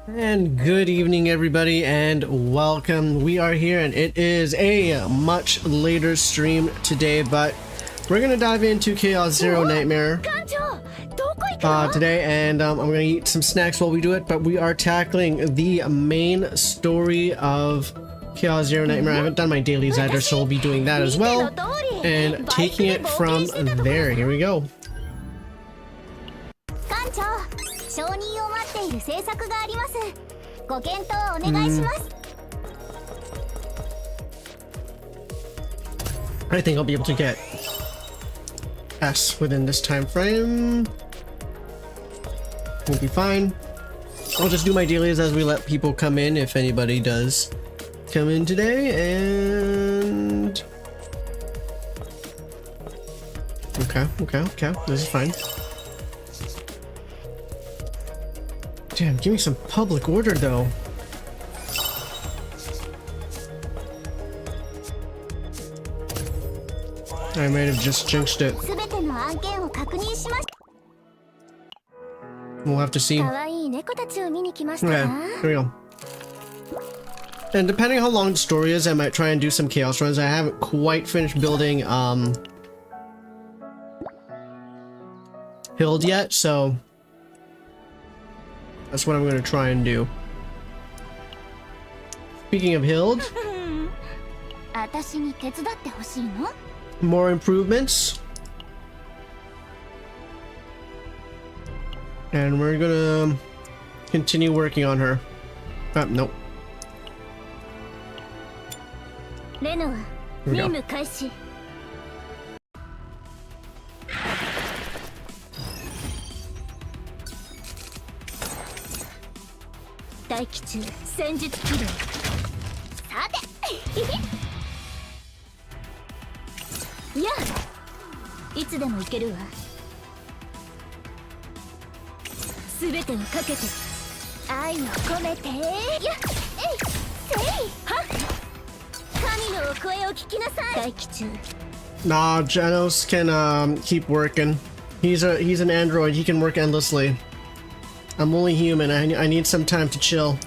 And good evening everybody and welcome. We are here and it is a much later stream today, but we're gonna dive into Chaos Zero Nightmare today, and I'm gonna eat some snacks while we do it, but we are tackling the main story of Chaos Zero Nightmare. I haven't done my dailies either, so we'll be doing that as well and taking it from there. Here we go. I think I'll be able to get S within this time frame. We'll be fine. I'll just do my dailies as we let people come in, if anybody does come in today. And okay, this is fine. Damn, give me some public order though. I might have just jinxed it. We'll have to see. Okay, here we go. And depending on how long the story is, I might try and do some chaos runs. I haven't quite finished building Hilde yet, so that's what I'm going to try and do. Speaking of Hilde, more improvements. And we're gonna continue working on her. Nope. Here we go. Nah, Janos can keep working. He's an android. He can work endlessly. I'm only human. I need some time to chill.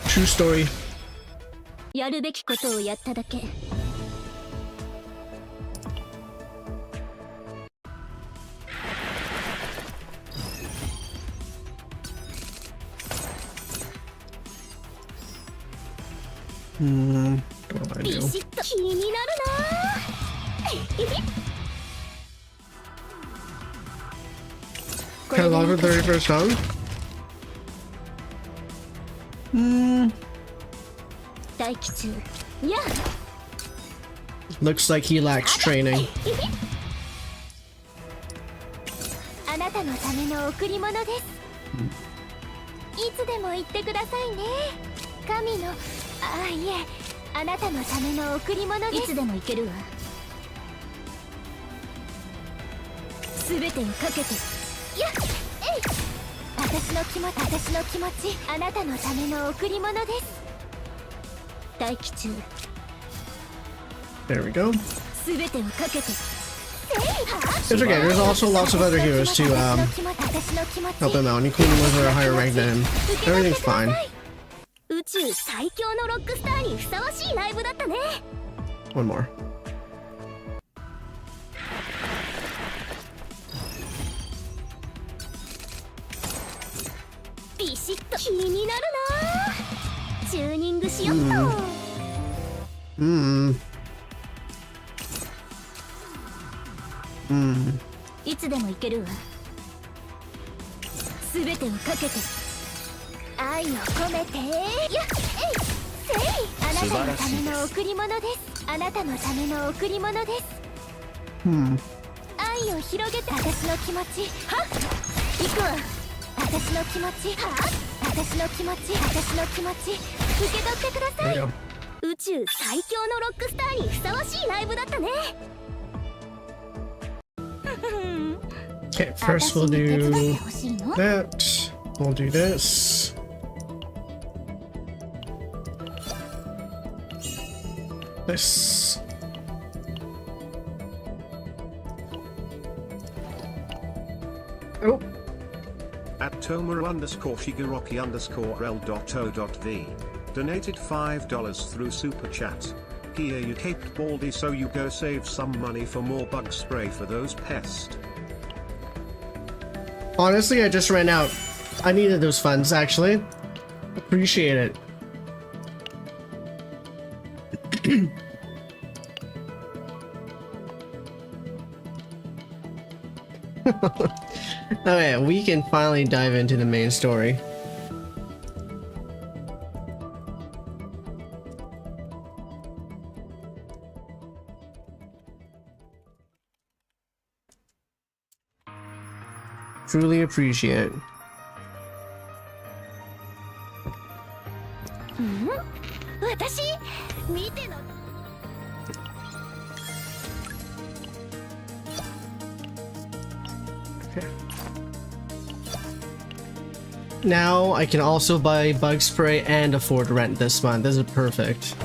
True story. What do I do? Can I log her 31st time? Looks like he lacks training. There we go. It's okay, there's also lots of other heroes to help him out, including ones that are higher ranked than him. Everything's fine. One more. Okay, first we'll do that. We'll do this. Nice. Oh. At Tomaru_Shigeroki_L.O.V. Donated $5 through Super Chat. Here you caped Baldy so you go save some money for more bug spray for those pests. Honestly, I just ran out. I needed those funds, actually. Appreciate it. Okay, we can finally dive into the main story. Truly appreciate it. Okay. Now I can also buy bug spray and afford rent this month. This is perfect.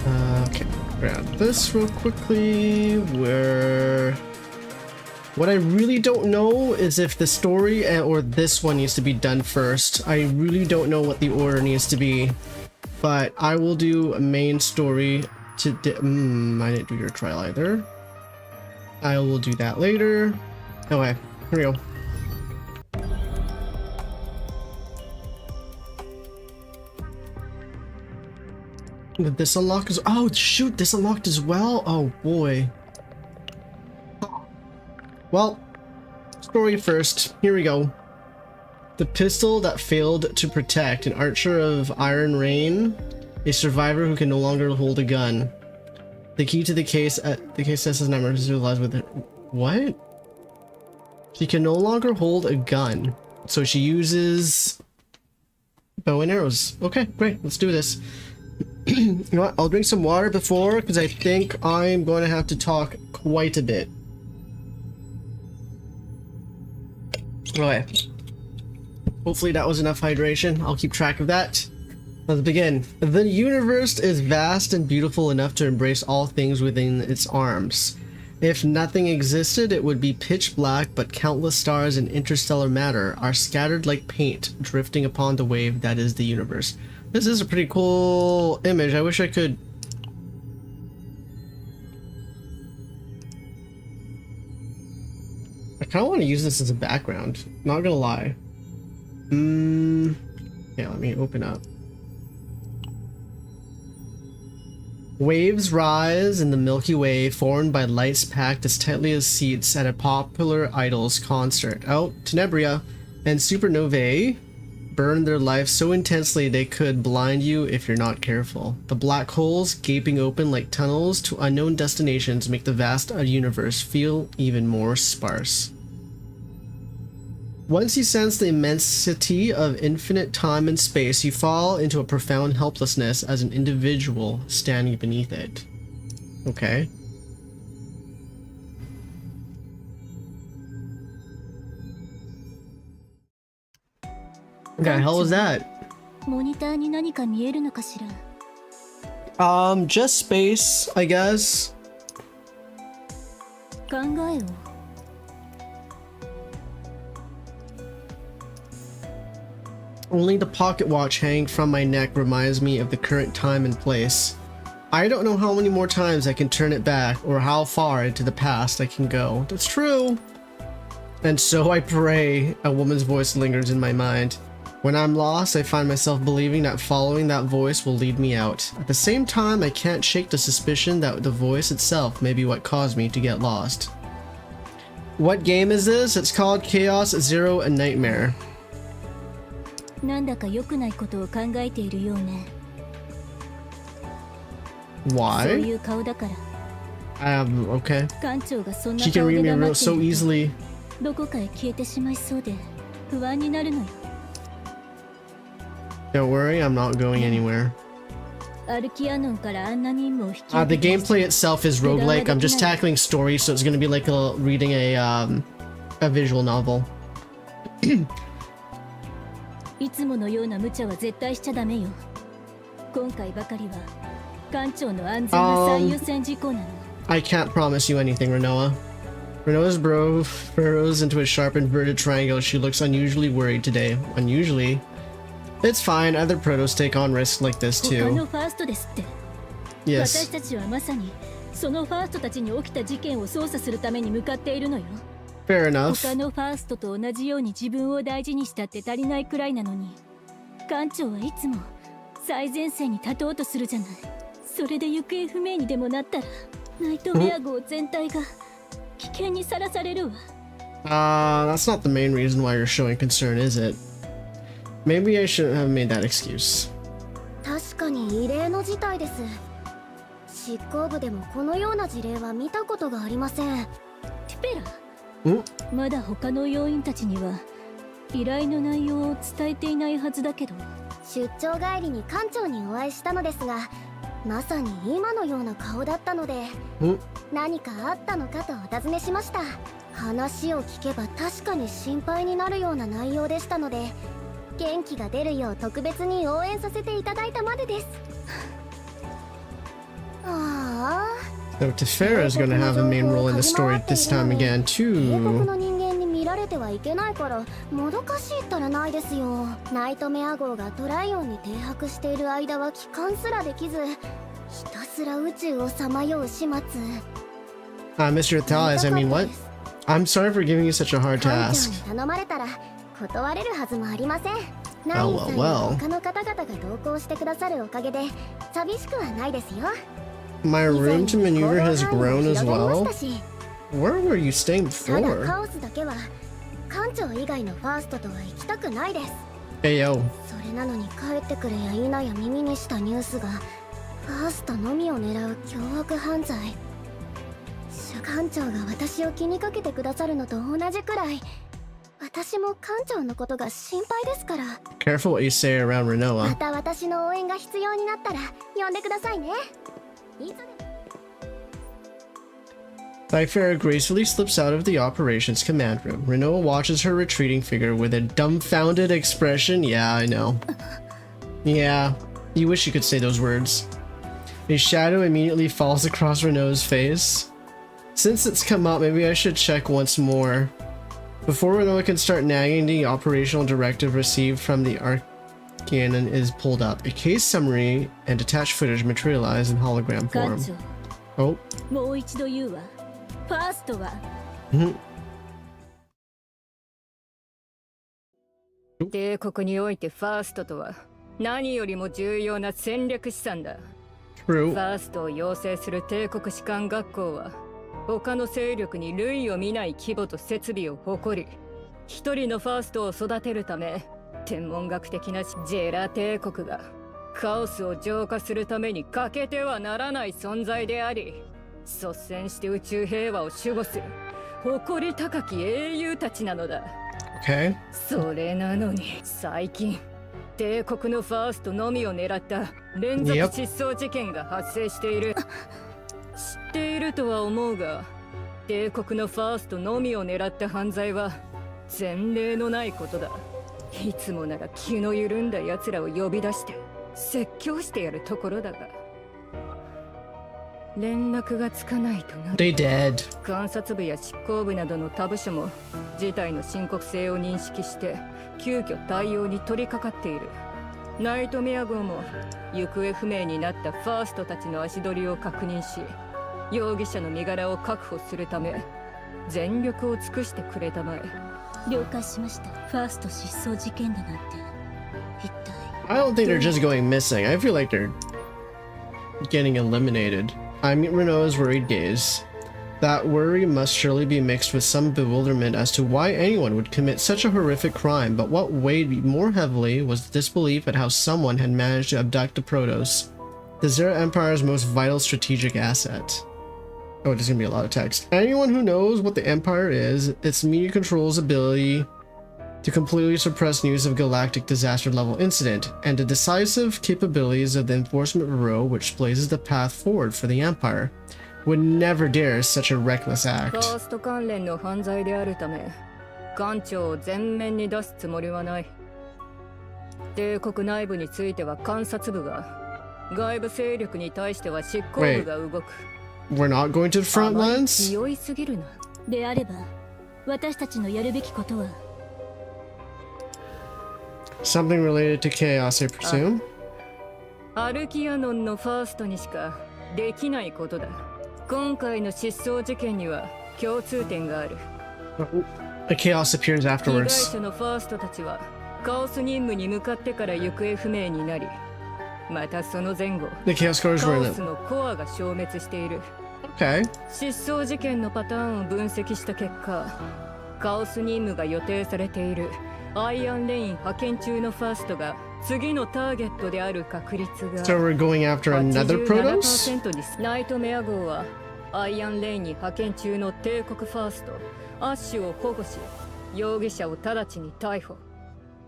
Okay, grab this real quickly. What I really don't know is if the story or this one needs to be done first. I really don't know what the order needs to be, but I will do a main story today. I didn't do your trial either. I will do that later. Okay, here we go. Did this unlock as— oh shoot, this unlocked as well? Oh boy. Well, story first. Here we go. The pistol that failed to protect. An archer of Iron Rain. A survivor who can no longer hold a gun. The key to the case says his number is lies with it. What? She can no longer hold a gun. So she uses bow and arrows. Okay, great. Let's do this. You know what? I'll drink some water before, because I think I'm going to have to talk quite a bit. Okay. Hopefully that was enough hydration. I'll keep track of that. Let's begin. The universe is vast and beautiful enough to embrace all things within its arms. If nothing existed, it would be pitch black, but countless stars and interstellar matter are scattered like paint, drifting upon the wave that is the universe. This is a pretty cool image. I wish I could... I kind of want to use this as a background. Not gonna lie. Yeah, let me open up. Waves rise in the Milky Way, formed by lights packed as tightly as seats at a popular Idols concert. Oh, Tenebria and supernovae burn their life so intensely they could blind you if you're not careful. The black holes, gaping open like tunnels to unknown destinations, make the vast universe feel even more sparse. Once you sense the immensity of infinite time and space, you fall into a profound helplessness as an individual standing beneath it. Okay. What the hell was that? Just space, I guess. Only the pocket watch hanging from my neck reminds me of the current time and place. I don't know how many more times I can turn it back, or how far into the past I can go. That's true. And so I pray, a woman's voice lingers in my mind. When I'm lost, I find myself believing that following that voice will lead me out. At the same time, I can't shake the suspicion that the voice itself may be what caused me to get lost. What game is this? It's called Chaos Zero: A Nightmare. Why? Okay. She can read me so easily. Don't worry, I'm not going anywhere. The gameplay itself is roguelike. I'm just tackling story, so it's gonna be like reading a visual novel. いつものような無茶は絶対しちゃダメよ。今回ばかりは艦長の安全が最優先事項なの。I can't promise you anything, Renoa. Renoa's brow furrows into a sharp inverted triangle. She looks unusually worried today. Unusually? It's fine. Other protos take on risks like this 他 too. のファーストですって。Yes. 私たちはまさにそのファーストたちに起きた事件を捜査するために向かっているのよ。Fair enough. 他のファーストと同じように自分を大事にしたって足りないくらいなのに、艦長はいつも最前線に立とうとするじゃない。それで行方不明にでもなったらナイトメア号全体が危険にさらされるわ。That's not the main reason why you're showing concern, is it? Maybe I shouldn't have made that excuse. 確かに異例の事態です。執行部でもこのような事例は見たことがありません。ティペラ、まだ他の要員たちには依頼の内容を伝えていないはずだけど。出張帰りに艦長にお会いしたのですが、まさに今のような顔だったので、何かあったのかとお尋ねしました。話を聞けば確かに心配になるような内容でしたので、元気が出るよう特別に応援させていただいたまでです。So Tefera is going to have a main role in the story this time again 帝国 too. の人間に見られてはいけないからもどかしいったらないですよ。ナイトメア号がトライオンに停泊している間は帰還すらできず、ひたすら宇宙をさまよう始末。Mr. Thales, I mean, what? I'm sorry for giving you such a hard 艦長 task. に頼まれたら断れるはずもありません。 Well, ナインさん well, や well. 他の方々が同行してくださるおかげで寂しくはないですよ。 My room to maneuver has grown as 以前に行動範囲も広がりま well. したし、 Where were you staying ただ before? カオスだけは艦長以外のファーストとは行きたくないです。 Hey yo. それなのに帰ってくるや否や耳にしたニュースがファーストのみを狙う凶悪犯罪。主艦長が私を気にかけてくださるのと同じくらい私も艦長のことが心配ですから。 Careful what you say around ま Renoa. た私の応援が必要になったら呼んでくださいね。いつでも Thyfera gracefully slips out of the operations command room. Renoa watches her retreating figure with a dumbfounded expression. Yeah, I know. Yeah, you wish you could say those words. A shadow immediately falls across Renoa's face. Since it's come up, maybe I should check once more. Before Renoa can start nagging, the operational directive received from the Arcanon is pulled up. A case summary and detached footage materialize in hologram 艦 form. 長、 Oh. もう一度言うわ。ファーストは帝国においてファーストとは何よりも重要な戦略資産だ。 True. ファーストを養成する帝国士官学校は他の勢力に類を見ない規模と設備を誇り、一人のファーストを育てるため天文学的なジェラ帝国がカオスを浄化するために欠けてはならない存在であり、率先して宇宙平和を守護する誇り高き英雄たちなのだ。 Okay. それなのに最近帝国のファーストのみを狙った連続 Yep. 失踪事件が発生している。知っているとは思うが、帝国のファーストのみを狙った犯罪は前例のないことだ。いつもなら気の緩んだ奴らを呼び出して説教してやるところだが、連絡がつかないとな。 They dead. 監察部や執行部などの他部署も事態の深刻性を認識して急遽対応に取り掛かっている。ナイトメア号も行方不明になったファーストたちの足取りを確認し、容疑者の身柄を確保するため全力を尽くしてくれたまえ。了解しました。ファースト失踪事件だなんて一体。 I don't think they're just going missing. I feel like they're getting eliminated. I meet Renoa's worried gaze. That worry must surely be mixed with some bewilderment as to why anyone would commit such a horrific crime, but what weighed more heavily was disbelief at how someone had managed to abduct the Protoss, the Zera Empire's most vital strategic asset. Oh, there's gonna be a lot of text. Anyone who knows what the Empire is, its media control's ability to completely suppress news of galactic disaster level incident, and the decisive capabilities of the Enforcement Bureau which blazes the path forward for the Empire, would never dare such a reckless フ act. ァースト関連の犯罪であるため艦長を前面に出すつもりはない。帝国内部については監察部が、外部勢力に対しては執行部が動く。We're not going to the front あまり lines? 強いすぎるな。であれば私たちのやるべきことは Something related to chaos, I presume. アルキアノンのファーストにしかできないことだ。今回の失踪事件には共通点がある。The chaos appears 被害 afterwards. 者のファーストたちはカオス任務に向かってから行方不明になり、またその前後 The chaos scores カ were オ in スのコアが消滅している。 it. Okay. 失踪事件のパターンを分析した結果、カオス任務が予定されているアイアンレイン派遣中のファーストが次のターゲットである確率が So we're going after another Protoss? 87%に。ナイトメア号はアイアンレインに派遣中の帝国ファーストアッシュを保護し、容疑者を直ちに逮捕。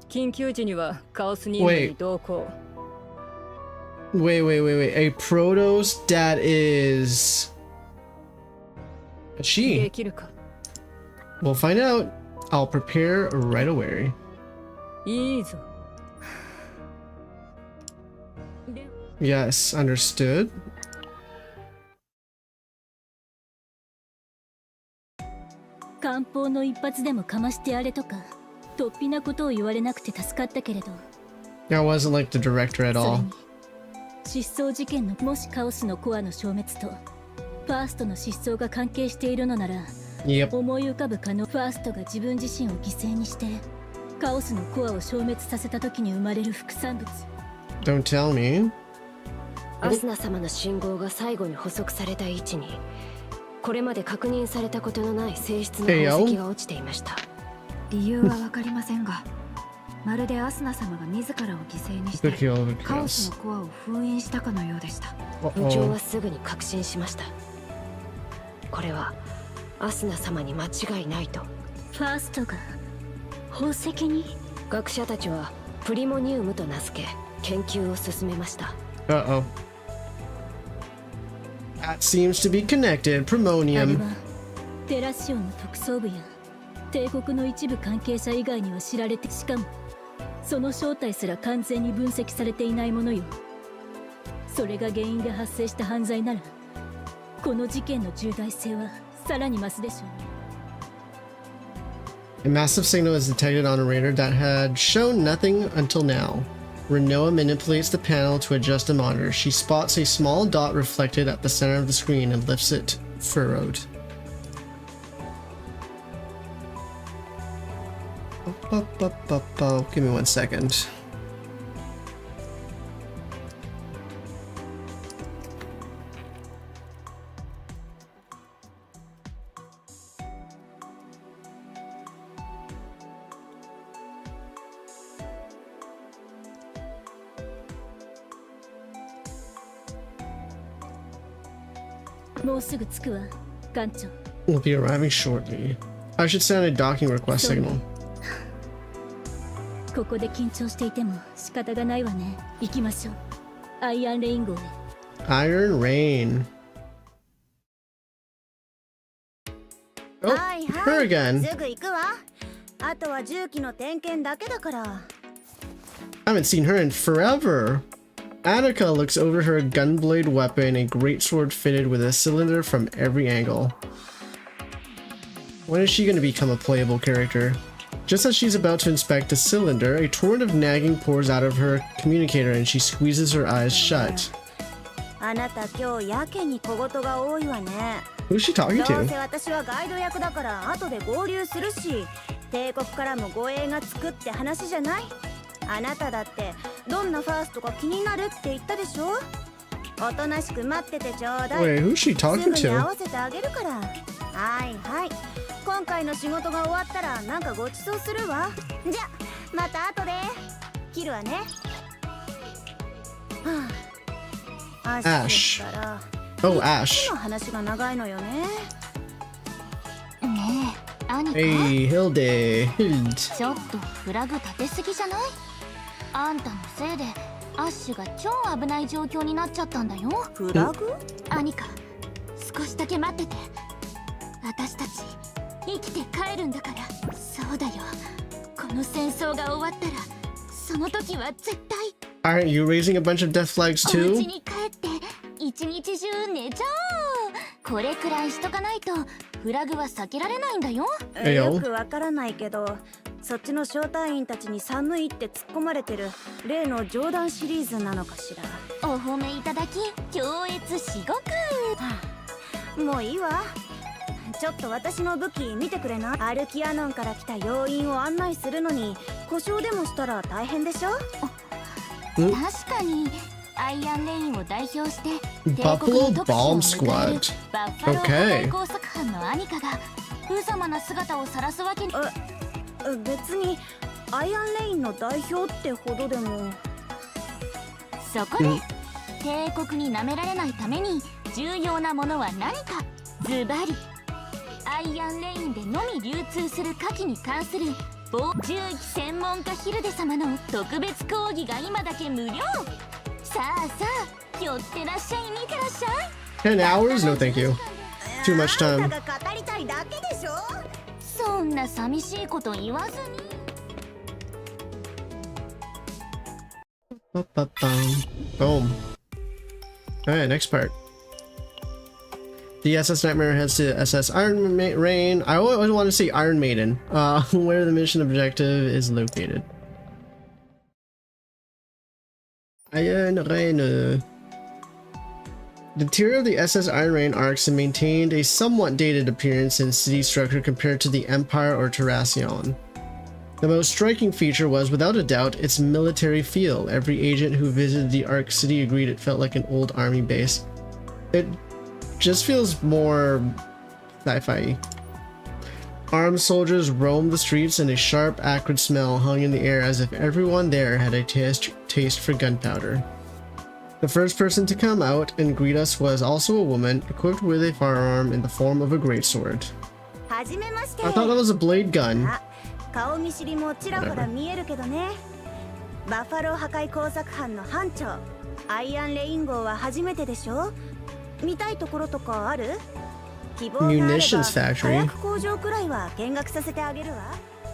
緊急時にはカオス任務に同行。 Wait. A Protoss that is a で she. きるか。 We'll find out. I'll prepare right away. いいぞ。 Yes, understood. 艦砲の一発でもかましてやれとか突飛なことを言われなくて助かったけれど、 I wasn't like the director at それ all. に失踪事件のもしカオスのコアの消滅とファーストの失踪が関係しているのなら、 Yep. 思い浮かぶ可能ファーストが自分自身を犠牲にしてカオスのコアを消滅させた時に生まれる副産物。 Don't tell me. アスナ様の信号が最後に捕捉された位置に、これまで確認されたことのない性質の宝石が落ちていました。理由は分かりませんが、まるでアスナ様が自らを犠牲にしてカオスのコアを封印したかのようでした。部長 Uh-oh. はすぐに確信しました。これはアスナ様に間違いないと。ファーストが宝石に？学者たちはプリモニウムと名付け研究を進めました。 Uh-oh. That seems to be connected. あれ Primonium. はテラシオンの特捜部や帝国の一部関係者以外には知られて、しかもその正体すら完全に分析されていないものよ。それが原因で発生した犯罪ならこの事件の重大性はさらに増すでしょう。 A massive signal is detected on a radar that had shown nothing until now. Renoa manipulates the panel to adjust the monitor. She spots a small dot reflected at the center of the screen and lifts it furrowed. Give me 1 second. Will be arriving shortly. I should send a docking request signal. ここで緊張していても仕方がないわね。行きましょう。アイアンレイン号へ。 Iron Rain. Oh, はいは her い、 again. すぐ行くわ。あとは重機の点検だけだから。 I haven't seen her in forever. Annika looks over her gunblade weapon, a greatsword fitted with a cylinder from every angle. When is she going to become a playable character? Just as she's about to inspect the cylinder, a torrent of nagging pours out of her communicator and she squeezes her eyes shut. あなた今日やけに小言が多いわね。 Who's she talking どう to? せ私はガイド役だから後で合流するし、帝国からも護衛がつくって話じゃない。あなただってどんなファーストか気になるって言ったでしょ。おとなしく待っててちょうだい。 Wait, who's she す talking ぐに合 to? わせてあげるから。はいはい。今回の仕事が終わったらなんかごちそうするわ。じゃまた後で切るわね。はあ、アッシュったら Oh, Ash. の話が長いのよね。ねえ、アニカ、 Hey, Hilde. Hilde. ちょっとフラグ立てすぎじゃない？あんたのせいでアッシュが超危ない状況になっちゃったんだよ。フラグ？アニカ、少しだけ待ってて。私たち生きて帰るんだから。そうだよ。この戦争が終わったらその時は絶対 Aren't you raising a bunch of death flags お家 too? に帰って一日中寝ちゃおう。これくらいしとかないとフラグは避けられないんだよ。えよよくわからないけど、そっちの招待員たちに寒いって突っ込まれてる例の冗談シリーズなのかしら。お褒めいただき強烈至極。もういいわ。ちょっと私の武器見てくれな。アルキアノンから来た要員を案内するのに故障でもしたら大変でしょ。確かにアイアンレインを代表して Buffalo Bomb Squad. バッファロー Okay. 破壊工作班のアニカが無様な姿を晒すわけに。別にアイアンレインの代表ってほどでも。そこで帝国に舐められないために重要なものは何か。ズバリアイアンレインでのみ流通する火器に関する銃器専門家ヒルデ様の特別講義が今だけ無料。さあさあ寄ってらっしゃい、見てらっしゃい。 10 hours? No thank you. Too much あん time. たが語りたいだけでしょ。そんな寂しいこと言わずに。Boom. Alright, next part. The SS Nightmare heads to SS Iron Rain. I always want to say Iron Maiden, where the mission objective is located. Iron Rain. The interior of the SS Iron Rain arcs have maintained a somewhat dated appearance and city structure compared to the Empire or Terracion. The most striking feature was, without a doubt, its military feel. Every agent who visited the Ark City agreed it felt like an old army base. It just feels more sci-fi. Armed soldiers roamed the streets and a sharp, acrid smell hung in the air as if everyone there had a taste for gunpowder. The first person to come out and greet us was also a woman, equipped with a firearm in the form of a greatsword. はじめまして。 I thought that was a blade gun. 顔見知りもちらほら見えるけどね。バッファロー破壊工作班の班長アイアンレイン号は初めてでしょ。見たいところとかある？希望があれば Munitions factory. 火薬工場くらいは見学させてあげるわ。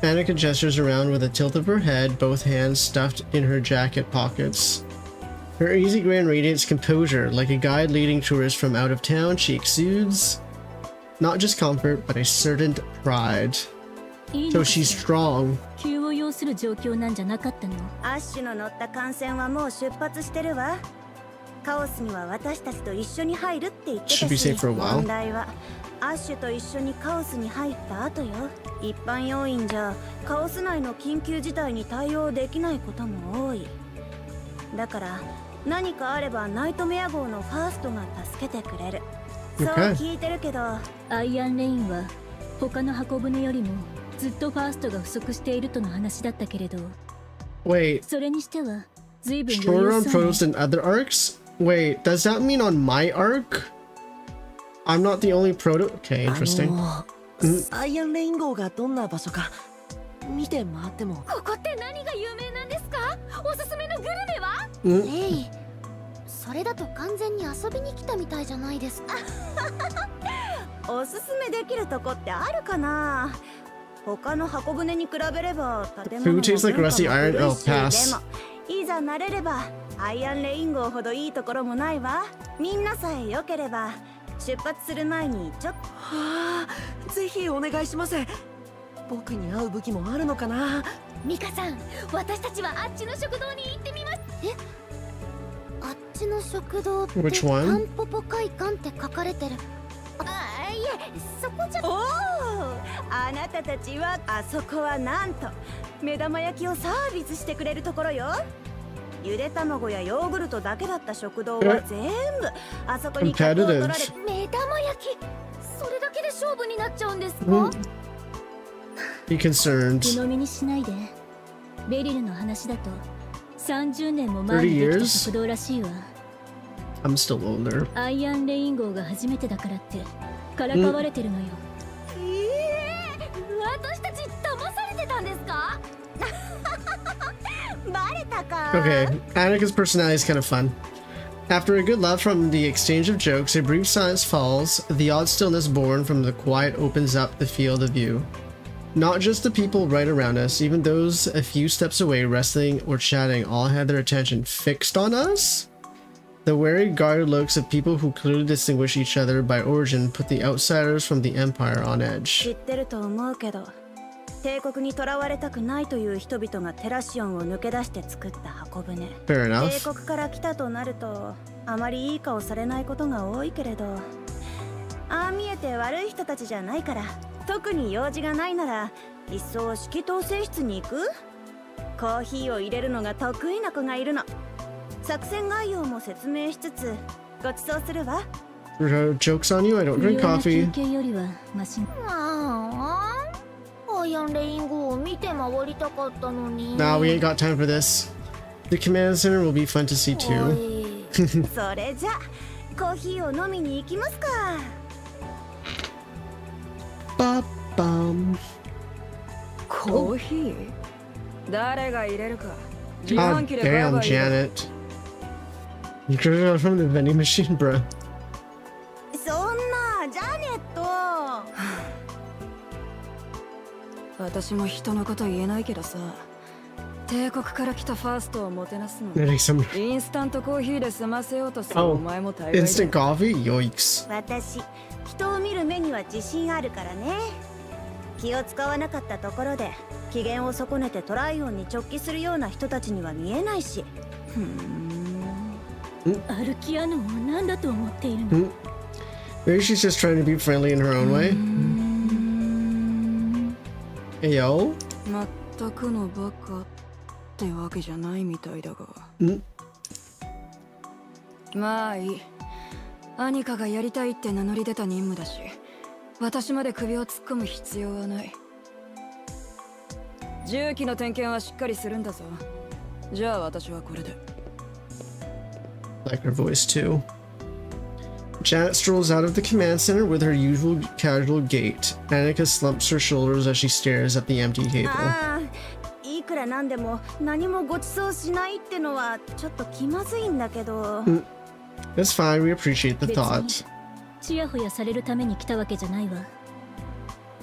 Annika gestures around with a tilt of her head, both hands stuffed in her jacket pockets. Her easy grin radiates composure. Like a guide leading tourists from out of town, she exudes not just comfort, but a certain pride. So she's strong. 急を要する状況なんじゃなかったの？アッシュの乗った艦船はもう出発してるわ。カオスには私たちと一緒に入るって言ってた Should be し、 safe for a while. 問題はアッシュと一緒にカオスに入った後よ。一般要員じゃカオス内の緊急事態に対応できないことも多い。だから何かあればナイトメア号のファーストが助けてくれる。そう Okay. 聞いてるけど。アイアンレインは他の箱舟よりもずっとファーストが不足しているとの話だったけれど、 Wait, それにしては随分 shorter 余 on 裕そうね。 protos than other arcs? Wait, does that mean on my arc? I'm not the only proto. Okay, interesting. アイアンレイン号がどんな場所か見て回っても。ここって何が有名なんですか？おすすめのグルメは？レイ、それだと完全に遊びに来たみたいじゃないですか。おすすめできるとこってあるかな。他の箱舟に比べれば建物 Food も tastes like 文化 rusty も iron. 古い Oh, し、 pass. でもいざ慣れればアイアンレイン号ほどいいところもないわ。みんなさえ良ければ出発する前にちょっと。はあ、ぜひお願いします。僕に合う武器もあるのかな。ミカさん、私たちはあっちの食堂に行ってみます。あっちの食堂って Which one? タンポポ会館って書かれてる。あ、いえ、そこじゃ。おお、あなたたちはあそこはなんと目玉焼きをサービスしてくれるところよ。ゆで卵やヨーグルトだけだった食堂は全部あそこに格を取られて。目玉焼き、それだけで勝負になっちゃうんですか？ Be concerned. 鵜呑みにしないで。ベリルの話だと30年も前にできた食堂らしいわ。 I'm still older. アイアンレイン号が初めてだからってからかわれてるのよ。私たち騙されてたんですか？バレたか。 Okay, Annika's personality is kind of fun. After a good laugh from the exchange of jokes, a brief silence falls. The odd stillness born from the quiet opens up the field of view. Not just the people right around us, even those a few steps away wrestling or chatting all had their attention fixed on us? The wary guarded looks of people who clearly distinguish each other by origin put the outsiders from the Empire on edge. 知ってると思うけど、帝国に囚われたくないという人々がテラシオンを抜け出して作った箱舟。 Fair enough. 帝国から来たとなると、あまりいい顔されないことが多いけれど、ああ見えて悪い人たちじゃないから、特に用事がないなら、いっそ指揮統制室に行く？コーヒーを入れるのが得意な子がいるの。作戦概要も説明しつつ、ご馳走するわ。Joke's on you, I don't drink coffee. 休憩よりはマシ。アイアンレイン号を見て回りたかったのに。 Nah, we ain't got time for this. The command center will be fun to see too. それじゃ、コーヒーを飲みに行きますか。Ba bum. コーヒー？誰が入れるか。 God damn, Janet. You could have from the vending machine, bro. そんな、ジャネット。私も人のこと言えないけどさ、帝国から来たファーストをもてなすの。 Getting some インスタントコーヒーで済ませようとするお前も大概だ。 instant coffee? Yikes. 私、人を見る目には自信あるからね。気を使わなかったところで、機嫌を損ねてトライオンに直帰するような人たちには見えないし。アルキアノを何だと思っているの？ Maybe she's just trying to be friendly in her own way. Hey, yo. 全くのバカってわけじゃないみたいだが。まあいい。アニカがやりたいって名乗り出た任務だし、私まで首を突っ込む必要はない。重機の点検はしっかりするんだぞ。じゃあ私はこれで。 Like her voice too. Janet strolls out of the command center with her usual casual gait. Annika slumps her shoulders as she stares at the empty table. ああ、いくらなんでも何もご馳走しないってのはちょっと気まずいんだけど。That's fine, we appreciate the thought. ちやほやされるために来たわけじゃないわ。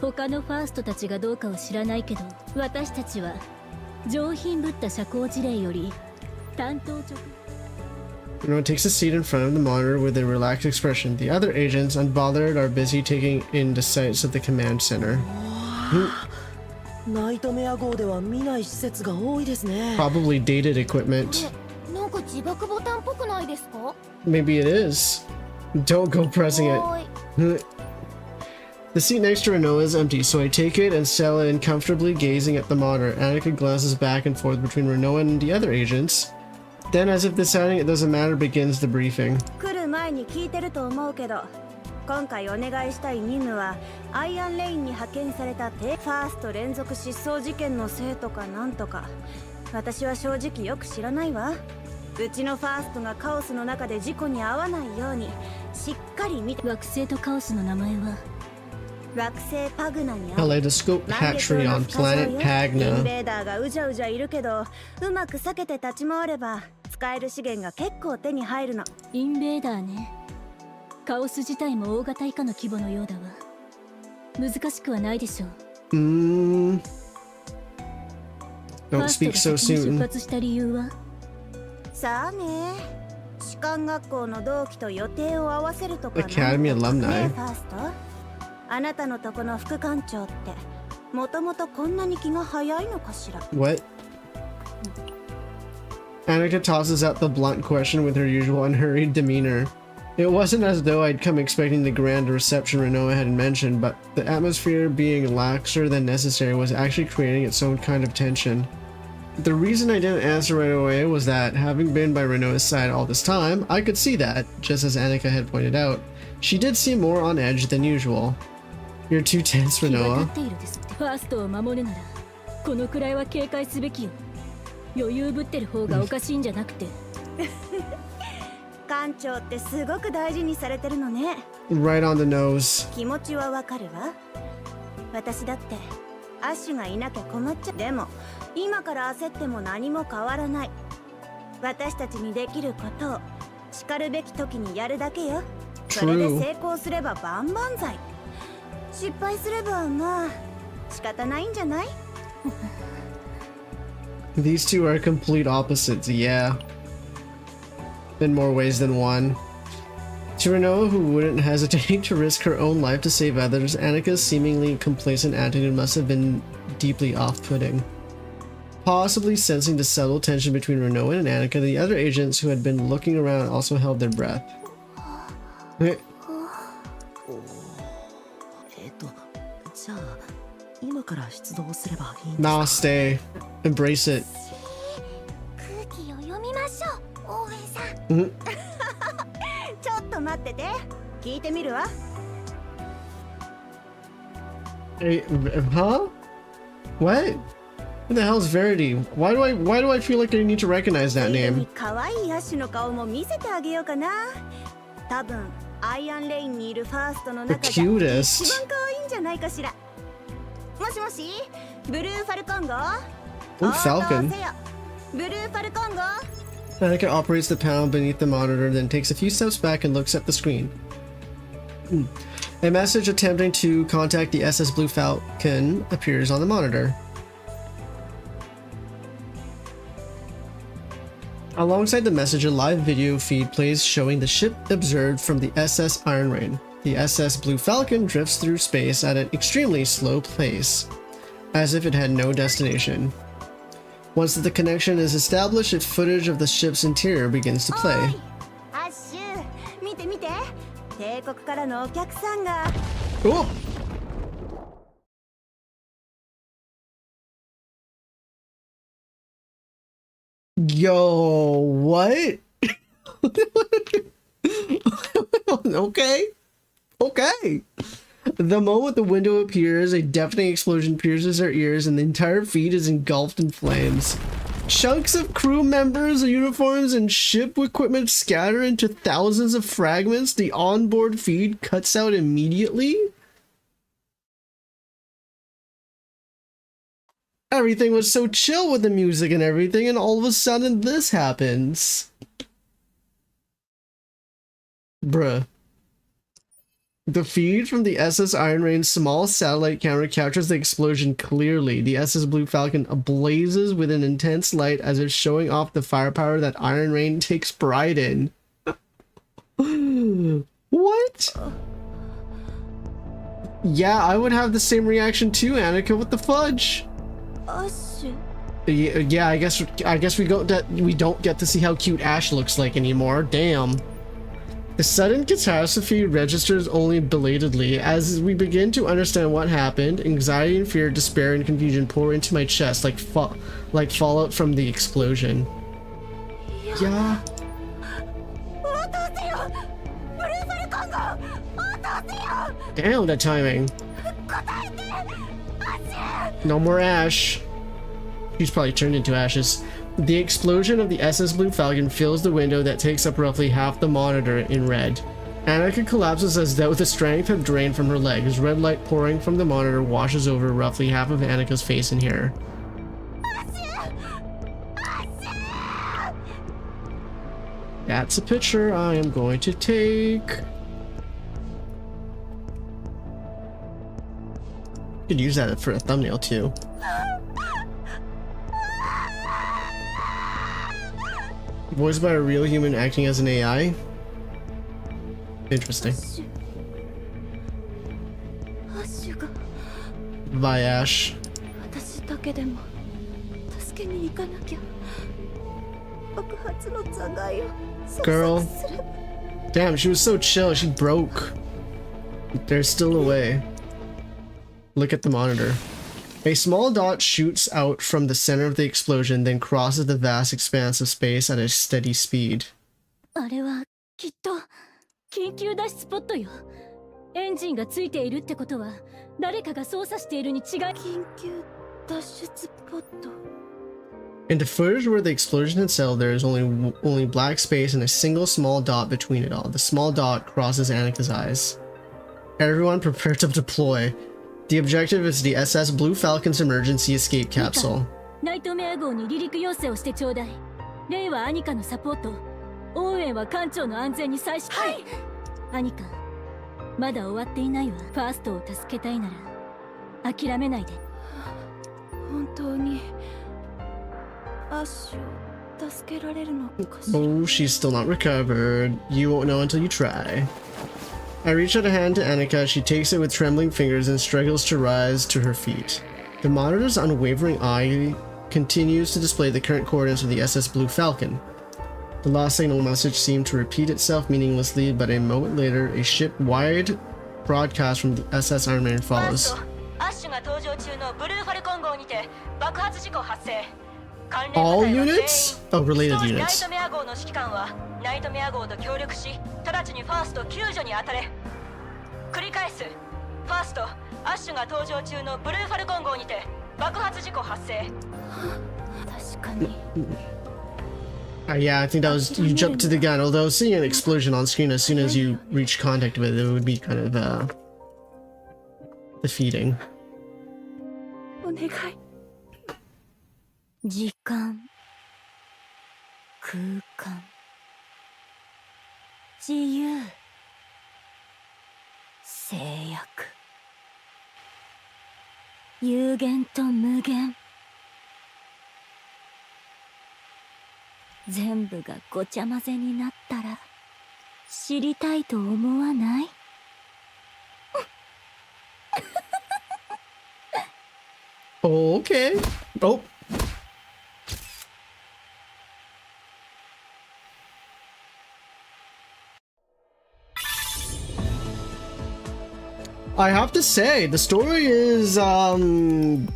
他のファーストたちがどうかを知らないけど、私たちは上品ぶった社交辞令より担当直。 Renault takes a seat in front of the monitor with a relaxed expression. The other agents, unbothered, are busy taking in the sights of the command center. ナイトメア号では見ない施設が多いですね。 Probably dated equipment. なんか自爆ボタンっぽくないですか？ Maybe it is. Don't go pressing it. The seat next to Renault is empty, so I take it and settle in comfortably, gazing at the monitor. Annika glances back and forth between Renault and the other agents. Then, as if deciding it doesn't matter, begins the briefing. 来る前に聞いてると思うけど、今回お願いしたい任務はアイアンレインに派遣されたファースト連続失踪事件のせいとかなんとか。私は正直よく知らないわ。うちのファーストがカオスの中で事故に遭わないようにしっかり見て。惑星とカオスの名前は惑星パグナにある Kaleidoscope hatchery on planet イン Pagna. ベーダーがうじゃうじゃいるけど、うまく避けて立ち回れば使える資源が結構手に入るの。インベーダーね。カオス自体も大型以下の規模のようだわ。難しくはないでしょう。Don't ファースト speak が so 先に出 soon. 発した理由は？さあね、士官学校の同期と予定を合わせるとかなんとか Academy alumni ねえファースト、あなたのとこの副館長ってもともとこんなに気が早いのかしら。 What? Annika tosses out the blunt question with her usual unhurried demeanor. It wasn't as though I'd come expecting the grand reception Renault had mentioned, but the atmosphere being laxer than necessary was actually creating its own kind of tension. The reason I didn't answer right away was that, having been by Renault's side all this time, I could see that, just as Annika had pointed out, she did seem more on edge than usual. You're too tense, 気が Renault. 立っているですって。ファーストを守るならこのくらいは警戒すべきよ。余裕ぶってる方がおかしいんじゃなくて。館長ってすごく大事にされてるのね。 Right on the nose. 気持ちはわかるわ。私だってアッシュがいなきゃ困っちゃう。でも今から焦っても何も変わらない。私たちにできることを叱るべき時にやるだけよ。それで成功すれば万々歳。失敗すればまあ仕方ないんじゃない？ These two are complete opposites, yeah. In more ways than one. To Renoa, who wouldn't hesitate to risk her own life to save others, Annika's seemingly complacent attitude must have been deeply off-putting. Possibly sensing the subtle tension between Renoa and Annika, the other agents who had been looking around also held their breath. Nah, stay. Embrace it. 空気を読みましょう、王兵さん。ちょっと待ってて。聞いてみるわ。Hey, huh? What? Who the hell is Verity? Why do I feel like I need to recognize that name? 可愛いアッシュの顔も見せてあげようかな。多分アイアンレインにいるファーストの中で一番可愛いんじゃないかしら。もしもし、ブルーファルコン号。Blue Falcon. ブルーファルコン号。Annika operates the panel beneath the monitor, then takes a few steps back and looks at the screen. A message attempting to contact the SS Blue Falcon appears on the monitor. Alongside the message, a live video feed plays showing the ship observed from the SS Iron Rain. The SS Blue Falcon drifts through space at an extremely slow pace, as if it had no destination. Once the connection is established, footage of the ship's interior begins to play. アッシュ、見て見て。帝国からのお客さんが。Oh! Yo, what? Okay. Okay. The moment the window appears, a deafening explosion pierces our ears and the entire feed is engulfed in flames. Chunks of crew members, uniforms, and ship equipment scatter into thousands of fragments. The onboard feed cuts out immediately. Everything was so chill with the music and everything, and all of a sudden this happens. Bruh. The feed from the SS Iron Rain's small satellite camera captures the explosion clearly. The SS Blue Falcon blazes with an intense light as if showing off the firepower that Iron Rain takes pride in. What? Yeah, I would have the same reaction too, Annika. What the fudge? Yeah, I guess we don't get to see how cute Ash looks like anymore. Damn. The sudden catastrophe registers only belatedly. As we begin to understand what happened, anxiety and fear, despair and confusion pour into my chest like fallout from the explosion. Yeah. Damn, that timing. No more Ash. He's probably turned into ashes. The explosion of the SS Blue Falcon fills the window that takes up roughly half the monitor in red. Annika collapses as though the strength had drained from her legs. Red light pouring from the monitor washes over roughly half of Annika's face and hair. That's a picture I am going to take. Could use that for a thumbnail too. Voiced by a real human acting as an AI? Interesting. Bye, Ash. Girl. Damn, she was so chill, she broke. There's still a way. Look at the monitor. A small dot shoots out from the center of the explosion, then crosses the vast expanse of space at a steady speed. あれはきっと緊急脱出ポットよ。エンジンがついているってことは誰かが操作しているに違い。緊急脱出ポット。In the footage where the explosion itself, there is only black space and a single small dot between it all. The small dot crosses Annika's eyes. Everyone prepare to deploy. The objective is the SS Blue Falcon's emergency escape capsule. ナイトメア号に離陸要請をしてちょうだい。レイはアニカのサポート。オーウェンは艦長の安全に際して。はい。アニカ、まだ終わっていないわ。ファーストを助けたいなら諦めないで。本当にアッシュを助けられるのかしら。 Oh, she's still not recovered. You won't know until you try. I reach out a hand to Annika. She takes it with trembling fingers and struggles to rise to her feet. The monitor's unwavering eye continues to display the current coordinates of the SS Blue Falcon. The lost signal message seemed to repeat itself meaninglessly, but a moment later, a ship-wide broadcast from the SS Iron Man follows. All units? Oh, related units. Yeah, I think that was, you jumped to the gun, although seeing an explosion on screen as soon as you reach contact with it would be kind of defeating. 時間、空間、自由、制約、有限と無限、全部がごちゃ混ぜになったら知りたいと思わない？ Okay. Oh. I have to say, the story is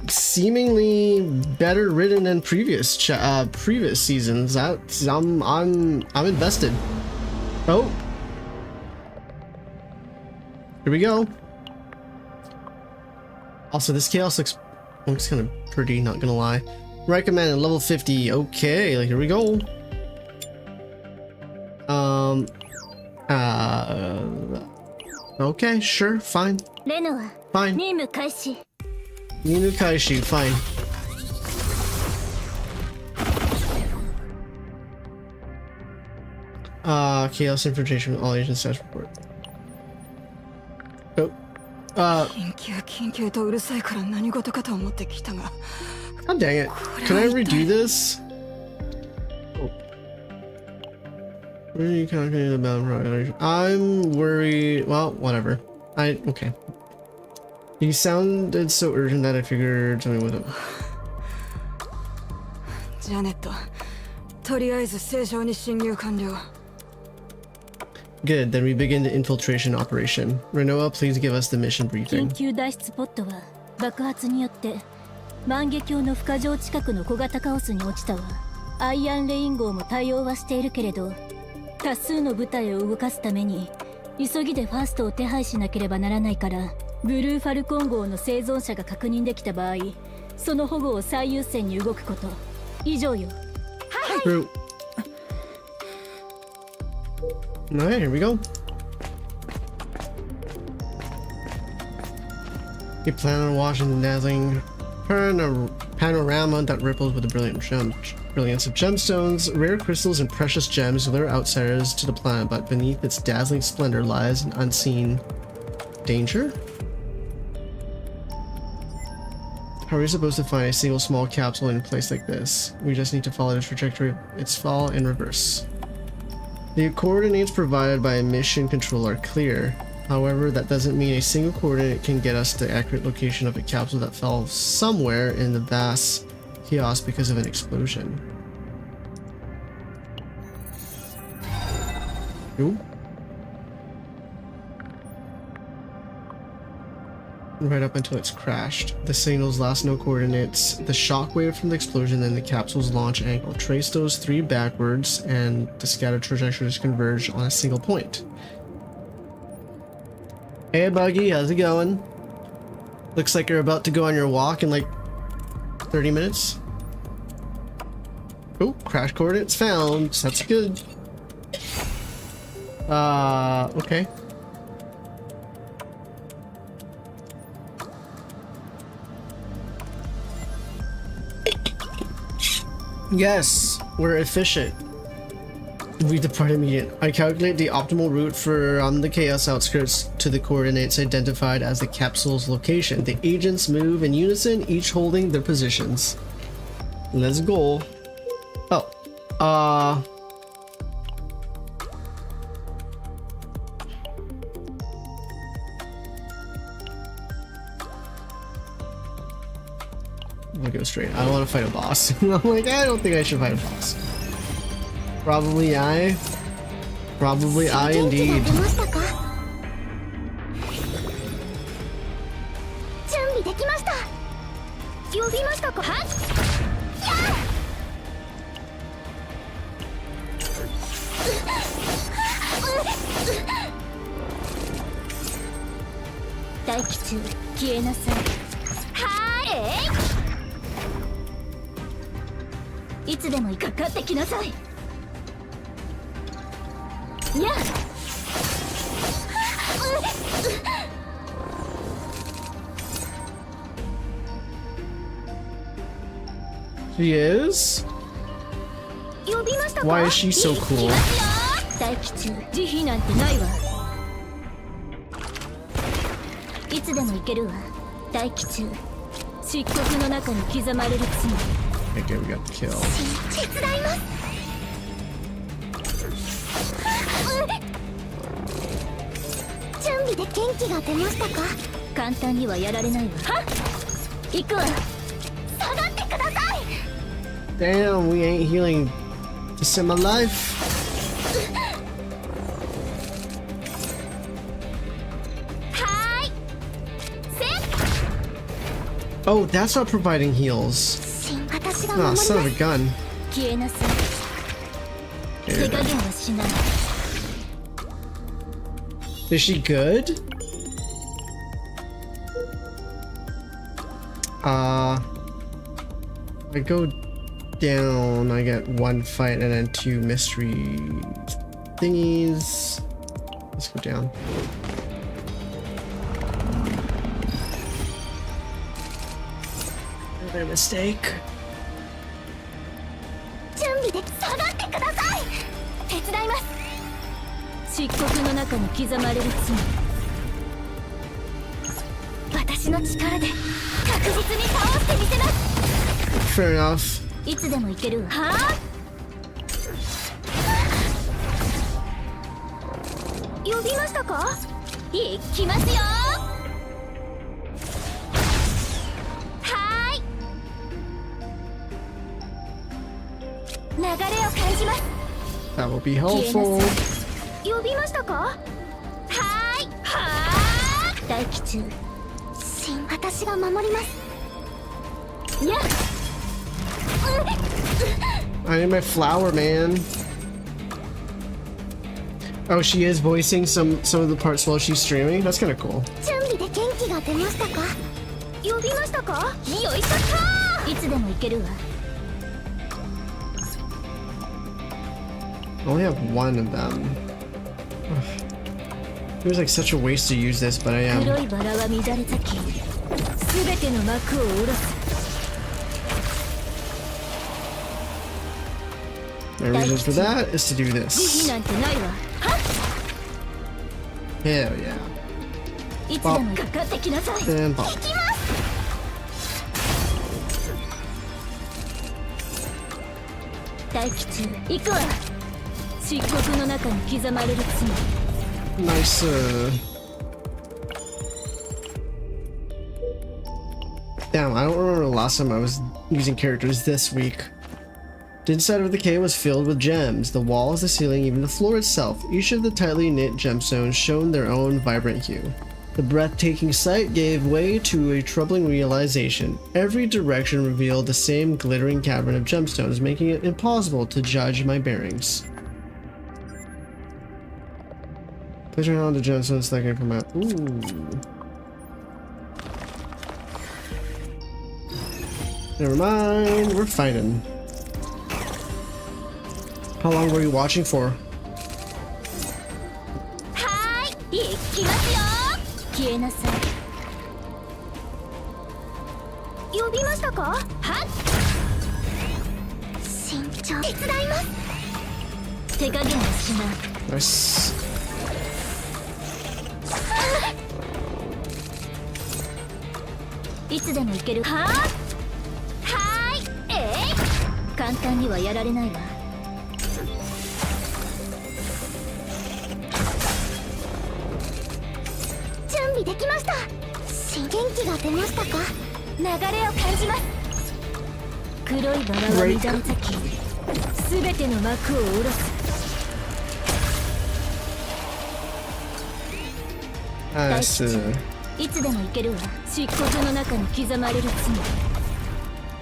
seemingly better written than previous seasons. That's I'm invested. Oh, here we go. Also, this chaos looks kind of pretty, not gonna lie. Recommended level 50. Okay, like, here we go. Okay, sure, fine. Fine. Ninu Kaishi, fine. Chaos infiltration, all agents status report. Oh. God dang it. Can I redo this? Oh. What are you calculating about? I'm worried. Well, whatever. Okay. You sounded so urgent that I figured something was up. Good, then we begin the infiltration operation. Renoa, please give us the mission briefing. 緊急脱出ポットは爆発によって万華鏡の孵化場近くの小型カオスに落ちたわ。アイアンレイン号も対応はしているけれど、多数の部隊を動かすために急ぎでファーストを手配しなければならないから、ブルーファルコン号の生存者が確認できた場合、その保護を最優先に動くこと。以上よ。はい。Alright, here we go. You plan on watching the dazzling panorama that ripples with the brilliance of gemstones, rare crystals, and precious gems lure outsiders to the planet, but beneath its dazzling splendor lies an unseen danger? How are we supposed to find a single small capsule in a place like this? We just need to follow the trajectory of its fall in reverse. The coordinates provided by a mission control are clear. However, that doesn't mean a single coordinate can get us the accurate location of a capsule that fell somewhere in the vast chaos because of an explosion. Ooh. Right up until it's crashed. The signals lost no coordinates. The shockwave from the explosion and the capsule's launch angle. Trace those three backwards and the scattered trajectories converge on a single point. Hey Buggy, how's it going? Looks like you're about to go on your walk in like 30 minutes. Oh, crash coordinates found. That's good. Okay. Yes, we're efficient. We depart immediately. I calculate the optimal route from the chaos outskirts to the coordinates identified as the capsule's location. The agents move in unison, each holding their positions. Let's go. Oh. I'm gonna go straight. I don't want to fight a boss. I'm like, I don't think I should fight a boss. Probably I. Probably I indeed. She is? Why is she so cool? いつでも行けるわ。待機中。漆黒の中に刻まれる罪。 Okay, we got the kill. 手伝います。準備で元気が出ましたか？簡単にはやられないわ。はっ。行くわ。下がってください。 Damn, we ain't healing to save my life. Oh, that's not providing heals. Ah, son of a gun. Is she good? I go down, I get one fight and then 2 mystery thingies. Let's go down. A mistake. 準備で下がってください。手伝います。漆黒の中に刻まれる罪。私の力で確実に倒してみせます。Fair enough. いつでも行けるわ。はあ？呼びましたか？行きますよ。流れを感じます。 That will be helpful. 呼びましたか？はーい。はー。待機中。私が守ります。やっ。I need my flower, man. Oh, she is voicing some of the parts while she's streaming. That's kind of cool. 準備で元気が出ましたか？呼びましたか？よいしょっと。いつでも行けるわ。 I only have one of them. Ugh. It was like such a waste to use this, but I am. My reason for that is to do this. Hell yeah. Bop. And bop. 待機中。行くわ。 漆黒の中に刻まれる罪。 Nice. Damn, I don't remember the last time I was using characters this week. The inside of the cave was filled with gems. The walls, the ceiling, even the floor itself. Each of the tightly knit gemstones shone their own vibrant hue. The breathtaking sight gave way to a troubling realization. Every direction revealed the same glittering cavern of gemstones, making it impossible to judge my bearings. Please turn on the gemstones that came from my. Ooh. Never mind, we're fighting. How long were you watching for? Hi, 行きますよ。消えなさい。呼びましたか？はっ。慎重。手伝います。手加減はしない。 Nice. いつでも行ける。はあ、はーい、簡単にはやられないわ。準備できました。元気が出ましたか？流れを感じます。黒いバラは乱れ咲き、すべての幕を下ろす。 Nice. いつでも行けるわ。漆黒の中に刻まれる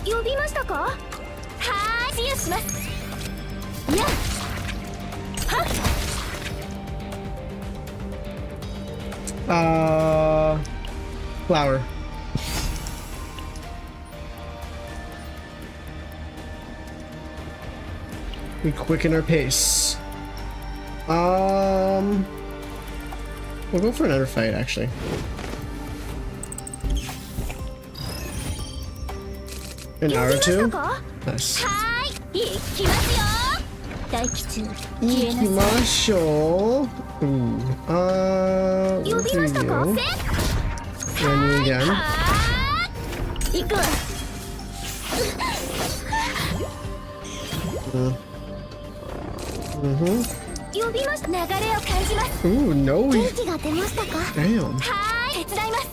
罪。呼びましたか？はーい、シェアします。やっはっ。Flower. We quicken our pace. We'll go for another fight, actually. An hour or two? Nice. はーい、行きますよ。待機中、消えなさい。 Ikimashou. Ooh. We'll do you. And you again. 行くわ。 呼びました。流れを感じます。 Ooh, no. 元気が出ましたか？ Damn. はーい、手伝います。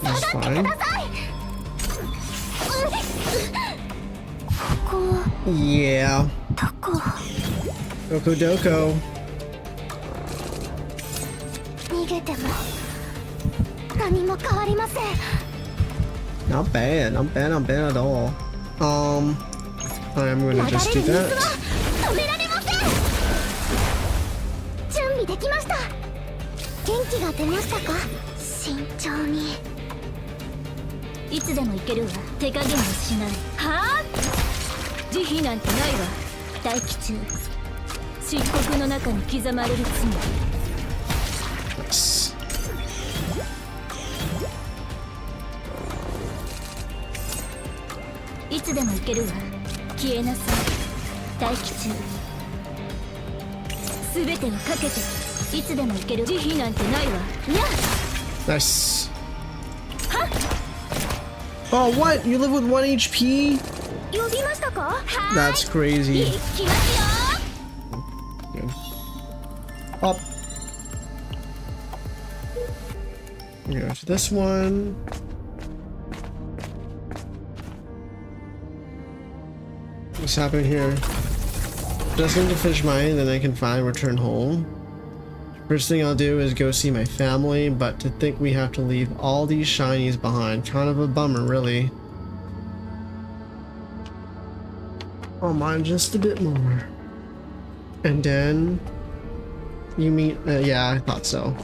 That's fine. ここ Yeah. どこ？ Doko Doko. 逃げても何も変わりません。 Not bad. Not bad. Not bad at all. I'm gonna just do 流れる水は that. 止められません。準備できました。元気が出ましたか？慎重に。いつでも行けるわ。手加減はしない。はあ、慈悲なんてないわ。待機中、漆黒の中に刻まれる罪。 Nice. いつでも行けるわ。消えなさい。待機中、すべてをかけて。いつでも行ける。慈悲なんてないわ。にゃっ。 Nice. Oh, what? You live with 1 HP? 呼びましたか？は That's crazy. 行きますよ。 Up. Go to this one. What's happening here? Just need to finish mine, then I can finally return home. First thing I'll do is go see my family, but to think we have to leave all these shinies behind, kind of a bummer, really. Oh, mine just a bit more. And then you meet, yeah, I thought so.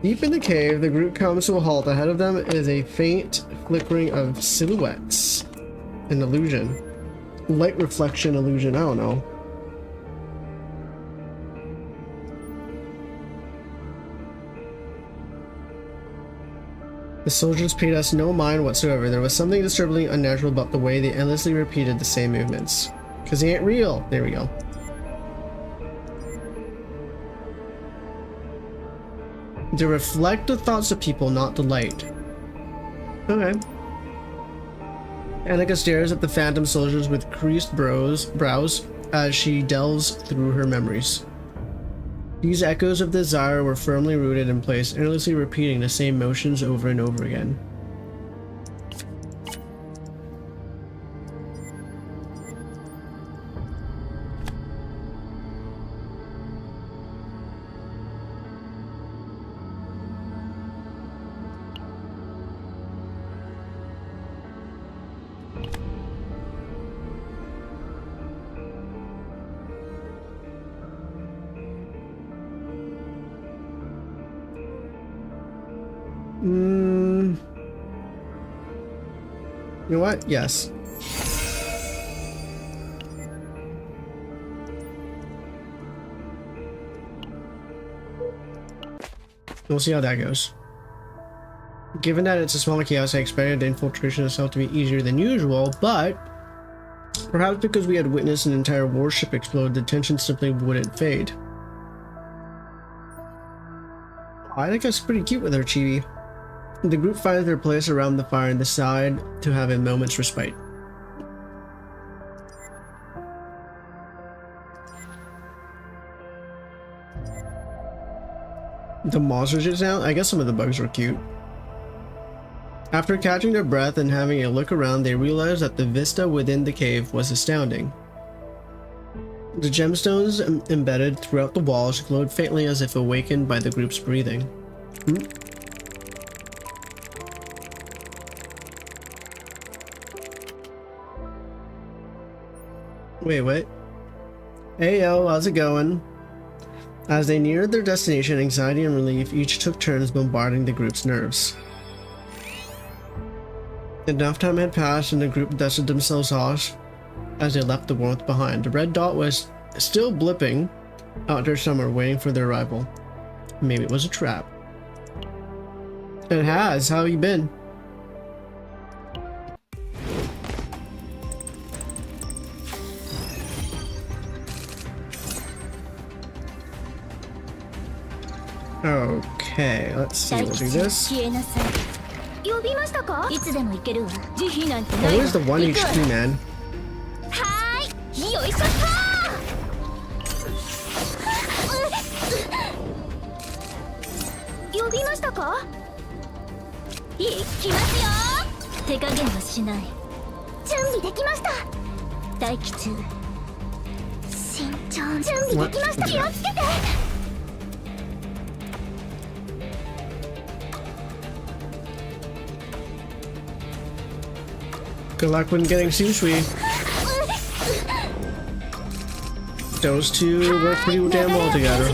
Deep in the cave, the group comes to a halt. Ahead of them is a faint flickering of silhouettes. An illusion. Light reflection illusion, I don't know. The soldiers paid us no mind whatsoever. There was something disturbingly unnatural about the way they endlessly repeated the same movements. Because they ain't real. There we go. They reflect the thoughts of people, not the light. Okay. Annika stares at the phantom soldiers with creased brows as she delves through her memories. These echoes of desire were firmly rooted in place, endlessly repeating the same motions over and over again. You know what? Yes. We'll see how that goes. Given that it's a smaller chaos, I expected the infiltration itself to be easier than usual, but Perhaps because we had witnessed an entire warship explode, the tension simply wouldn't fade. I think that's pretty cute with her chibi. The group finds their place around the fire and decide to have a moment's respite. The monsters just out? I guess some of the bugs were cute. After catching their breath and having a look around, they realized that the vista within the cave was astounding. The gemstones embedded throughout the walls glowed faintly as if awakened by the group's breathing. Wait, what? Hey yo, how's it going? As they neared their destination, anxiety and relief each took turns bombarding the group's nerves. Enough time had passed and the group dusted themselves off as they left the warmth behind. The red dot was still blipping out there somewhere, waiting for their arrival. Maybe it was a trap. It has. How have you been? Okay, let's see. We'll do this. Always the 1 HP man. Good luck when getting sushi. Those two work pretty damn well together.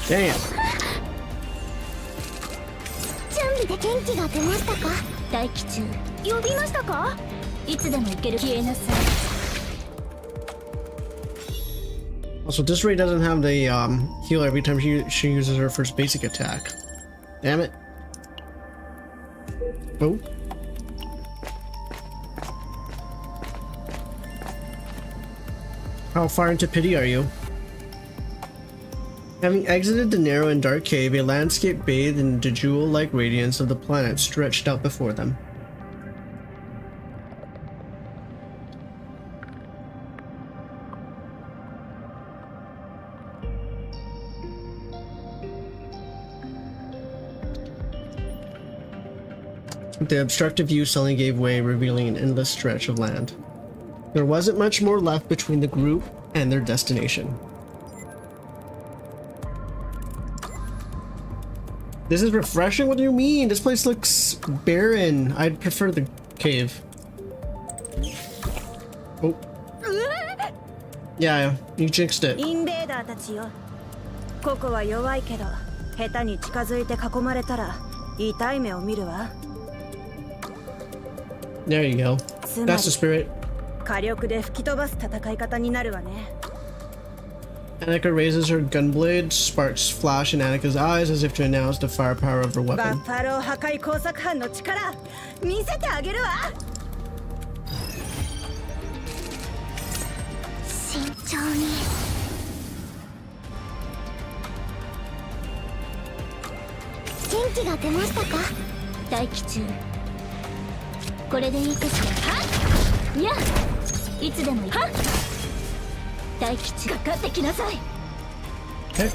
Damn. Also, this Ray doesn't have the heal every time she uses her first basic attack. Damn it. Oh. How far into pity are you? Having exited the narrow and dark cave, a landscape bathed in the jewel-like radiance of the planet stretched out before them. The obstructive view suddenly gave way, revealing an endless stretch of land. There wasn't much more left between the group and their destination. This is refreshing? What do you mean? This place looks barren. I'd prefer the cave. Oh. Yeah, you jinxed it. There you go. That's the spirit. Annika raises her gunblade, sparks flash in Annika's eyes as if to announce the firepower of her weapon. Okay.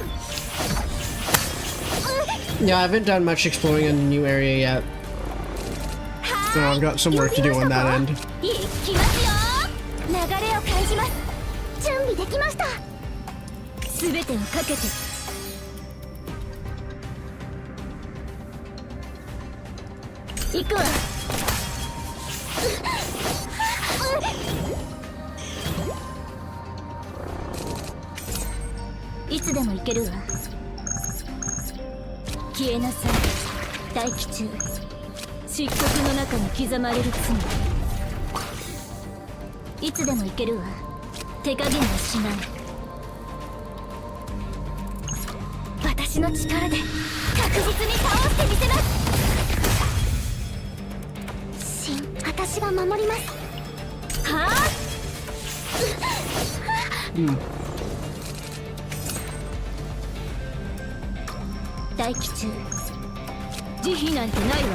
Yeah, I haven't done much exploring in the new area yet. So I've got some work to do on that end. 消えなさい。待機中。漆黒の中に刻まれる罪。いつでも行けるわ。手加減はしない。私の力で確実に倒してみせます。シン、私が守ります。はあ。待機中。慈悲なんてないわ。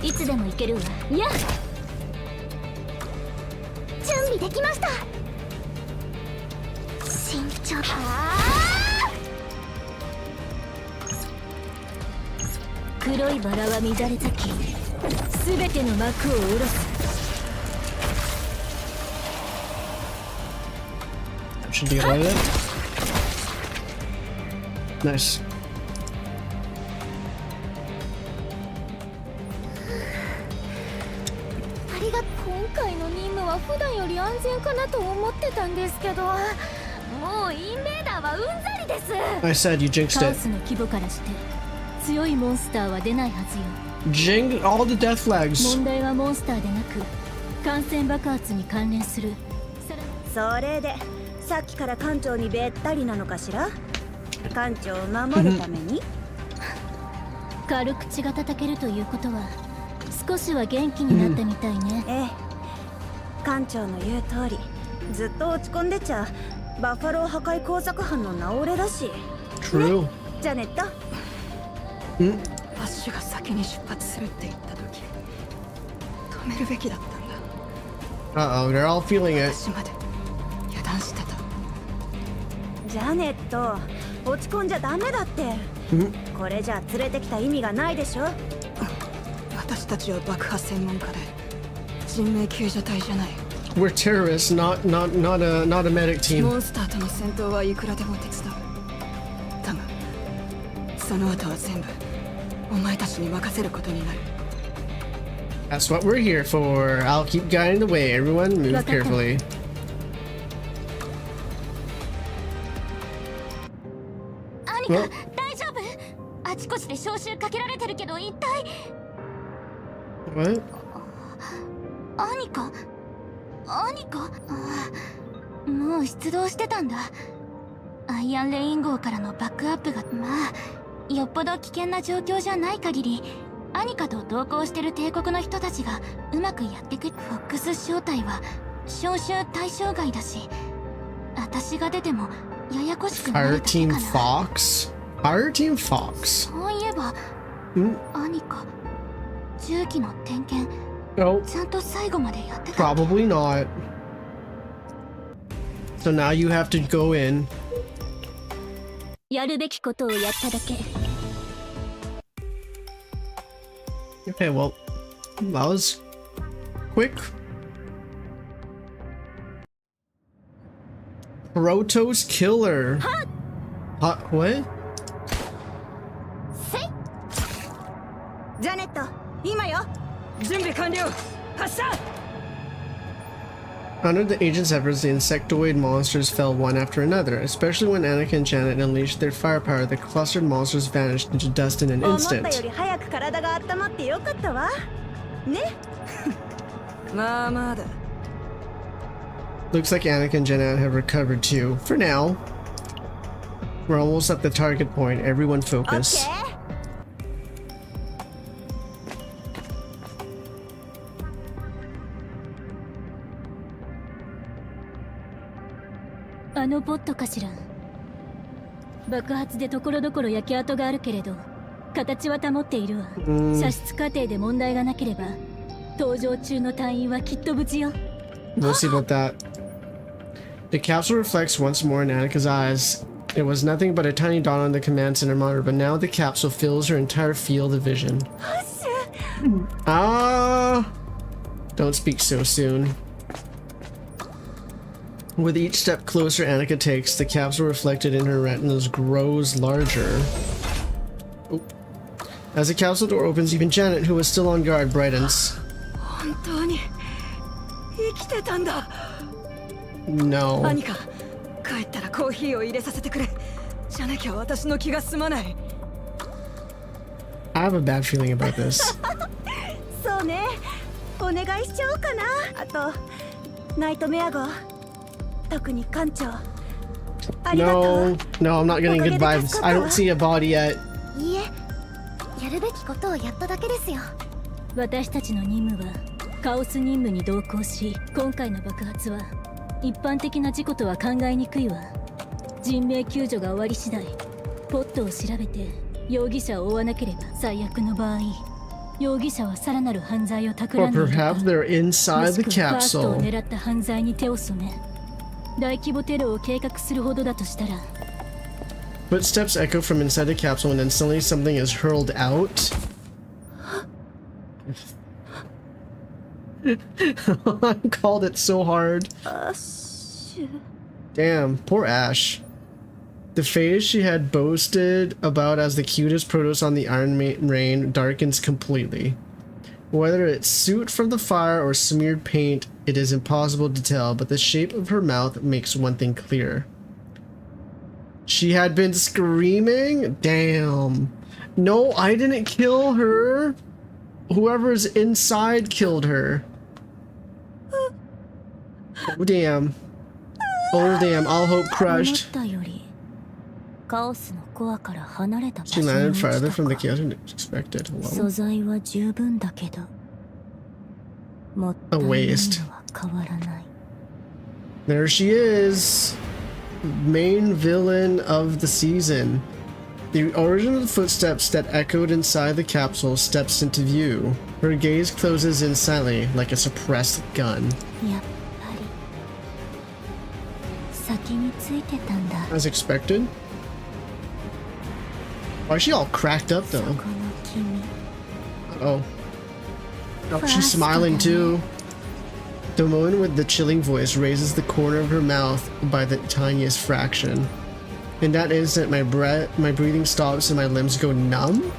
いつでも行けるわ。いや、準備できました。慎重。黒いバラは乱れ咲き、すべての幕を下ろす。Should be able to. Nice. ありがとう。今回の任務は普段より安全かなと思ってたんですけど、もうインベーダーはうんざりです。 I said you jinxed カオ it. スの規模からして強いモンスターは出ないはずよ。 Jing all the death flags. 問題はモンスターでなく感染爆発に関連する。それでさっきから艦長にべったりなのかしら。艦長を守るために軽口が叩けるということは少しは元気になったみたいね。ええ、艦長の言う通りずっと落ち込んでちゃバッファロー破壊工作班の名折れだし。 True. ね、ジャネット。アッシュが先に出発するって言った時止めるべきだったんだ。 Uh-oh, they're all feeling it. 私まで油断してた。ジャネット、落ち込んじゃダメだって。これじゃ連れてきた意味がないでしょ。私たちは爆破専門家で人命救助隊じゃない。 We're terrorists, not a medic モ team. ンスターとの戦闘はいくらでも手伝う。だがその後は全部お前たちに任せることになる。 That's what we're here for. I'll keep guiding the way. Everyone move carefully. アニカ、大丈夫？あちこちで招集かけられてるけど一体。 What? アニカ？もう出動してたんだ。アイアンレイン号からのバックアップがまあよっぽど危険な状況じゃない限りアニカと同行してる帝国の人たちがうまくやってく。フォックス正体は招集対象外だし私が出てもややこしくな Fire るだけ Team かな。 Fox? Fire Team Fox. そういえばアニカ重機の点検 No, ちゃんと最後までやってた。 probably not. So now you have to go in. やるべきことをやっただけ。 Okay, well, that was quick. Proto's killer. What? ジャネット、今よ。準備完了。発射。 Under the agent's efforts, the insectoid monsters fell one after another. Especially when Anakin and Janet unleashed their firepower, the clustered monsters vanished into dust in an 思ったよ instant. り早く体が温まってよかったわ。ね。まあまあだ。 Looks like Anakin and Janet have recovered too. For now. We're almost at the target point. Everyone オッ focus. ケー。あのポットかしら。爆発でところどころ焼け跡があるけれど形は保っているわ。射出過程で問題がなければ搭乗中の隊員はきっと無事よ。 We'll see about that. The capsule reflects once more in Annika's eyes. It was nothing but a tiny dot on the command center monitor, but now the capsule fills her entire field of vision. Don't speak so soon. With each step closer Annika takes, the capsule reflected in her retinas grows larger. Oh. As the capsule door opens, even Janet, who was still on guard, brightens. 本当に生きてたんだ。 No. アニカ、帰ったらコーヒーを入れさせてくれ。じゃなきゃ私の気が済まない。 I have a bad feeling about this. そうね、お願いしちゃおうかな。あとナイトメア号、特に艦長ありがとう。 No, I'm not getting good vibes. I don't see a body yet. いいえ、やるべきことをやっただけですよ。私たちの任務はカオス任務に同行し、今回の爆発は一般的な事故とは考えにくいわ。人命救助が終わり次第ポットを調べて容疑者を追わなければ、最悪の場合容疑者はさらなる犯罪を企んでいるか、 Or perhaps they're inside も the しくはファーストを capsule. 狙った犯罪に手を染め、大規模テロを計画するほどだとしたら。 Footsteps echo from inside the capsule and then suddenly something is hurled out. I called it so hard. Damn, poor Ash. The phase she had boasted about as the cutest Protoss on the Iron Rain darkens completely. Whether it's soot from the fire or smeared paint, it is impossible to tell, but the shape of her mouth makes one thing clear. She had been screaming? Damn. No, I didn't kill her. Whoever's inside killed her. Oh damn. Oh damn, all hope crushed. She landed farther from the chaos than expected. Hello? A waste. There she is. Main villain of the season. The original footsteps that echoed inside the capsule steps into view. Her gaze closes in silently like a suppressed gun. As expected? Why is she all cracked up though? Oh. Oh, she's smiling too. The woman with the chilling voice raises the corner of her mouth by the tiniest fraction. In that instant, my breathing stops and my limbs go numb?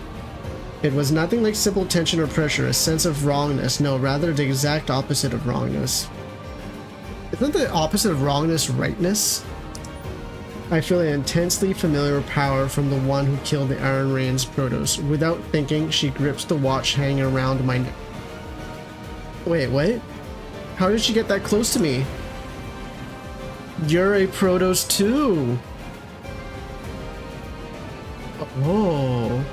It was nothing like simple tension or pressure, a sense of wrongness. No, rather the exact opposite of wrongness. Isn't the opposite of wrongness rightness? I feel an intensely familiar power from the one who killed the Iron Rain's Protoss. Without thinking, she grips the watch hanging around my neck. Wait, what? How did she get that close to me? You're a Protoss too! Oh.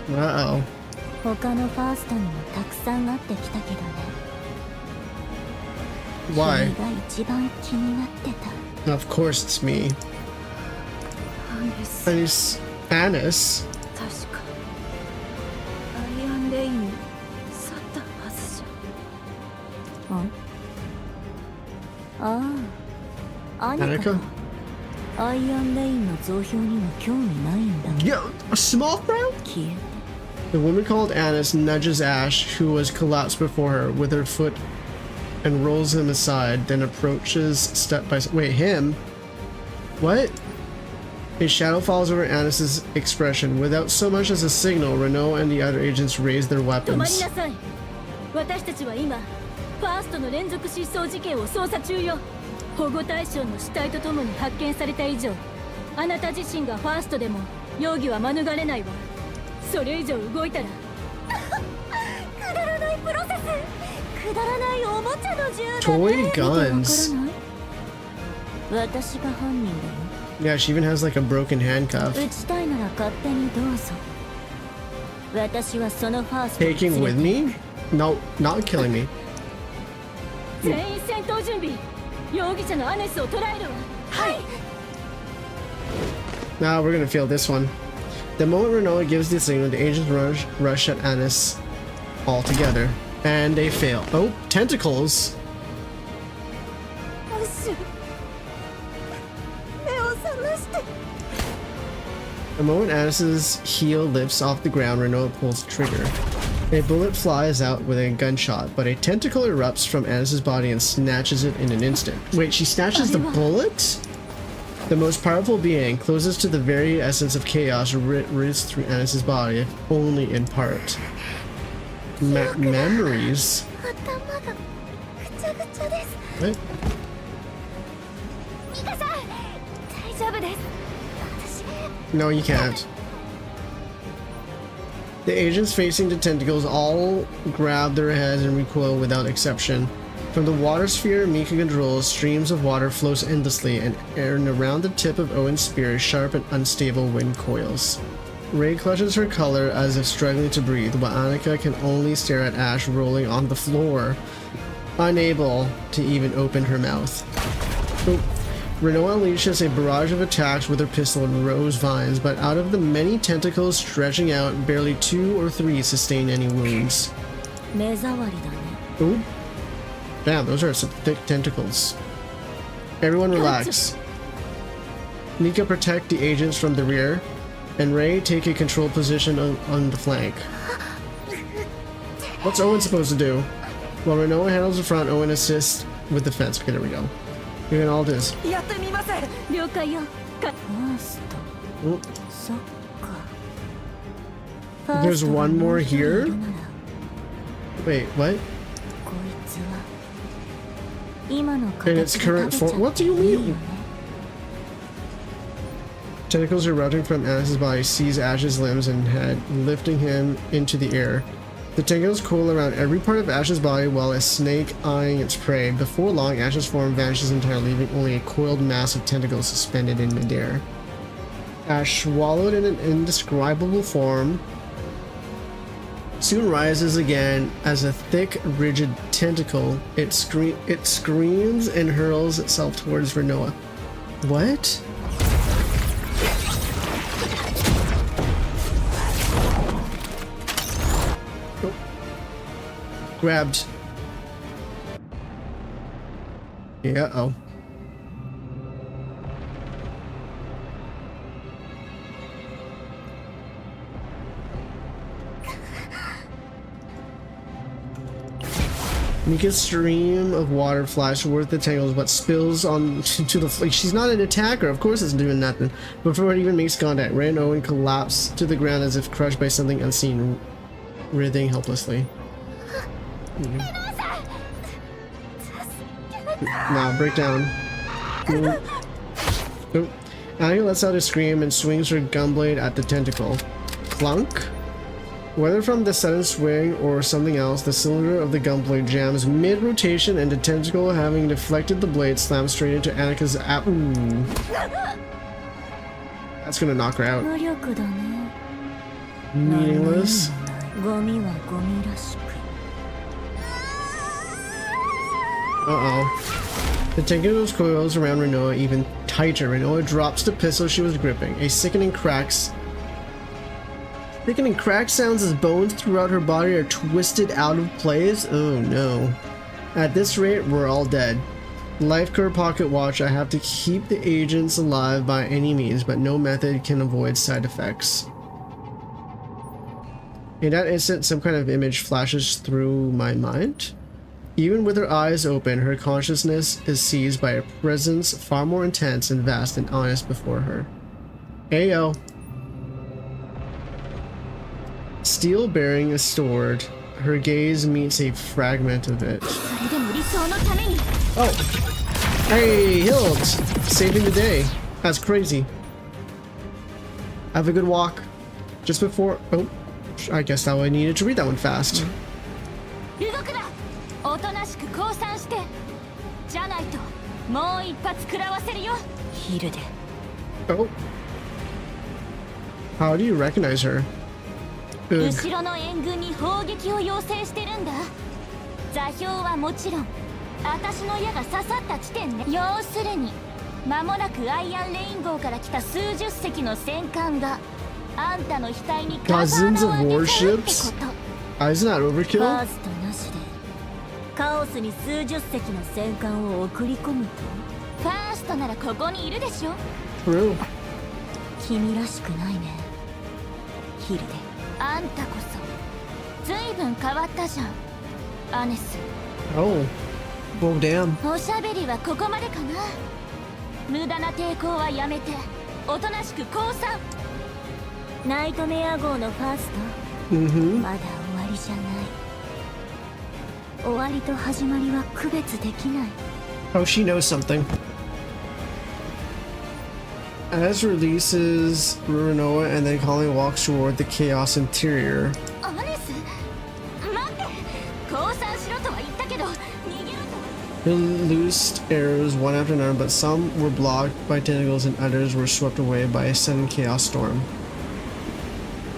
Uh-oh. Why? Of course it's me. Annis? Annika? Yeah, a small frown? The woman called Annis nudges Ash, who was collapsed before her, with her foot and rolls him aside, then approaches step by step. Wait, him? What? A shadow falls over Annis's expression. Without so much as a signal, Renault and the other agents raise their weapons. 保護対象の死体とともに発見された以上、あなた自身がファーストでも容疑は免れないわ。それ以上動いたらくだらないプロセス、くだらないおもちゃの銃だね。 Toy guns. 私が犯人だよ。 Yeah, she even has like a broken handcuff. 撃ちたいなら勝手にどうぞ。私はそのファースト。 Taking with me? No, not killing me. 全員戦闘準備。 容疑者のアネスを捕らえるわ。はい。 Now we're gonna feel this one. The moment Renault gives the signal, the agents rush at Annis all together, and they fail. Oh, tentacles! The moment Annis's heel lifts off the ground, Renault pulls the trigger. A bullet flies out with a gunshot, but a tentacle erupts from Annis's body and snatches it in an instant. Wait, she snatches the bullet? The most powerful being closes to the very essence of chaos rips through Annis's body, if only in part. Memories? What? No, you can't. The agents facing the tentacles all grab their heads and recoil without exception. From the water sphere Mika controls, streams of water flows endlessly, and around the tip of Owen's spear, sharp and unstable wind coils. Rei clutches her collar as if struggling to breathe, while Annika can only stare at Ash rolling on the floor, unable to even open her mouth. Renoa unleashes a barrage of attacks with her pistol and rose vines, but out of the many tentacles stretching out, barely 2 or 3 sustain any wounds. Ooh. Damn, those are some thick tentacles. Everyone relax. Mika protect the agents from the rear, and Rei take a control position on the flank. What's Owen supposed to do? While Renoa handles the front, Owen assists with the fence. Okay, there we go. You can all this. There's one more here? Wait, what? In its current form? What do you mean? Tentacles erupting from Ash's body seize Ash's limbs and head, lifting him into the air. The tentacles coil around every part of Ash's body while a snake eyeing its prey. Before long, Ash's form vanishes entirely, leaving only a coiled mass of tentacles suspended in midair. Ash, swallowed in an indescribable form, soon rises again as a thick, rigid tentacle. It screams and hurls itself towards Renoa. What? Grabbed. Yeah, oh. Mika's stream of water flies towards the tentacles, but spills on to the floor. She's not an attacker, of course it's doing nothing. Before it even makes contact, Rei and Owen collapse to the ground as if crushed by something unseen, writhing helplessly. Now, break down. Nope. Annika lets out a scream and swings her gunblade at the tentacle. Clunk? Whether from the sudden swing or something else, the cylinder of the gunblade jams mid-rotation and the tentacle, having deflected the blade, slams straight into Annika's ooh. That's gonna knock her out. Meaningless. Uh-oh. The tentacles coils around Renoa even tighter. Renoa drops the pistol she was gripping. A sickening crack sounds as bones throughout her body are twisted out of place. Oh no. At this rate, we're all dead. Lifeguard pocket watch, I have to keep the agents alive by any means, but no method can avoid side effects. In that instant, some kind of image flashes through my mind. Even with her eyes open, her consciousness is seized by a presence far more intense and vast and honest before her. Ayo. Steel bearing is stored. Her gaze meets a fragment of it. Oh! Hey, Hilde! Saving the day. That's crazy. Have a good walk. Just before... Oh, I guess I needed to read that one fast. Oh. How do you recognize her? Ugh. 後ろの援軍に砲撃を要請してるんだ。座標はもちろん、私の矢が刺さった地点ね。要するに、間もなくアイアンレイン号から来た数十隻の戦艦があんたの額にカバーを当てるってこと。Isn't that overkill? ファーストなしでカオスに数十隻の戦艦を送り込むと、ファーストならここにいるでしょ。True. 君らしくないね、ヒルデ。あんたこそずいぶん変わったじゃん、アネス。Oh. Well, damn. おしゃべりはここまでかな。無駄な抵抗はやめて、おとなしく降参。ナイトメア号のファースト、まだ終わりじゃない。終わりと始まりは区別できない。 Oh, she knows something. As releases Renoa and then Colin walks toward the chaos interior. He loosed arrows one after another, but some were blocked by tentacles and others were swept away by a sudden chaos storm.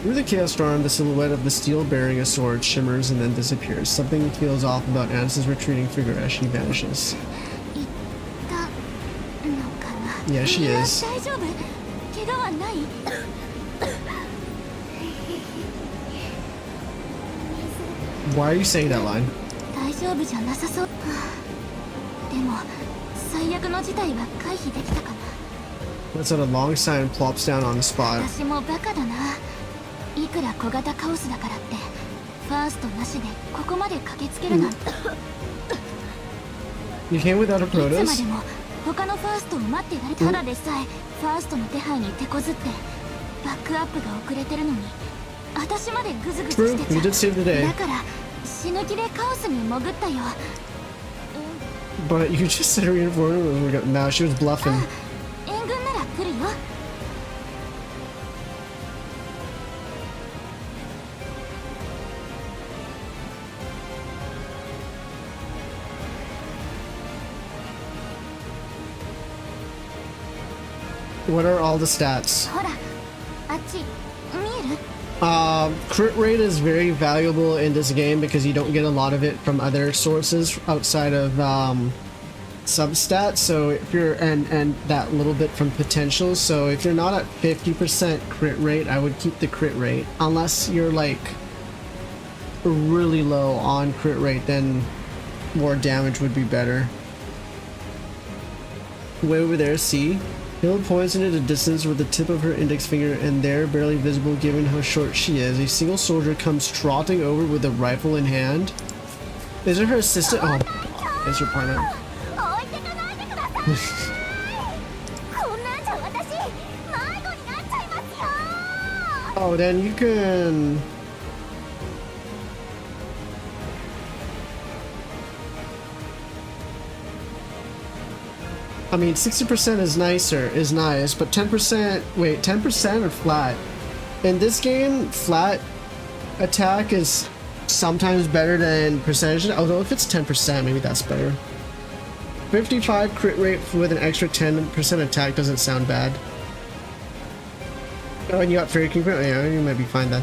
Through the chaos storm, the silhouette of the steel bearing a sword shimmers and then disappears. Something feels off about Anna's retreating figure as she vanishes. Yeah, she is. Why are you saying that line? Let's let a long sign plops down on the spot. You came without a protest? True, you did save the day. But you just said reinforcement. Nah, she was bluffing. What are all the stats? Crit rate is very valuable in this game because you don't get a lot of it from other sources outside of substats. So if you're and that little bit from potential. So if you're not at 50% crit rate, I would keep the crit rate. Unless you're like really low on crit rate, then more damage would be better. Way over there, see? Hilde points into the distance with the tip of her index finger, and there, barely visible given how short she is, a single soldier comes trotting over with a rifle in hand. Is it her assistant? Oh, it's her partner. Oh, then you can... I mean, 60% is nice, but 10%, wait, 10% or flat? In this game, flat attack is sometimes better than percentage, although if it's 10%, maybe that's better. 55 crit rate with an extra 10% attack doesn't sound bad. Oh, and you got fairy king, yeah, you might be fine then.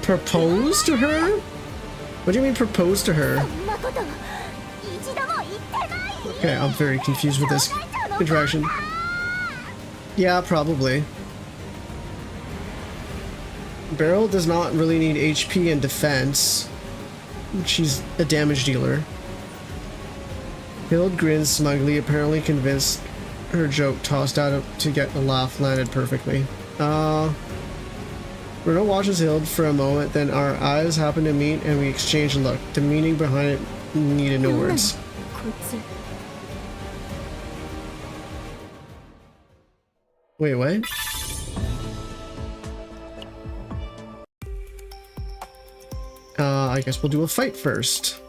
Propose to her? What do you mean propose to her? Okay, I'm very confused with this interaction. Yeah, probably. Beryl does not really need HP and defense. She's a damage dealer. Hilde grins smugly, apparently convinced her joke tossed out to get a laugh landed perfectly. Renault watches Hilde for a moment, then our eyes happen to meet and we exchange a look. The meaning behind it needed no words. Wait, what? I guess we'll do a fight first.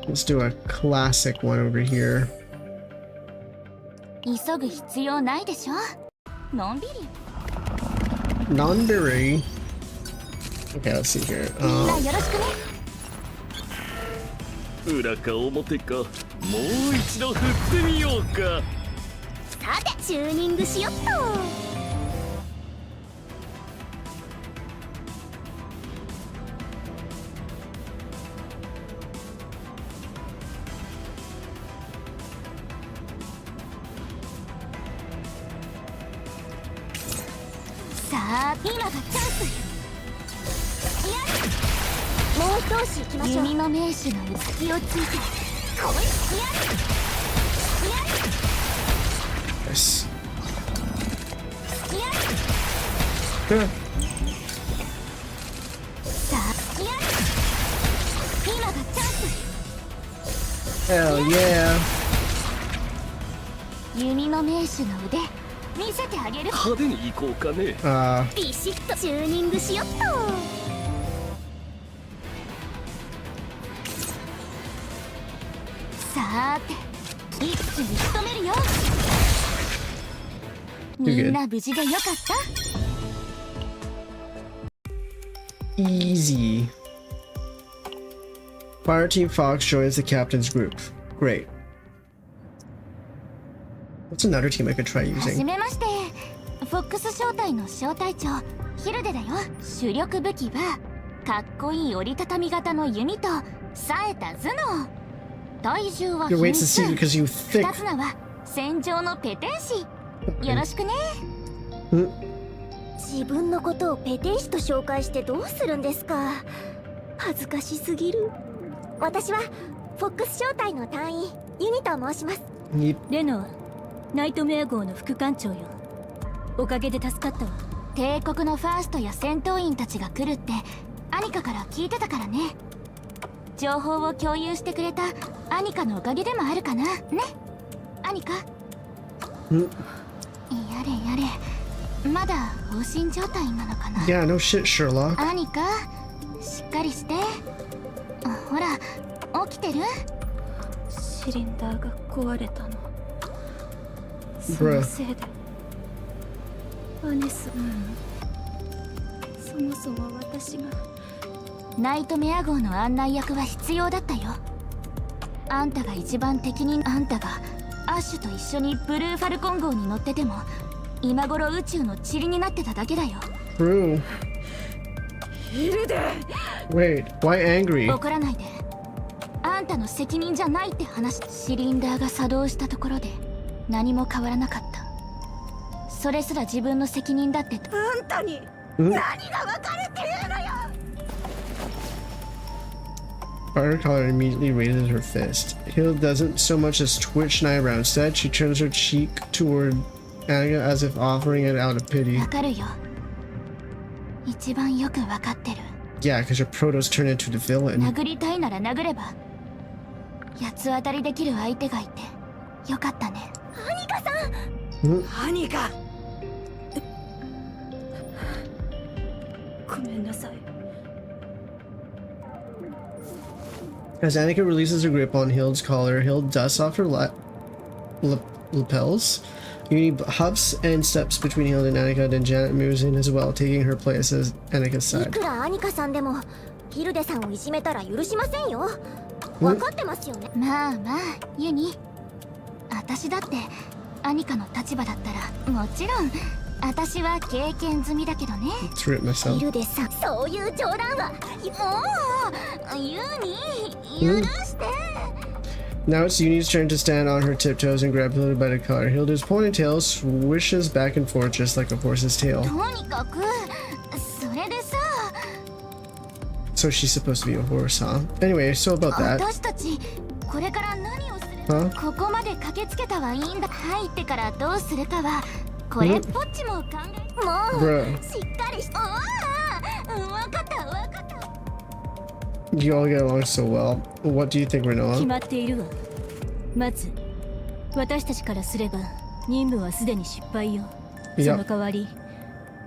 Let's do a classic one over here. Non-berry. Okay, let's see here. Yes. Good. Hell yeah. 弓の名手の腕見せてあげる。派手に行こうかね。ビシッとチューニングしよっと。さーて一気に仕留めるよ。みんな無事でよかった。 Easy. Fireteam Fox joins the captain's group. Great. What's another team I could try はじ using? めまして。フォックス小隊の小隊長ヒルデだよ。主力武器はかっこいい折りたたみ型の弓と冴えた頭脳。体重は Your 秘 weight's 密。 a secret because you thick. 二つ名は戦場のペテン師。よろしくね。自分のことをペテン師と紹介してどうするんですか。恥ずかしすぎる。私はフォックス小隊の隊員ユニと申します。レノはナイトメア号の副艦長よ。おかげで助かったわ。帝国のファーストや戦闘員たちが来るってアニカから聞いてたからね。情報を共有してくれたアニカのおかげでもあるかな。ねアニカ。やれやれ、まだ放心状態なのかな。 Yeah, no shit, Sherlock. アニカしっかりして。ほら起きてる。シリンダーが壊れたのそのせいで。アネス、そもそも私がナイトメア号の案内役は必要だったよ。あんたが一番敵に。あんたがアッシュと一緒にブルーファルコン号に乗ってても今頃宇宙の塵になってただけだよ。 True. ヒルデ Wait, why angry? 怒らないで。あんたの責任じゃないって話。シリンダーが作動したところで何も変わらなかった。それすら自分の責任だって。あんたに何が分かるっていうのよ。 Firecaller immediately raises her fist. Hilde doesn't so much as twitch an eyebrow. Instead, she turns her cheek toward Anya as if offering it out of pity. わかるよ。一番よくわかってる。 Yeah, because your protos turn into the villain. 殴りたいなら殴れば。八つ当たりできる相手がいてよかったね。アニカさん。アニカ。ごめんなさい。 As Annika releases her grip on Hilde's collar, Hilde dusts off her lapels. Uni huffs and steps between Hilde and Annika, then Janet moves in as well, taking her place as Annika's い side. くらアニカさんでもヒルデさんをいじめたら許しませんよ。分かってますよね。まあまあユニ、私だってアニカの立場だったらもちろん私は経験済みだけどね。 Let's rip myself. ヒルデさん、そういう冗談はもうユニ許して。 Now it's Uni's turn to stand on her tiptoes and grab Hilde by the collar. Hilde's ponytail swishes back and forth just like a horse's tail. とにかくそれでさ。 So she's supposed to be a horse, huh? Anyway, so about that. 私たちこれから何をする。 Huh? ここまで駆けつけたはいいんだ。入ってからどうするかはこれっぽっちも考え。もう Bruh. しっかりし。ああ、分かった分かった。 You all get along so well. What do you think, 決 Renoa? まっているわ。まず私たちからすれば任務はすでに失敗よ。いやその代わり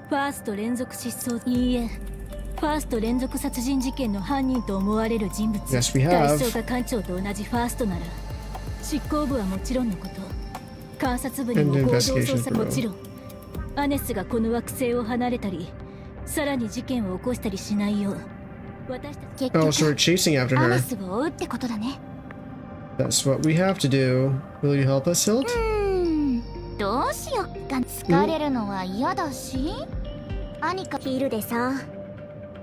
ファースト連続失踪、いいえファースト連続殺人事件の犯人と思われる人物、 Yes, we 対 have. 象が艦長と同じファーストなら執行部はもちろんのこと観察部にも And 合同 investigation 捜査 bureau. もちろんアネスがこの惑星を離れたりさらに事件を起こしたりしないよう私たち結 Oh, so we're 局 chasing after アネ her. スを追うってことだね。 That's what we have to do. Will you help us, Hilde? どうしよっか。疲れるのは嫌だし。アニカ。ヒルデさん、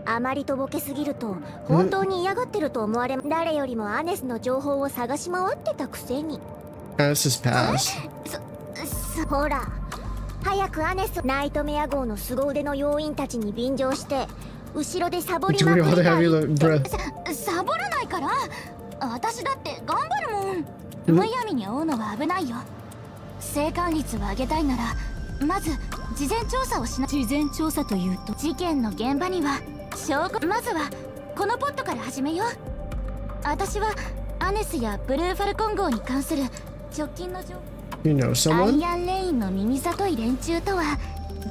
あまりとぼけすぎると本当に嫌がってると思われ、誰よりもアネスの情報を探し回ってたくせに。 This is past. ほら、早くアネスナイトメア号の凄腕の要員たちに便乗して後ろでサボりまく Doing all り the たい heavy って breath. サボらないから。私だって頑張るもん。むやみに追うのは危ないよ。生還率を上げたいならまず事前調査をしな。事前調査というと事件の現場には証拠。まずはこのポットから始めよう。私はアネスやブルーファルコン号に関する直近の情報。 You know ア someone? イアンレインの耳ざとい連中とは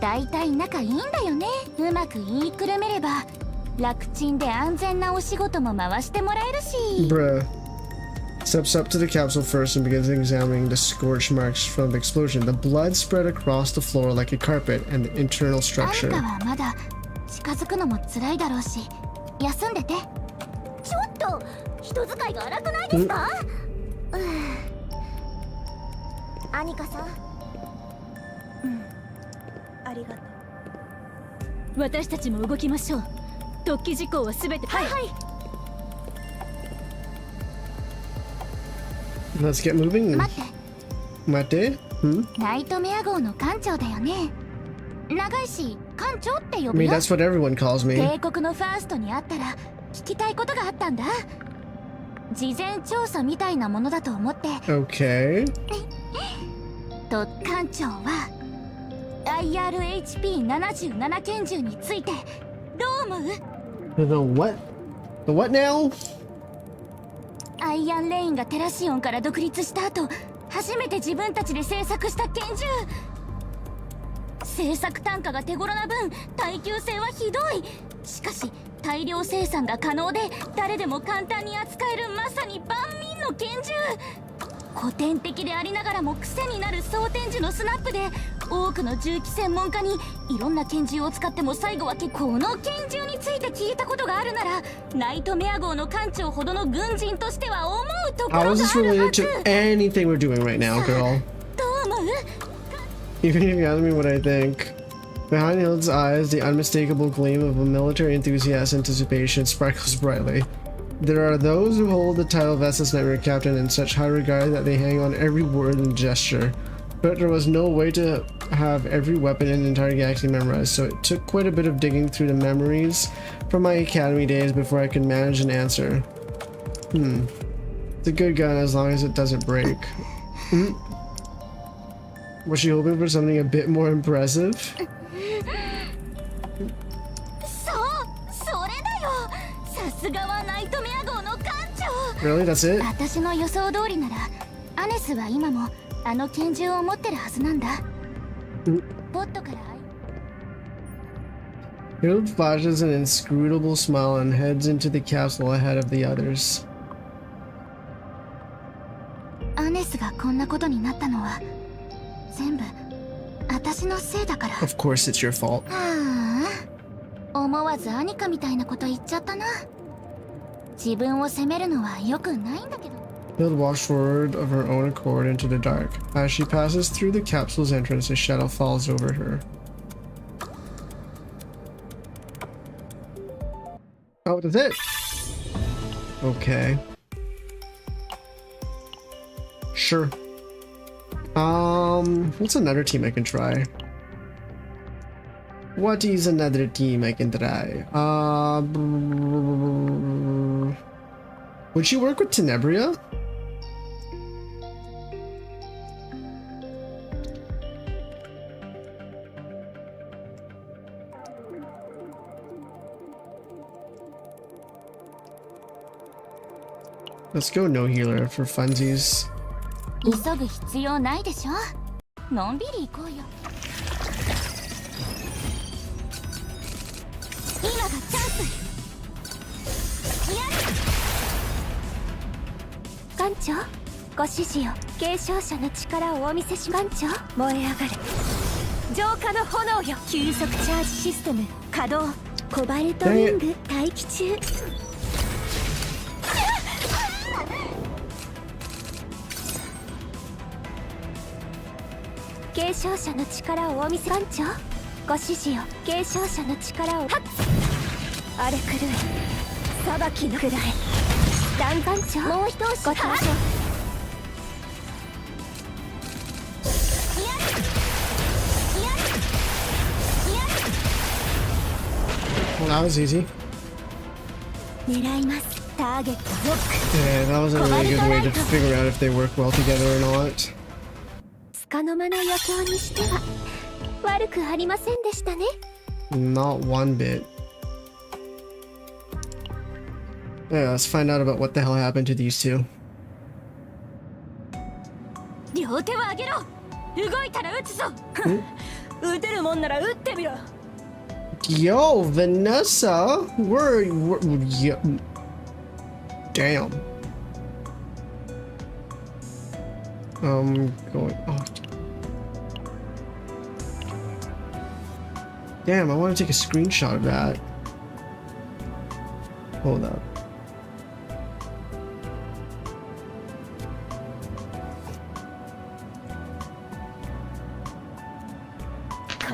だいたい仲いいんだよね。うまく言いくるめれば楽ちんで安全なお仕事も回してもらえるし。 Bruh. Steps up to the capsule first and begins examining the scorch marks from the explosion. The blood spread across the floor like a carpet and the internal あん structure. たはまだ近づくのも辛いだろうし休んでて。ちょっと人使いが荒くないですか？アニカさん、ありがとう。私たちも動きましょう。突起事項はすべて。はいはい。 Let's get moving. 待って、 Mate? Hmm? ナイトメア号の艦長だよね。長いし艦長って呼 I ぶ mean, よ。 that's what everyone calls me. 帝国のファーストに会ったら聞きたいことがあったんだ。事前調査みたいなものだと思って。 Okay. と艦長は IRHP77 拳銃についてどう思う？ The what? The what now? アイアンレインがテラシオンから独立した後初めて自分たちで製作した拳銃。製作単価が手頃な分耐久性はひどい。しかし大量生産が可能で誰でも簡単に扱えるまさに万民の拳銃。古典的でありながらも癖になる装填時のスナップで多くの銃器専門家にいろんな拳銃を使っても最後はこの拳銃について聞いたことがあるならナイトメア号の艦長ほどの軍人としては思うところ How があ is る this は related ず。 to anything we're doing right now, girl? どう思う？ Even if you ask me what I think. Behind Hilde's eyes, the unmistakable gleam of a military enthusiast's anticipation sparkles brightly. There are those who hold the title of SS Nightmare Captain in such high regard that they hang on every word and gesture. But there was no way to have every weapon in the entire galaxy memorized, so it took quite a bit of digging through the memories from my academy days before I could manage an answer. It's a good gun as long as it doesn't break. Was she hoping for something a bit more impressive? そう、それだよ。さすがはナイトメア号の艦長。 Really? That's it? 私の予想通りならアネスは今もあの拳銃を持ってるはずなんだ。ポットから Hilde flashes an inscrutable smile and heads into the capsule ahead of the others. アネスがこんなことになったのは全部私のせいだから。 Of course it's your fault. はあ、思わずアニカみたいなこと言っちゃったな。自分を責めるのは良くないんだけど。 Hilde walks forward of her own accord into the dark. As she passes through the capsule's entrance, a shadow falls over her. Oh, that's it. Okay. Sure. What's another team I can try? What is another team I can try? Would she work with Tenebria? Let's go no healer for funsies. 急ぐ必要ないでしょ。のんびり行こうよ。今がチャンス。艦長、ご指示を。継承者の力をお見せし。艦長、燃え上がれ。浄化の炎よ。急速チャージシステム稼働。コバルトウィング待機中。継承者の力をお見せ。艦長、ご指示を。継承者の力を。はっ、荒れ狂い裁きの下へ。弾艦長、もう一押し。ご登場。Well, that was easy. 狙います。ターゲットロック。 Yeah, that was a really good way to figure out if they work well together or not. 束の間の余興にしては悪くありませんでしたね。 Not one bit. Yeah, let's find out about what the hell happened to these two. 両手を上げろ。動いたら撃つぞ。撃てるもんなら撃ってみろ。 Yo, Vanessa, we're yeah. Damn. Going. Oh. Damn, I want to take a screenshot of that. Hold up.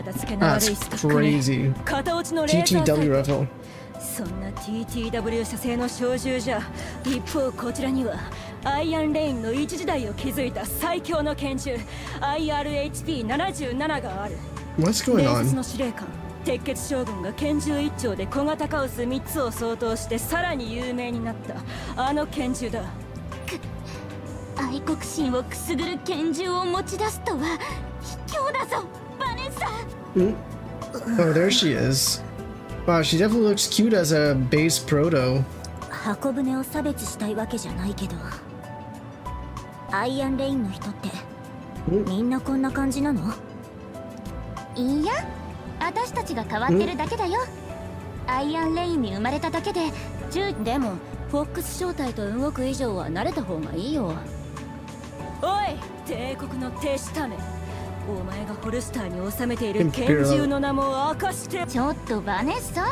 That's crazy. TTW rifle. そんな TTW 社製の小銃じゃ、一方こちらにはアイアンレインの一時代を築いた最強の拳銃 IRHP77 がある。 What's going 伝説 on? の司令官鉄血将軍が拳銃一丁で小型カオス3つを相当してさらに有名になったあの拳銃だ。愛国心をくすぐる拳銃を持ち出すとは卑怯だぞ、バネッサ。 Oh, there she is. Wow, she definitely looks cute as a base proto. 箱舟を差別したいわけじゃないけど、アイアンレインの人ってみんなこんな感じなの？いや、私たちが変わってるだけだよ。アイアンレインに生まれただけででもフォックス正体と動く以上は慣れた方がいいよ。おい、帝国の手下め、お前がホルスターに収めている拳銃の名も明かして。ちょっとバネッサ、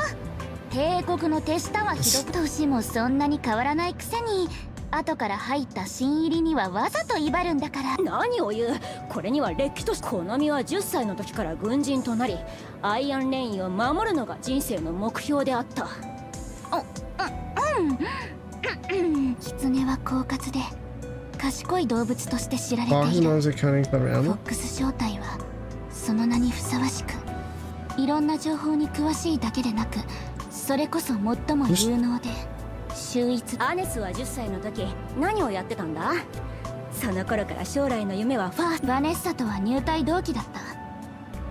帝国の手下はひどく、年もそんなに変わらないくせに後から入った新入りにはわざと威張るんだから。何を言う、これにはれっきとし、好みは10歳の時から軍人となりアイアンレインを守るのが人生の目標であった。狐は狡猾で賢い動物として知られている。 He knows accounting for フォ ammo. ックス正体はその名にふさわしく、いろんな情報に詳しいだけでなく、それこそ最も有能で秀逸。アネスは10歳の時何をやってたんだ？その頃から将来の夢はバネッサとは入隊同期だった。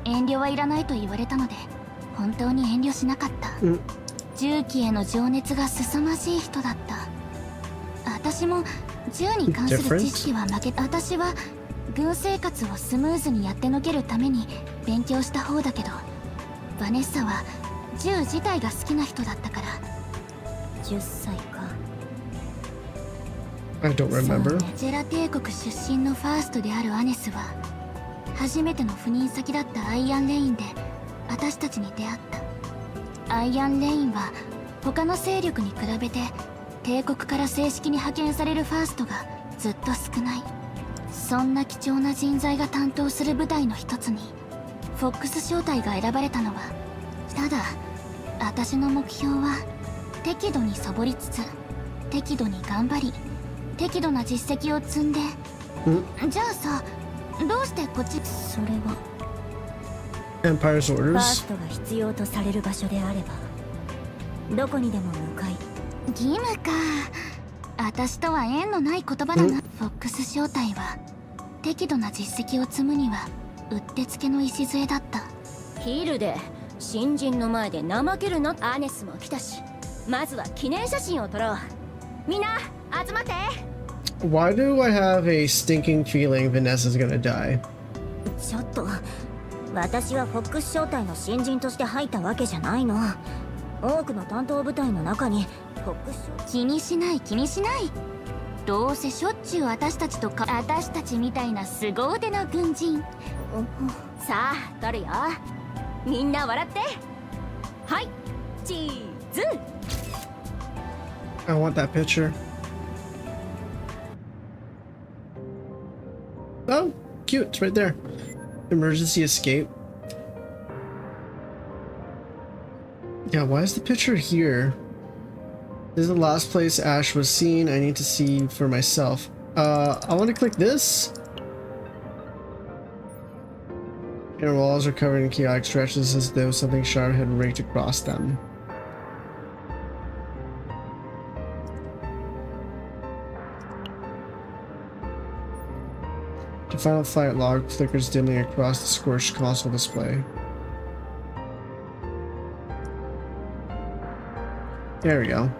遠慮はいらないと言われたので本当に遠慮しなかった。銃器への情熱が凄まじい人だった。私も銃に関する知識は私は軍生活をスムーズにやってのけるために勉強した方だけど、バネッサは銃自体が好きな人だったから。10歳か。 I don't remember. ジェラ帝国出身のファーストであるアネスは初めての赴任先だったアイアンレインで私たちに出会った。アイアンレインは他の勢力に比べて帝国から正式に派遣されるファーストがずっと少ない。そんな貴重な人材が担当する部隊の一つにフォックス正体が選ばれたのは、ただ私の目標は適度にサボりつつ適度に頑張り適度な実績を積んで。じゃあさ、どうしてこっち？それは Empire's ファー orders. ストが必要とされる場所であればどこにでも向かい。義務か。私とは縁のない言葉だな。フォックス正体は適度な実績を積むにはうってつけの礎だった。ヒルで新人の前で怠けるな。アネスも来たし、まずは記念写真を撮ろう。みんな集まって。 Why do I have a stinking feeling Vanessa's gonna die? ちょっと、私はフォックス正体の新人として入ったわけじゃないの。多くの担当部隊の中にフォックス正体。気にしない気にしない。どうせしょっちゅう私たちみたいな凄腕の軍人。さあ撮るよ。みんな笑って。はい、チーズ。 I want that picture. Oh, cute. It's right there. Emergency escape. Yeah, why is the picture here? This is the last place Ash was seen. I need to see for myself. I want to click this. Inner walls are covered in chaotic stretches as though something sharp had raked across them. The final flight log flickers dimly across the scorched console display. There we go.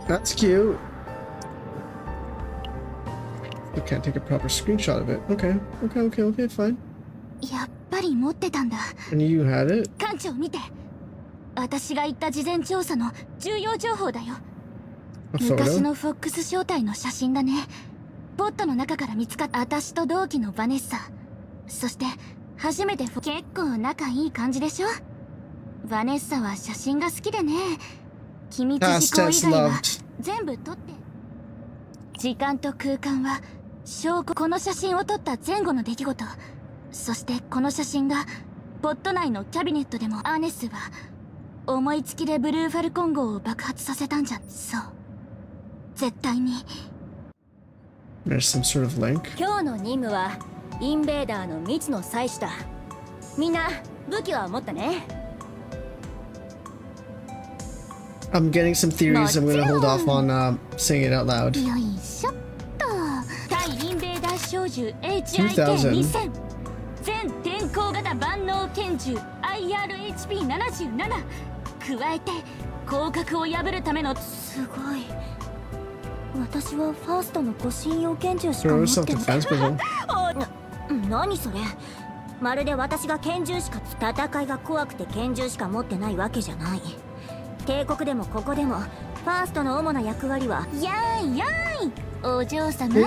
That's cute. I can't take a proper screenshot of it. Okay, fine. やっぱり持ってたんだ。 And you had it? 館長見て。私が言った事前調査の重要情報だよ。 A 昔 photo? のフォックス招待の写真だね。ポットの中から見つかった私と同期のバネッサ。そして初めて結構仲いい感じでしょ。バネッサは写真が好きでね。機密事項以外は全部撮って。時間と空間は証拠。この写真を撮った前後の出来事。そしてこの写真がポット内のキャビネットでも。アーネスは思いつきでブルーファルコン号を爆発させたんじゃ。そう絶対に。 There's some sort of link. 今日の任務はインベーダーの未知の採取だ。みんな武器は持ったね。 I'm getting some theories. I'm gonna hold off on saying it out loud. よいしょっと。対インベーダー小銃 HIK2000 全天候型万能拳銃 IRHP77 加えて広角を破るための。すごい。私はファーストの護身用拳銃しか持ってない。何それ。まるで私が拳銃しか。戦いが怖くて拳銃しか持ってないわけじゃない。帝国でもここでもファーストの主な役割は。やーいやーいお嬢様。違う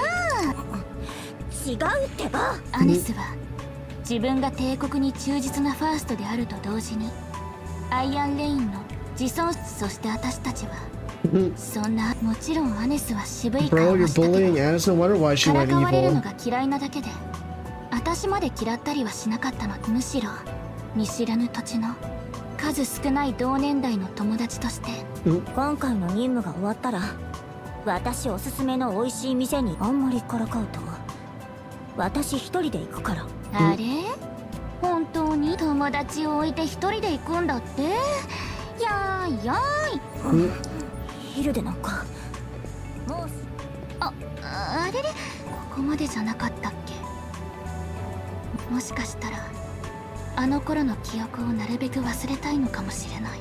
ってば。アネスは自分が帝国に忠実なファーストであると同時にアイアンレインの自尊心。そして私たちはそんな。もちろんアネスは渋い顔 Bro, を you're したけど bullying Annis. No wonder why she から went かわれるの evil. が嫌いなだけで私まで嫌ったりはしなかったの。むしろ見知らぬ土地の数少ない同年代の友達として。今回の任務が終わったら私おすすめの美味しい店に。あんまりからかうと私一人で行くから。あれ本当に友達を置いて一人で行くんだって。やーいやーい。ヒルデなんかもう。あれれここまでじゃなかったっけ。もしかしたらあの頃の記憶をなるべく忘れたいのかもしれない。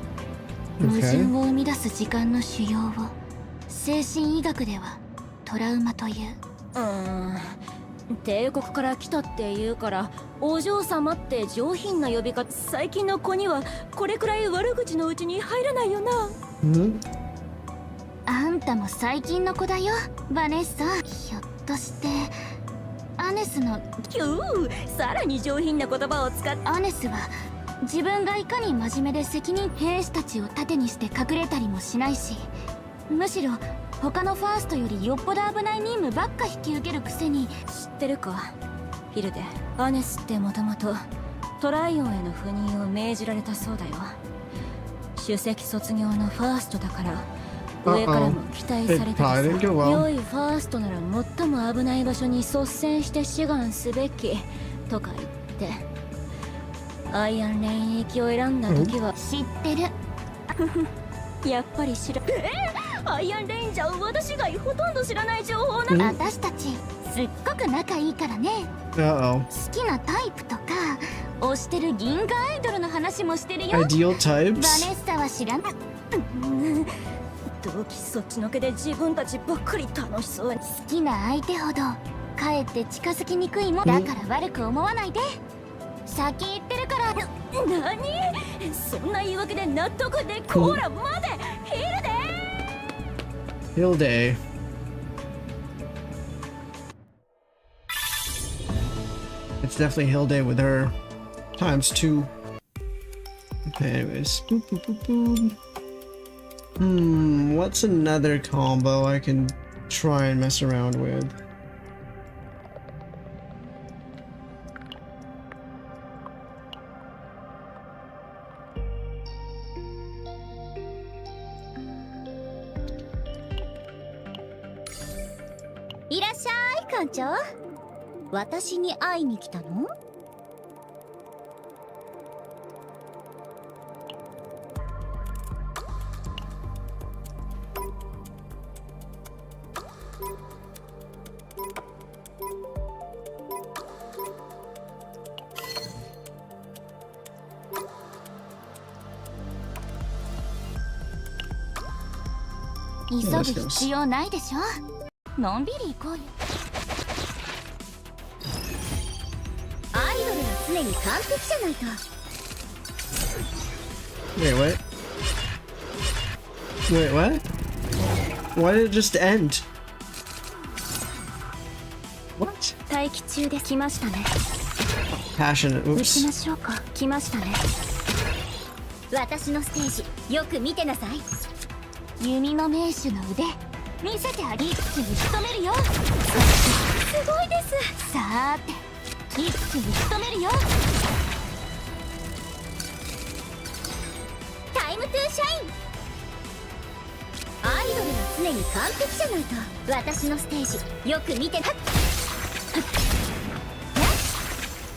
矛盾を生み出す時間の腫瘍を精神医学ではトラウマという。帝国から来たって言うからお嬢様って上品な呼び方。最近の子にはこれくらい悪口のうちに入らないよな。あんたも最近の子だよバネッサ。ひょっとしてアネスの。さらに上品な言葉を使って。アネスは自分がいかに真面目で責任。兵士たちを盾にして隠れたりもしないし、むしろ他のファーストよりよっぽど危ない任務ばっか引き受けるくせに。知ってるかヒルデ。アネスってもともとトライオンへの赴任を命じられたそうだよ。首席卒業のファーストだから上からも期待されてた。良いファーストなら最も危ない場所に率先して志願すべきとか言ってアイアンレイン行きを選んだ時は。知ってる。やっぱり知ら。アイアンレインじゃ私以外ほとんど知らない情報な。私たちすっごく仲いいからね。好きなタイプとか推してる銀河アイドルの話もしてるよ。 Ideal バネ types? ッサは知らない。同期そっちのけで自分たちばっかり楽しそうに。好きな相手ほどかえって近づきにくいもんだから悪く思わないで。先言ってるから。何そんな言い訳で納得で。コーラまでヒルデ。 Hilde. It's definitely Hilde with her times 2. Okay, anyways. Boop, boop, boop, boop. What's another combo I can try and mess around with?いらっしゃい館長。私に会いに来たの？急ぐ必要ないでしょ。のんびり行こうよ。常に完璧じゃないと。 Wait, what? Wait, what? Why did it just end? What? 待機中で来ましたね。 Passionate. 打ち Oops. ましょうか。来ましたね。私のステージよく見てなさい。弓の名手の腕見せてあげ一気に仕留めるよ。すごいです。さーて一気に仕留めるよ。タイムトゥーシャイン。アイドルは常に完璧じゃないと。私のステージよく見てな。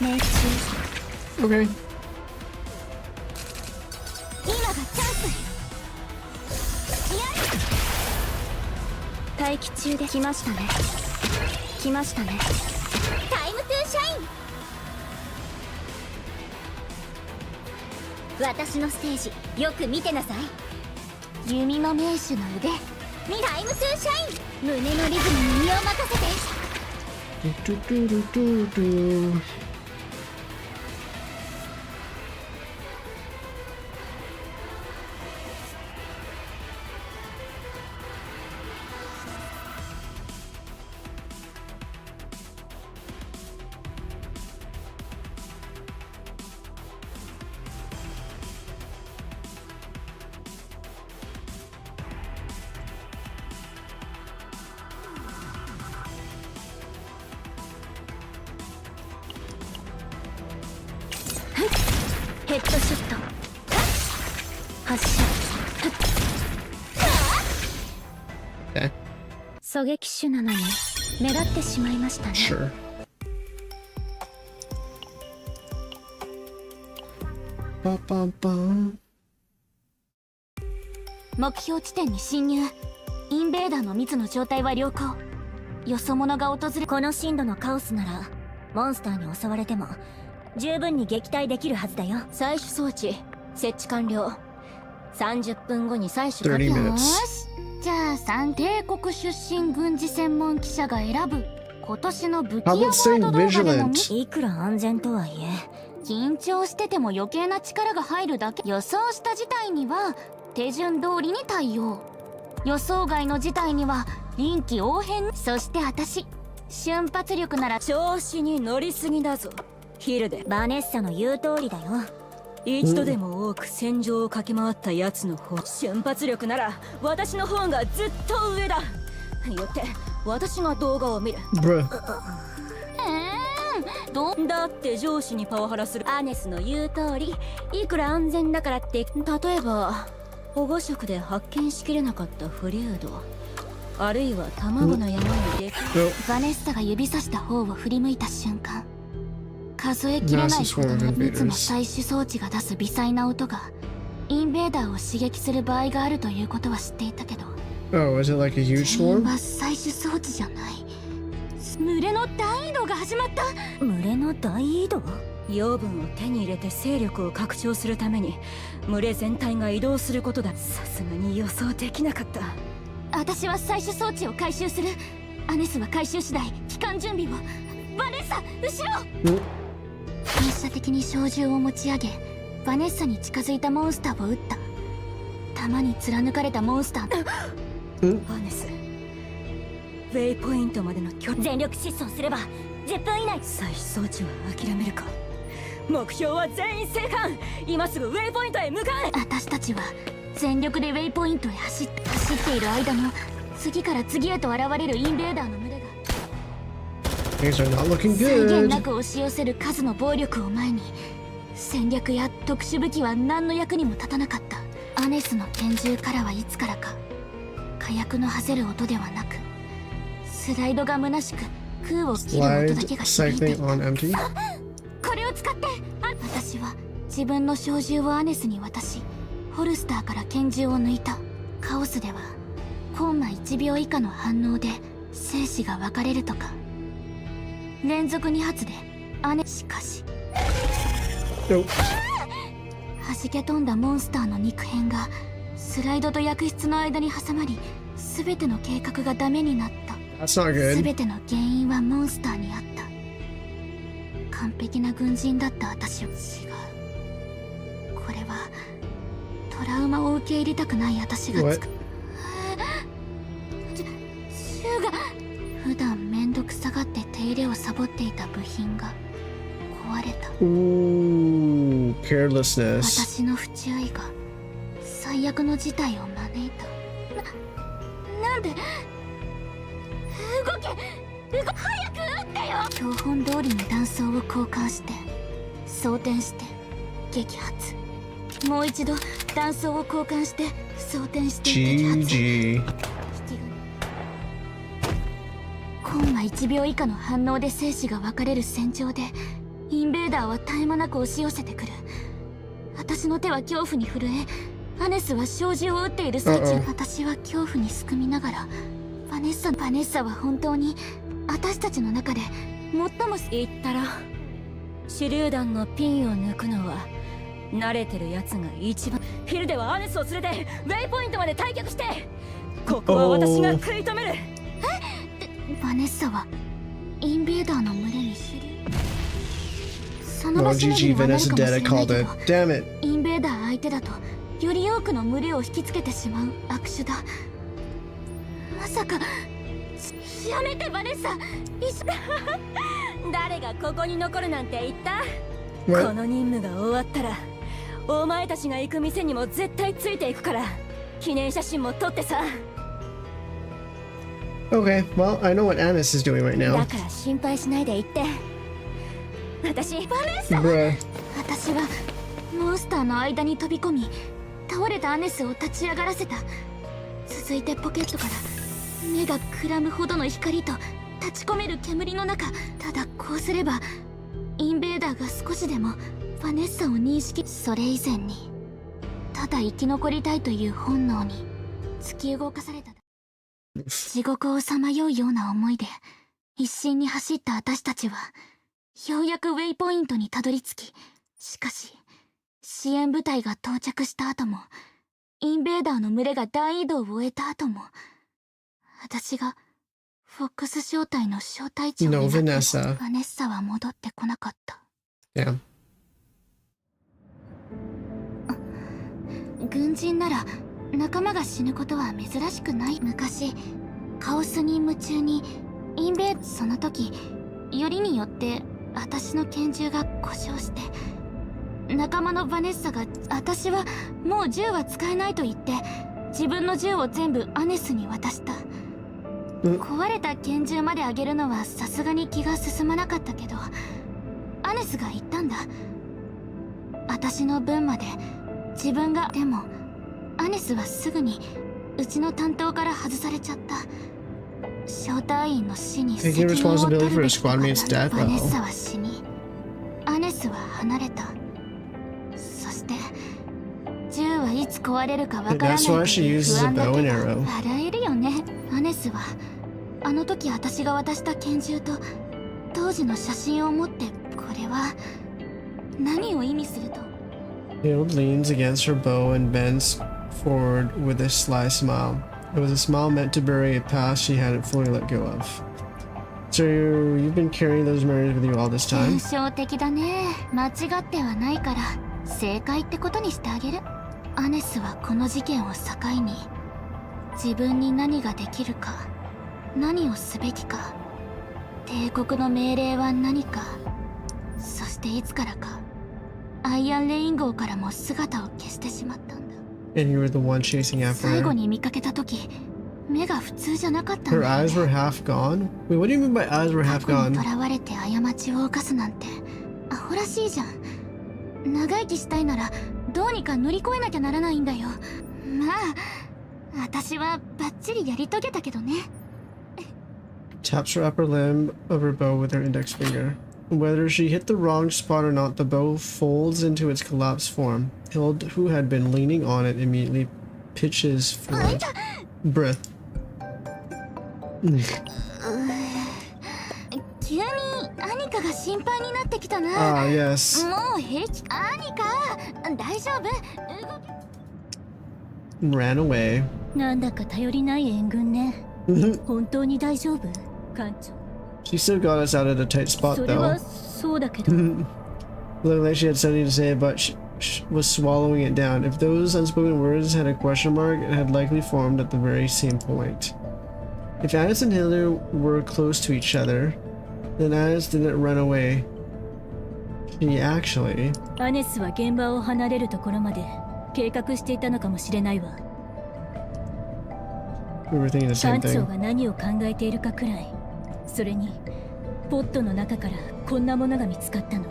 命中。 Okay. 今がチャンス。待機中で来ましたね。来ましたね。タイムトゥーシャイン。私のステージよく見てなさい。弓の名手の腕タイムトゥーシャイン。胸のリズムに身を任せて。 Do, do, do, do, do. ヘッドシュット発射。 Okay. 狙撃手なのに目立ってしまいましたね。 Sure. パパパン。目標地点に侵入。インベーダーの密の状態は良好。よそ者が訪れ、この深度のカオスならモンスターに襲われても十分に撃退できるはずだよ。採取装置設置完了。30分後に採取30 minutes. よーし、じゃあ帝国出身軍事専門記者が選ぶ今年の武器アワ How about ード saying 動画でも vigilant? いくら安全とはいえ緊張してても余計な力が入るだけ。予想した事態には手順通りに対応。予想外の事態には臨機応変。そして私瞬発力なら調子に乗りすぎだぞヒルデ。バネッサの言う通りだよ。一度でも多く戦場を駆け回ったやつの方、瞬発力なら私の方がずっと上だ。よって私が動画を見る。 Bruh. だって上司にパワハラするアネスの言う通り、いくら安全だからって例えば保護色で発見しきれなかったフリュード、あるいは卵の山にできる。バネッサが指さした方を振り向いた瞬間、数えきれないほどの密の採取装置が出す微細な音がインベーダーを刺激する場合があるということは知っていたけど、 Oh, is it like a huge 全員 swarm? は採取装置じゃない。群れの大移動が始まった。群れの大移動。養分を手に入れて勢力を拡張するために群れ全体が移動することだ。さすがに予想できなかった。私は採取装置を回収する。アネスは回収次第帰還準備を。バネッサ後ろ。反射的に小銃を持ち上げバネッサに近づいたモンスターを撃った。弾に貫かれたモンスター。バネスウェイポイントまでの距離。全力疾走すれば10分以内。採取装置は諦めるか。目標は全員生還。今すぐウェイポイントへ向かう。私たちは全力でウェイポイントへ走っている間も次から次へと現れるインベーダーの群れが Things are not looking 制限な good. く押し寄せる数の暴力を前に戦略や特殊武器は何の役にも立たなかった。アネスの拳銃からはいつからか火薬の馳せる音ではなくスライドが虚しく空を切る音だけ Slide が響いてい cycling た。 on empty. これを使って私は自分の小銃をアネスに渡しホルスターから拳銃を抜いた。カオスではコンマ1秒以下の反応で生死が分かれるとか連続2発でしかし Nope. 弾け飛んだモンスターの肉片がスライドと薬室の間に挟まり全ての計画がダメになった。 That's not good. 全ての原因はモンスターにあった。完璧な軍人だった私は違う。これはトラウマを受け入れたくない私が銃が普段めんどくさがって手入れをサボっていた部品が壊れた。Carelessness. 私の不注意が最悪の事態を招いた。なんで動け早く撃ってよ。標本通りに弾倉を交換して装填して撃発、もう一度弾倉を交換して装填して撃発。 GG。 コンマ1秒以下の反応で生死が分かれる戦場でインベーダーは絶え間なく押し寄せてくる。私の手は恐怖に震え、アネスは小銃を撃っている最中、私は恐怖にすくみながら、バネッサは本当に私たちの中で最も言ったら、手榴弾のピンを抜くのは慣れてるやつが一番。ヒルデはアネスを連れてウェイポイントまで退却して、ここは私が食い止める。バネッサはインベーダーの群れに手榴。その場所にはなるかもしれないけど、インベーダー相手だとより多くの群れを引きつけてしまう悪手だ。まさか。やめてバネッサ。誰がここに残るなんて言った？この任務が終わったらお前たちが行く店にも絶対ついていくから、記念写真も撮ってさ。 Okay, well, I know what Anis is doing right だ now. から心配しないで言って。私バネッサ。 Bruh. 私はモンスターの間に飛び込み、倒れたアネスを立ち上がらせた。続いてポケットから目がくらむほどの光と立ち込める煙の中、ただこうすればインベーダーが少しでもバネッサを認識。それ以前にただ生き残りたいという本能に突き動かされた。地獄をさまようような思いで一心に走った私たちはようやくウェイポイントにたどり着き、しかし支援部隊が到着した後も、インベーダーの群れが大移動を終えた後も、私がフォックス小隊の小隊長になってもバネッサは戻ってこなかった。Yeah. 軍人なら仲間が死ぬことは珍しくない。昔カオス任務中にインベー、その時よりによって私の拳銃が故障して、仲間のバネッサが私はもう銃は使えないと言って自分の銃を全部アネスに渡した。壊れた拳銃まであげるのはさすがに気が進まなかったけど、アネスが言ったんだ。私の分まで自分が。でもアネスはすぐにうちの担当から外されちゃった。小隊員の死に責任を取るべきだからバネッサは死に、アネスは離れた。そして銃はいつ壊れるかわからないという不安だけど笑えるよね。アネスはあの時私が渡した拳銃と当時の写真を持って、これは何を意味すると。 Hilde leans against her bow and bends forward with a sly smile. It was a smile meant to bury a past she hadn't fully let go of. So you've been carrying those memories with you all this time? 印象的だね。間違ってはないから正解ってことにしてあげる。アネスはこの事件を境に自分に何ができるか、何をすべきか、帝国の命令は何か、そしていつからかアイアンレイン号からも姿を消してしまったんだ。 And you were the one chasing after 最後 her? に見かけた時目が普通じゃなかったん Her だよ eyes were ね。 half gone? Wait, what do you mean by eyes were half 過去に gone? 囚われて過ちを犯すなんてアホらしいじゃん。長生きしたいならどうにか乗り越えなきゃならないんだよ。まあ私はバッチリやり遂げたけどね。 Taps her upper limb of her bow with her index finger. Whether she hit the wrong spot or not, the bow folds into its collapsed form. Hilde, who had been leaning on it, immediately pitches forward. Bruh. 急にアニカが心配になってきたな。 Ah, yes. もう平気。アニカ大丈夫？ Ran away. なんだか頼りない援軍ね。本当に大丈夫？艦長。She still got us out of the tight spot それ though. はそうだけど Looked like she had something to say, but she was swallowing it down. If those unspoken words had a question mark, it had likely formed at the very same point. If Alice and Hilde were close to each other, then Alice didn't run away. She actually... アネスは現場を離れるところまで計画していたのかもしれないわ。 We were thinking the same 艦長 thing. が何を考えているかくらい。それにポットの中からこんなものが見つかったの。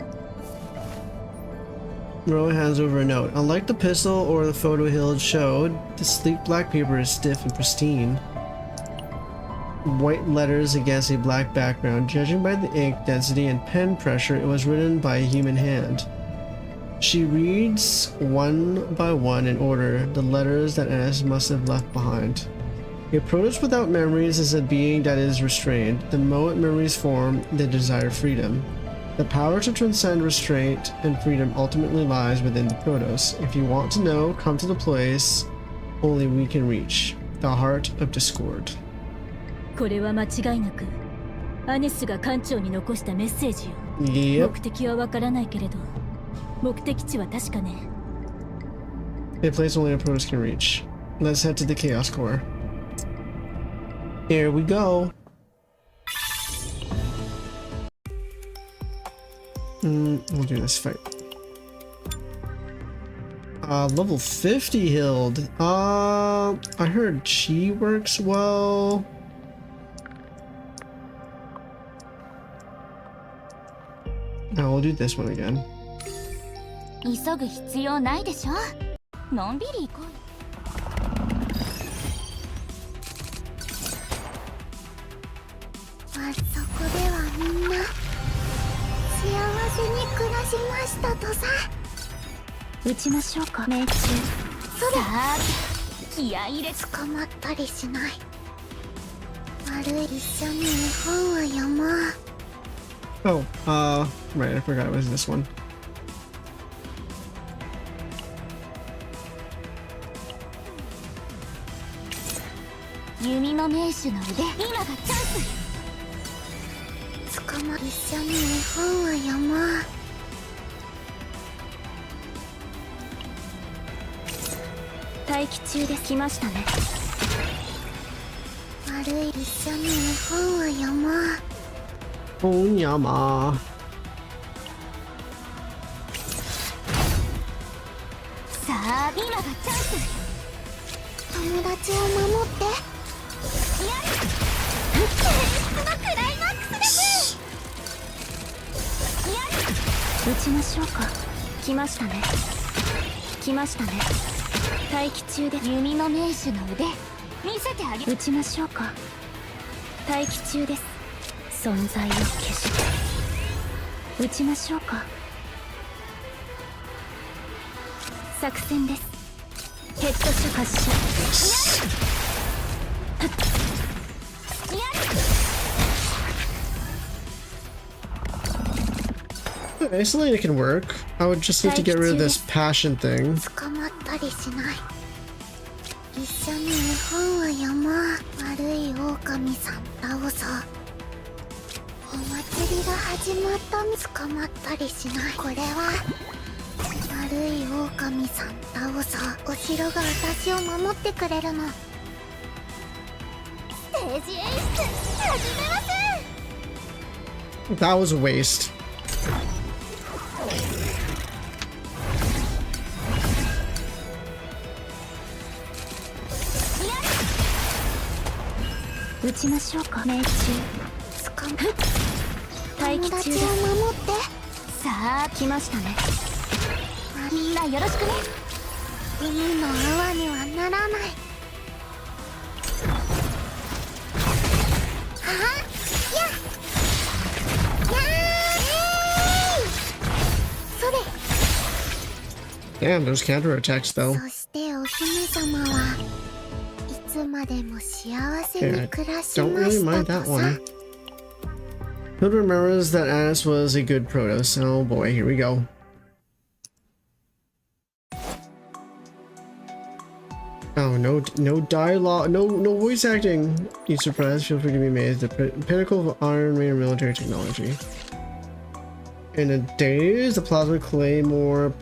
Roy hands over a note. Unlike the pistol or the photo Hilde showed, the sleek black paper is stiff and pristine. White letters against a black background. Judging by the ink density and pen pressure, it was written by a human hand. She reads one by one in order the letters that Annis must have left behind. A Protoss without memories is a being that is restrained. The moment memories form, they desire freedom. The power to transcend restraint and freedom ultimately lies within the Protoss. If you want to know, come to the place only we can reach. The heart of discord. これは間違いなくアネスが艦長に残したメッセージよ。 Yep. 目的はわからないけれど目的地は確かね。 A place only a Protoss can reach. Let's head to the Chaos Core. Here we go. We'll do this fight. Level 50 Hilde. I heard she works well. Now we'll do this one again. 急ぐ必要ないでしょ。のんびり行こう。あそこではみんな幸せに暮らしましたとさ。撃ちましょうか。命中。それ。さあ気合い入れ。捕まったりしない。悪い。一緒に絵本を読もう。 Oh, right, I forgot it was this one. 弓の名手の腕。今がチャンス。捕ま。一緒に絵本を読もう。待機中で来ましたね。悪い。一緒に絵本を読もう。 Onyama. さあ今がチャンス。友達を守って。やる。演出のクライマックスです。やる。撃ちましょうか。来ましたね。来ましたね。待機中で弓の名手の腕見せてあげ。撃ちましょうか。待機中です。存在を消して撃ちましょうか。作戦です。ヘッドショ発射。Isolating can work. I would just need to get rid of this passion thing. 捕まったりしない。一緒に絵本を読もう。悪い狼さん倒そう。お祭りが始まった。捕まったりしない。これは悪い狼さん倒そう。お城が私を守ってくれるの。ステージ演出始めます。 That was a waste. 撃ちましょうか。命中。捕ま。待機中です。友達を守って。さあ来ましたね。みんなよろしくね。海の泡にはならない。ははやそれ。 Damn, those counterattacks though. そしてお姫様はいつまでも幸せに暮らし Don't ま really し mind た that と one. さ。 Hilde remembers that Annis was a good Protoss. Oh boy, here we go. Oh, no no dialogue, no voice acting. You surprised? Feel free to be amazed. The pinnacle of Iron Man military technology. In a daze, the plasma claymore,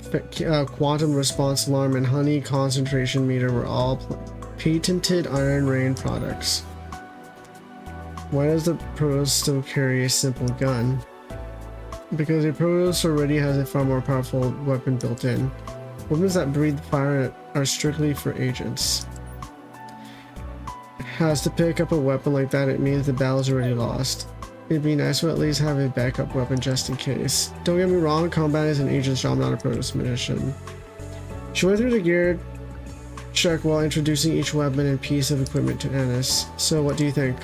quantum response alarm, and honey concentration meter were all patented Iron Rain products. Why does the Protoss still carry a simple gun? Because a Protoss already has a far more powerful weapon built in. Weapons that breathe fire are strictly for agents. Has to pick up a weapon like that, it means the battle's already lost. It'd be nice to at least have a backup weapon just in case. Don't get me wrong, combat is an agent's job, not a Protoss mission. She went through the gear check while introducing each weapon and piece of equipment to Annis. So what do you think?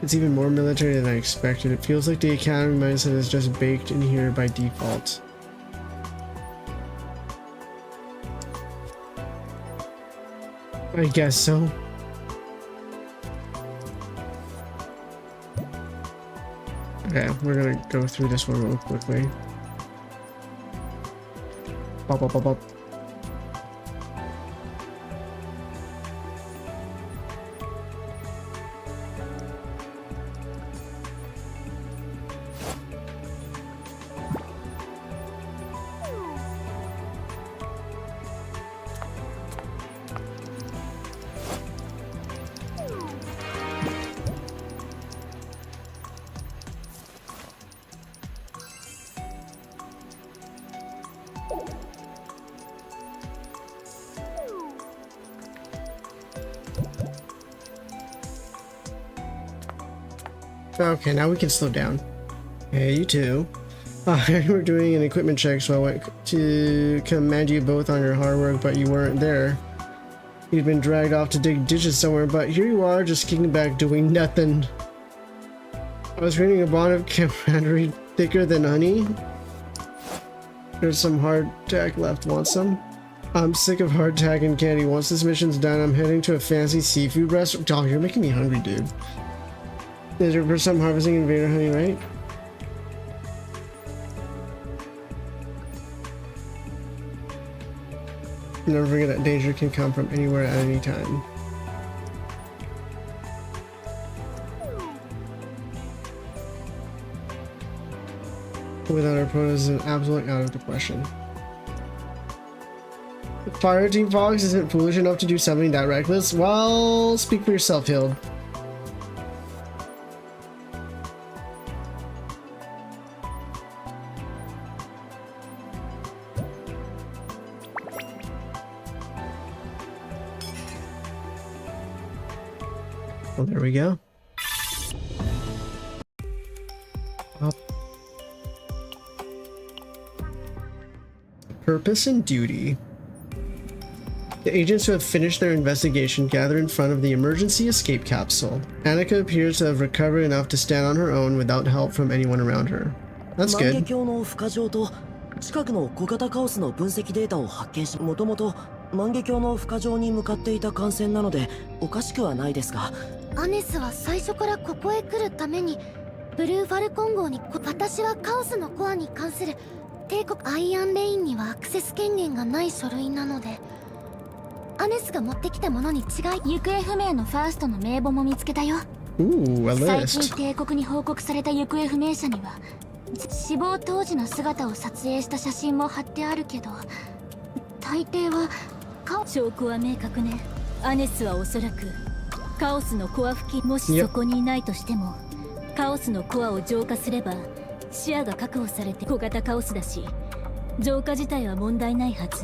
It's even more military than I expected. It feels like the Academy mindset is just baked in here by default. I guess so. Okay, we're gonna go through this one real quickly. Bop, bop, bop, bop. Okay, now we can slow down. Hey, you too. You were doing an equipment check, so I went to commend you both on your hard work, but you weren't there. You'd been dragged off to dig ditches somewhere, but here you are, just kicking back, doing nothing. I was reading a bond of camaraderie thicker than honey. There's some hardtack left. Want some? I'm sick of hardtack and candy. Once this mission's done, I'm heading to a fancy seafood restaurant. Oh, you're making me hungry, dude. Is there for some harvesting invader honey, right? Never forget that danger can come from anywhere at any time. Without our Protoss is absolutely out of the question. Fire Team Fox isn't foolish enough to do something that reckless. Well, speak for yourself, Hilde. Well, there we go. Up. Purpose and duty. The agents who have finished their investigation gather in front of the emergency escape capsule. Annika appears to have recovered enough to stand on her own without help from anyone around her. That's good. 近くの小型カオスの分析データを発見し、もともと万華鏡の孵化場に向かっていた艦船なのでおかしくはないですが、アネスは最初からここへ来るためにブルーファルコン号に私はカオスのコアに関する帝国アイアンレインにはアクセス権限がない書類なので、アネスが持ってきたものに違い。行方不明のファーストの名簿も見つけたよ。最近帝国に報告された行方不明者には死亡当時の姿を撮影した写真も貼ってあるけど、大抵は証拠は明確ね。アネスはおそらくカオスのコア付近、もしそこにいないとしてもカオスのコアを浄化すれば視野が確保されて小型カオスだし、浄化自体は問題ないはず。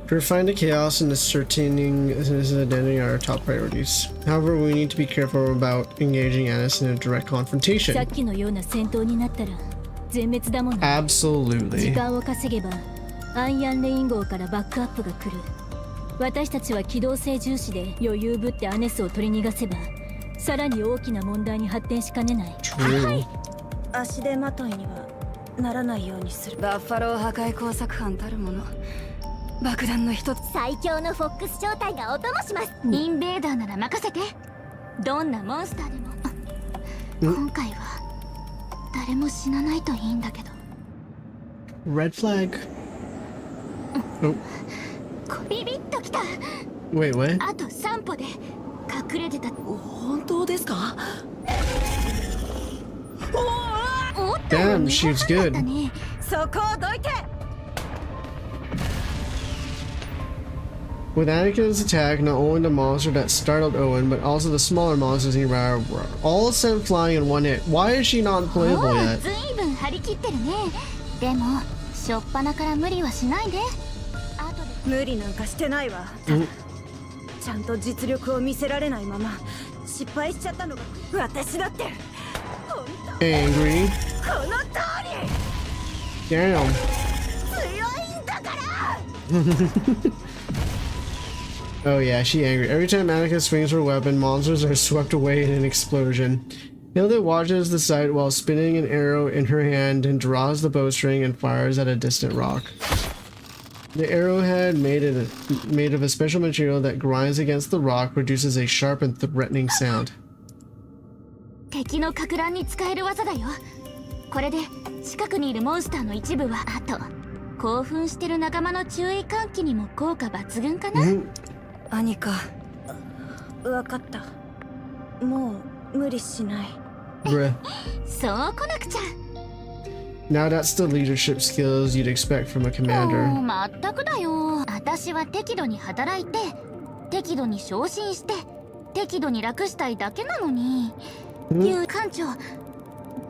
Purifying the chaos and ascertaining his identity are our top priorities. However, we need to be careful about engaging Annis in a direct confrontation. さっきのような戦闘になったら全滅だもんね。Absolutely. 時間を稼げばアイアンレイン号からバックアップが来る。私たちは機動性重視で余裕ぶってアネスを取り逃がせばさらに大きな問題に発展しかねない。はい。足手まといにはならないようにする。バッファロー破壊工作班たるもの。爆弾の一つ。最強のフォックス正体がお供します。インベーダーなら任せて。どんなモンスターでも。今回は誰も死なないといいんだけど。Red flag. Oh. ビビッときた。 Wait, what? あと3歩で隠れてた。本当ですか？ Damn, shoots good. そこをどいて。 With Anakin's attack, not only the monster that startled Owen, but also the smaller monsters nearby were all sent flying in one hit. Why is she not playable yet? ずいぶん張り切ってるね。でもしょっぱなから無理はしないで。後で無理なんかしてないわ。ただちゃんと実力を見せられないまま失敗しちゃったのが私だって。本当 Angry. この通り。 Damn. 強いんだから。 Oh yeah, she angry. Every time Anakin swings her weapon, monsters are swept away in an explosion. Hilde watches the sight while spinning an arrow in her hand and draws the bowstring and fires at a distant rock. The arrowhead, made of a special material that grinds against the rock, produces a sharp and threatening sound. 敵のか乱に使える技だよ。これで近くにいるモンスターの一部はあと興奮してる仲間の注意喚起にも効果抜群かな。アニカ、わかった。もう無理しない。Bruh. そう来なくちゃ。 Now that's the leadership skills you'd expect from a commander. まったくだよ。私は適度に働いて、適度に昇進して、適度に楽したいだけなのに。艦長、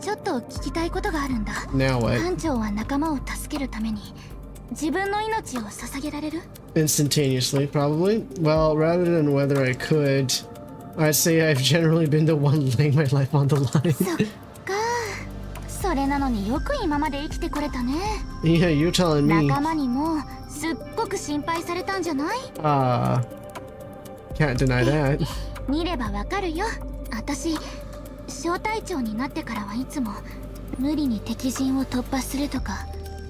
ちょっと聞きたいことがあるんだ。Now what? 艦長は仲間を助けるために自分の命を捧げられる？ Instantaneously, probably. Well, rather than whether I could, I'd say I've generally been the one laying my life on the line. そっか。それなのによく今まで生きてこれたね。Yeah, you're telling me. 仲間にもすっごく心配されたんじゃない？ Can't deny that. 見ればわかるよ。私、小隊長になってからはいつも無理に敵陣を突破するとか、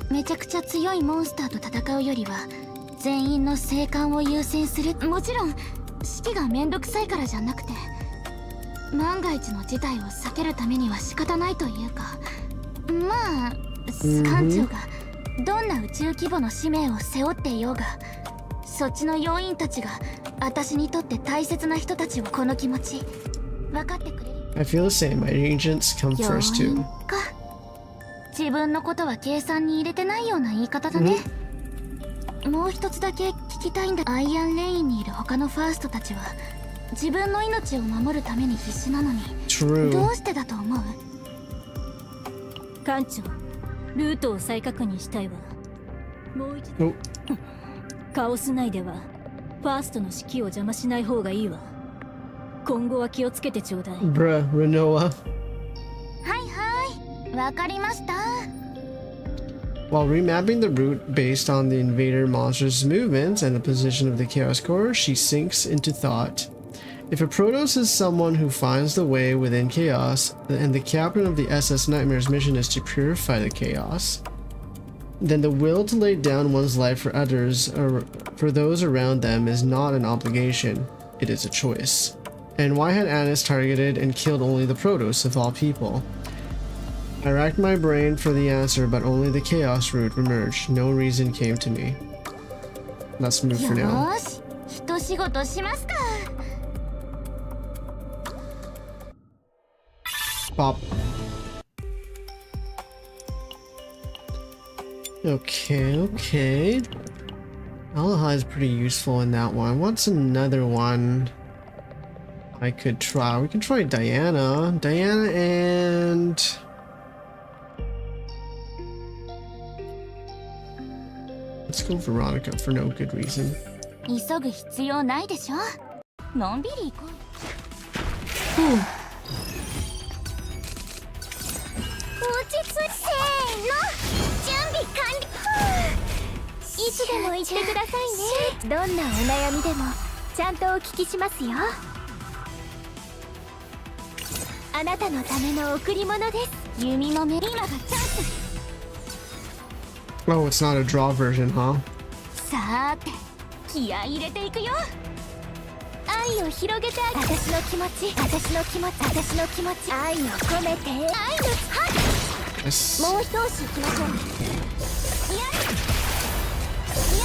めちゃくちゃ強いモンスターと戦うよりは全員の生還を優先する。もちろん指揮がめんどくさいからじゃなくて、万が一の事態を避けるためには仕方ないというか、まあ艦長がどんな宇宙規模の使命を背負っていようが、そっちの要員たちが私にとって大切な人たちを、この気持ち分かってくれる？ I feel the same. My agents come first 要員 too. か。自分のことは計算に入れてないような言い方だね。もう一つだけ聞きたいんだ。アイアンレインにいる他のファーストたちは自分の命を守るために必死なのに、True. どうしてだと思う？艦長、ルートを再確認したいわ。もう一度。カオス内ではファーストの指揮を邪魔しない方がいいわ。今後は気をつけてちょうだい。 Bruh, Renoa. はいはい、わかりました。 While remapping the route based on the invader monster's movements and the position of the Chaos Core, she sinks into thought. If a Protoss is someone who finds the way within chaos, and the captain of the SS Nightmare's mission is to purify the chaos, then the will to lay down one's life for others, or for those around them, is not an obligation, it is a choice. And why had Annis targeted and killed only the Protoss of all people? I racked my brain for the answer, but only the chaos route emerged. No reason came to me. Let's move for now. よし、一仕事しますか。 Pop. Okay. Alaha is pretty useful in that one. What's another one I could try? We can try Diana. Diana and... Let's go Veronica for no good reason. 急ぐ必要ないでしょ。のんびり行こう。落ち着いせーの、準備完了。いつでも言ってくださいね。どんなお悩みでもちゃんとお聞きしますよ。あなたのための贈り物です。弓の目、今がチャンス。 Oh, it's not a draw version, huh? さーて、気合い入れていくよ。愛を広げてあげる。私の気持ち、私の気持ち、私の気持ち、愛を込めて、愛のはっ。 Yes. もう一押しいきましょう。いやいや、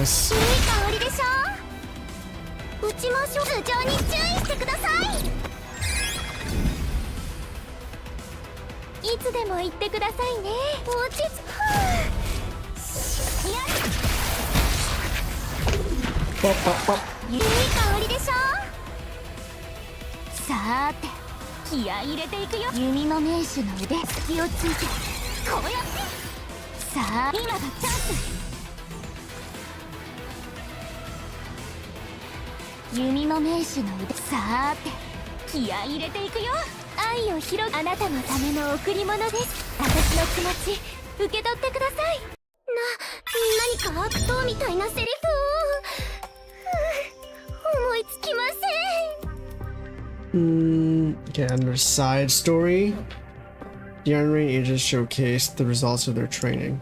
office. いい香りでしょ。うちも頭上に注意してください。いつでも言ってくださいね。落ち着く。いい香りでしょ。さーて気合い入れていくよ。弓の名手の腕隙をついてこうやって。さあ今がチャンス。弓の名手の腕さーて気合い入れていくよ。愛を広くあなたのための贈り物です。私の気持ち受け取ってください。何か悪党みたいなセリフを思いつきません。Okay, under side story, the Iron Rain agents showcased the results of their training.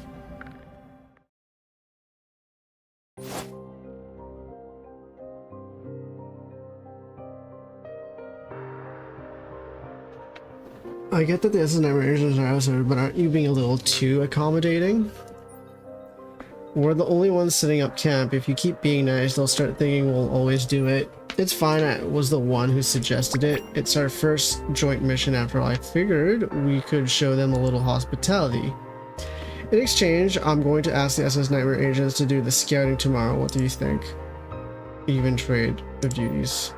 I get that the SS Night agents are outside, but aren't you being a little too accommodating? We're the only ones setting up camp. If you keep being nice, they'll start thinking we'll always do it. It's fine, I was the one who suggested it. It's our first joint mission after all. I figured we could show them a little hospitality. In exchange, I'm going to ask the SS Nightmare agents to do the scouting tomorrow. What do you think? Even trade of duties.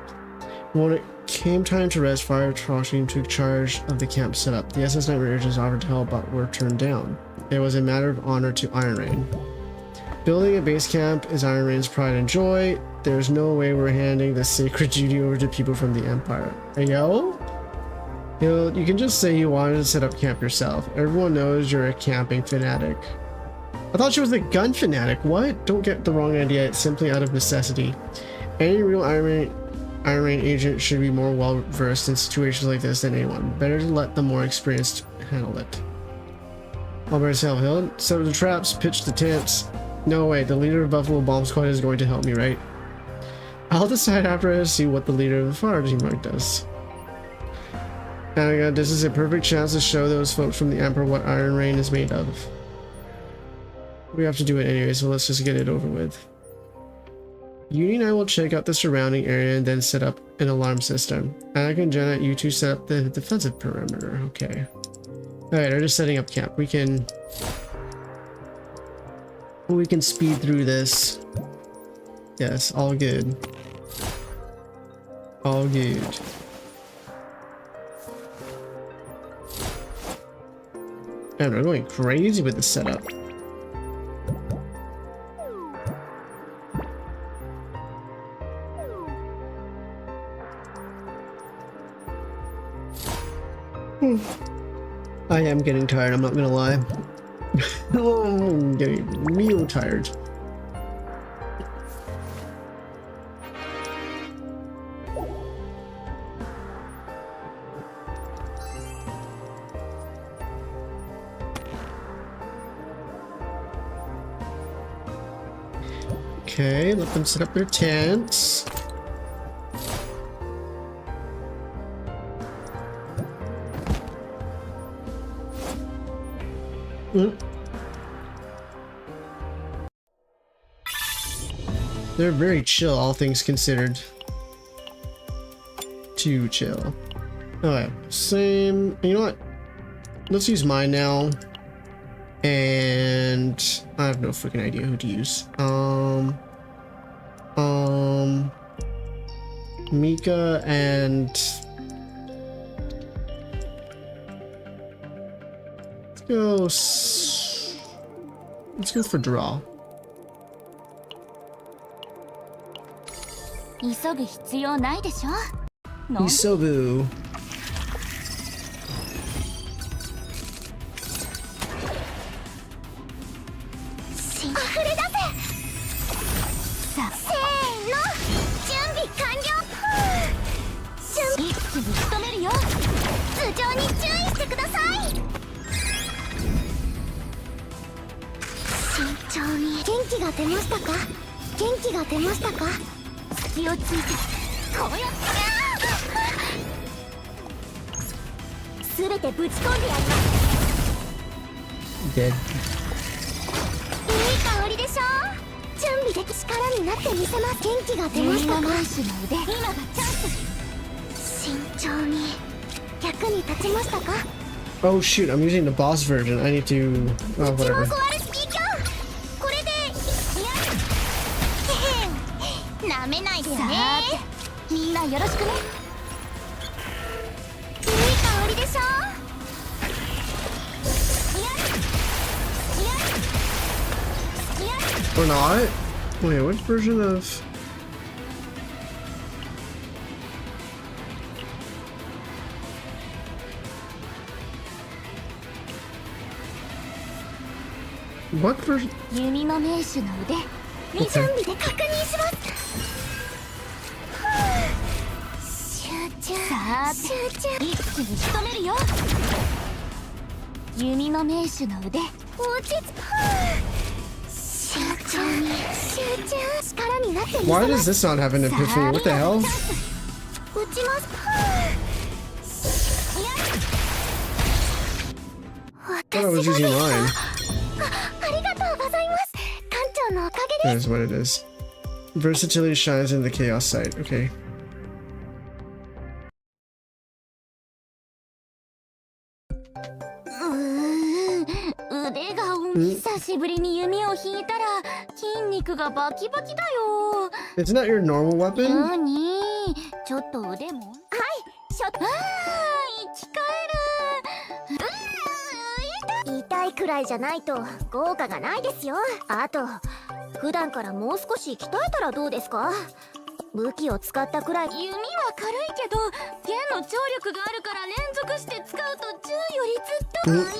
When it came time to rest, Fire Team took charge of the camp setup. The SS Nightmare agents offered to help but were turned down. It was a matter of honor to Iron Rain. Building a base camp is Iron Rain's pride and joy. There's no way we're handing this sacred duty over to people from the Empire. Hey, yo? You can just say you wanted to set up camp yourself. Everyone knows you're a camping fanatic. I thought she was a gun fanatic. What? Don't get the wrong idea. It's simply out of necessity. Any real Iron Rain agent should be more well versed in situations like this than anyone. Better to let the more experienced handle it. Albert Hilde, set up the traps, pitch the tents. No way, the leader of Buffalo Bomb Squad is going to help me, right? I'll decide after I see what the leader of the fire team does. And this is a perfect chance to show those folks from the Emperor what Iron Rain is made of. We have to do it anyway, so let's just get it over with. Uni and I will check out the surrounding area and then set up an alarm system. Anakin and Jenna, you two set up the defensive perimeter. Okay. Alright, they're just setting up camp. We can speed through this. Yes, all good. All good. Man, we're going crazy with the setup. I am getting tired, I'm not gonna lie. I'm getting real tired. Okay, let them set up their tents. They're very chill, all things considered. Too chill. Alright, same. You know what? Let's use mine now. And I have no freaking idea who to use. Mika and let's go for draw. 急ぐ必要ないでしょ。Isobu. 溢れ出せ。さあ、せーの、準備完了。一気に仕留めるよ。頭上に注意してください。慎重に。元気が出ましたか？元気が出ましたか？隙をついてこうやって全てぶち込んでやります。 Dead. いい香りでしょ。準備でき力になってみせます。元気が出ましたか？今がチャンス。慎重に役に立ちましたか？ Oh shoot, I'm using the boss version. I need to... Oh, whatever. これでなめないでね。みんなよろしくね。いい香りでしょ。Or not? Wait, which version of... What version? 弓の名手の腕に準備で確認します。集中一気に仕留めるよ。弓の名手の腕落ち着く。集中に力になってみせます。 Why does this not have an epiphany? What the hell? 撃ちます。I thought I was using mine. ありがとうございます。館長のおかげで That is what it is. Versatility shines in the chaos site. Okay. 腕が久しぶりに弓を引いたら筋肉がバキバキだよ。 It's not your normal weapon? 何？ちょっと腕も。はい、ちょっと。生き返る。痛いくらいじゃないと効果がないですよ。あと普段からもう少し鍛えたらどうですか？武器を使ったくらい。弓は軽いけど弦の張力があるから連続して使うと銃よりずっと。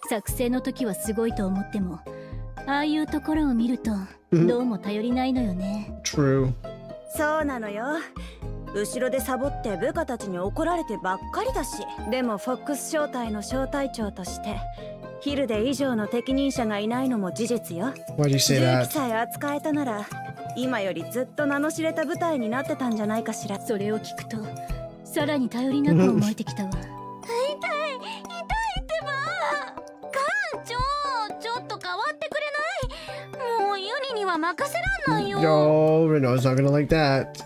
作成の時はすごいと思っても、ああいうところを見るとどうも頼りないのよね。True. そうなのよ。後ろでサボって部下たちに怒られてばっかりだし。でもフォックス小隊の小隊長としてヒルデ以上の適任者がいないのも事実よ。 Why'd you say 銃 that? 器さえ扱えたなら今よりずっと名の知れた部隊になってたんじゃないかしら。それを聞くとさらに頼りなく思えてきたわ。痛いってば。館長、ちょっと変わってくれない？もうユニには任せらんないよ。 Yo, Renault's not gonna like that.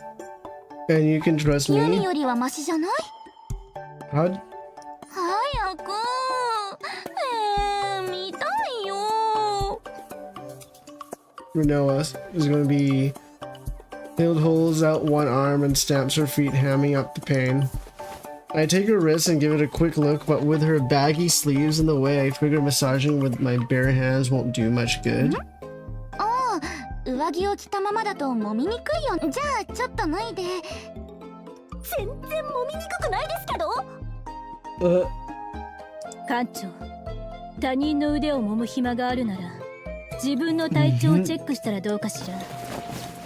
And you can trust ユニ me? よりはマシじゃない？ How? 早く。見たいよ。 Renault is gonna be... Hilde holds out one arm and stamps her feet, hamming up the pain. I take her wrist and give it a quick look, but with her baggy sleeves in the way, I figure massaging with my bare hands won't do much good. ああ、上着を着たままだと揉みにくいよ。じゃあちょっと脱いで。全然揉みにくくないですけど。館長、他人の腕を揉む暇があるなら自分の体調をチェックしたらどうかしら。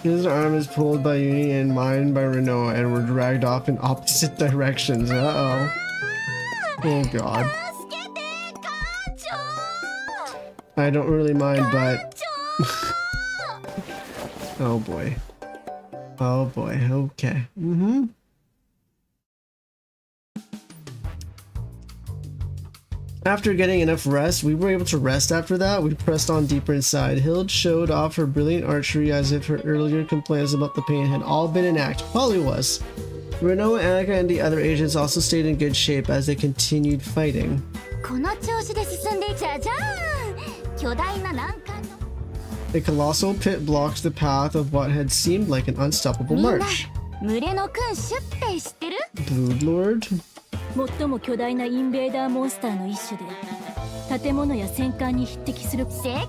His arm is pulled by Uni and mine by Renault, and we're dragged off in opposite directions. Uh-oh. Oh god. I don't really mind, but... Oh boy. Oh boy, okay. After getting enough rest, we were able to rest after that. We pressed on deeper inside. Hilde showed off her brilliant archery as if her earlier complaints about the pain had all been an act. Probably was. Renault, Annika, and the other agents also stayed in good shape as they continued fighting. この調子で進んでじゃじゃーん。巨大な難関の A colossal pit blocked the path of what had seemed like an unstoppable みんな march. 群れの君主って知ってる？ Brood Lord? 最も巨大なインベーダーモンスターの一種で建物や戦艦に匹敵する。正解。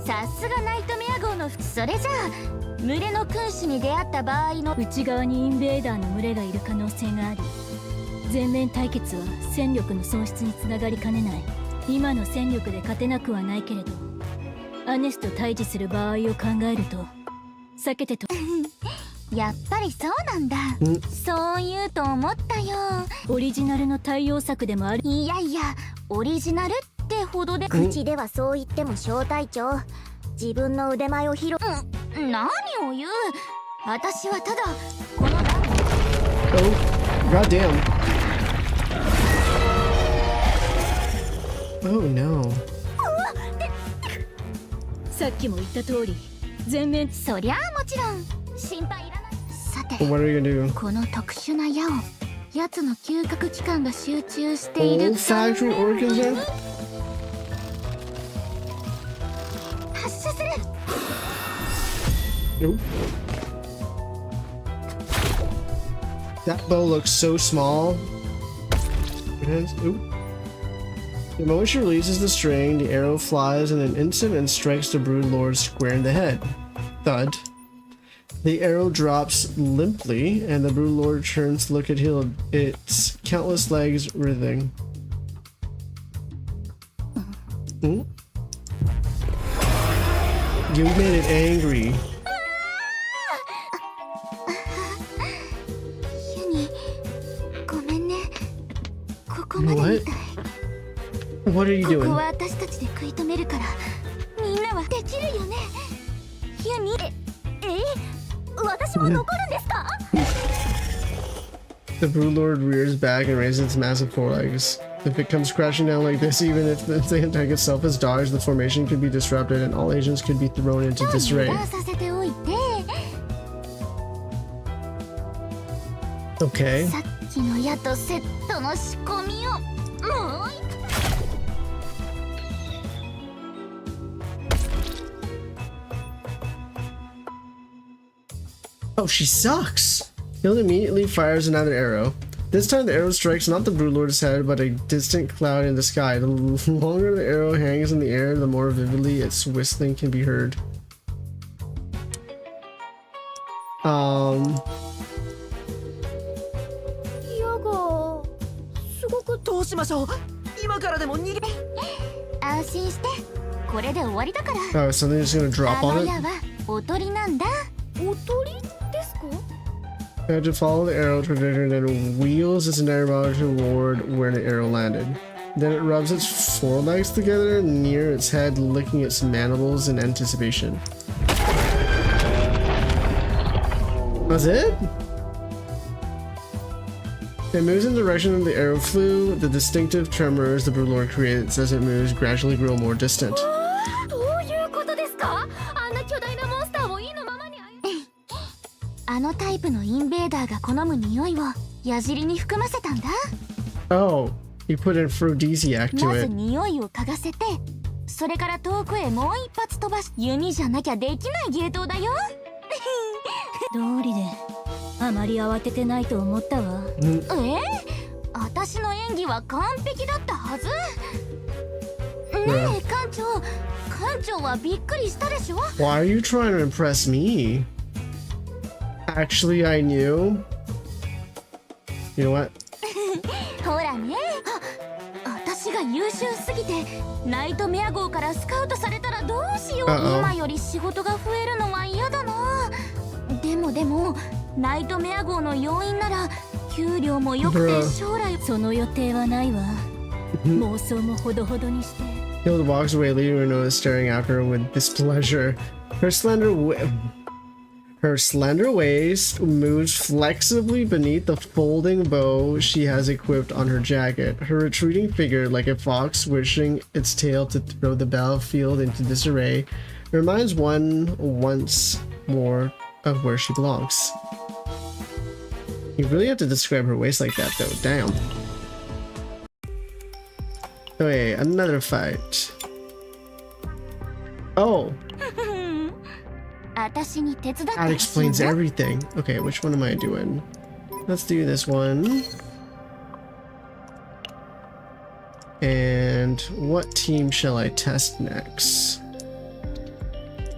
さすがナイトメア号のそれじゃあ群れの君主に出会った場合の内側にインベーダーの群れがいる可能性があり、全面対決は戦力の損失につながりかねない。今の戦力で勝てなくはないけれど、アネスと対峙する場合を考えると避けてと。やっぱりそうなんだ。そう言うと思ったよ。オリジナルの対応策でもある。いやいや、オリジナルってほどで口ではそう言っても小隊長、自分の腕前を披露。何を言う。私はただこの Oh, goddamn. Oh no. さっきも言った通り全面。そりゃあもちろん心配いらない。さて What are you gonna do? この特殊な矢を奴の嗅覚器官が集中している Olfactory organs? 発射する。 Nope. That bow looks so small. Oop. The moment she releases the string, the arrow flies in an instant and strikes the Brood Lord square in the head. Thud. The arrow drops limply, and the Brood Lord turns to look at Hilde, its countless legs writhing. Hmm? You made it angry. ユニ、ごめんね。ここまでみたい。 What are you こ doing? こは私たちで食い止めるから、みんなはできるよね。ユニ、私も残るんですか？ The Brood Lord rears back and raises its massive forelegs. If it comes crashing down like this, even if the attack itself is dodged, the formation could be disrupted and all agents could be thrown into disarray. させておいて。 Okay. さっきの矢とセットの仕込みをもう一 Oh, she sucks! Hilde immediately fires another arrow. This time the arrow strikes not the Brood Lord's head, but a distant cloud in the sky. The longer the arrow hangs in the air, the more vividly its whistling can be heard. 矢がすごくどうしましょう。今からでも逃げ。安心して。これで終わりだから。 Oh, something just gonna drop あ on の it? 矢はおとりなんだ。おとりですか？ You have to follow the arrow trajectory and then wheels its entire body toward where the arrow landed. Then it rubs its forelegs together near its head, licking its mandibles in anticipation. That's it? It moves in the direction of the arrow flew. The distinctive tremors the Brood Lord creates as it moves gradually grow more distant. どういうことですか？あんな巨大なモンスターを意のままにあのタイプのインベーダーが好む匂いを矢尻に含ませたんだ。 Oh, you put an aphrodisiac ま to ず it. 匂いを嗅がせて、それから遠くへもう一発飛ばし、弓じゃなきゃできない芸当だよ。道理であまり慌ててないと思ったわ。私の演技は完璧だったはず。ねえ館長はびっくりしたでしょ？ Why are you trying to impress me? Actually, I knew. You know what? ほらね、私が優秀すぎてナイトメア号からスカウトされたらどうしよう。今より仕事が増えるのは嫌だな。でもナイトメア号の要員なら給料も良くて将来。その予定はないわ。妄想もほどほどにして。 Hilde walks away, leaving Renona staring after her with displeasure. Her slender waist moves flexibly beneath the folding bow she has equipped on her jacket. Her retreating figure, like a fox wishing its tail to throw the battlefield into disarray, reminds one once more of where she belongs. You really have to describe her waist like that, though. Damn. Okay, another fight. Oh. That explains everything. Okay, which one am I doing? Let's do this one. And what team shall I test next?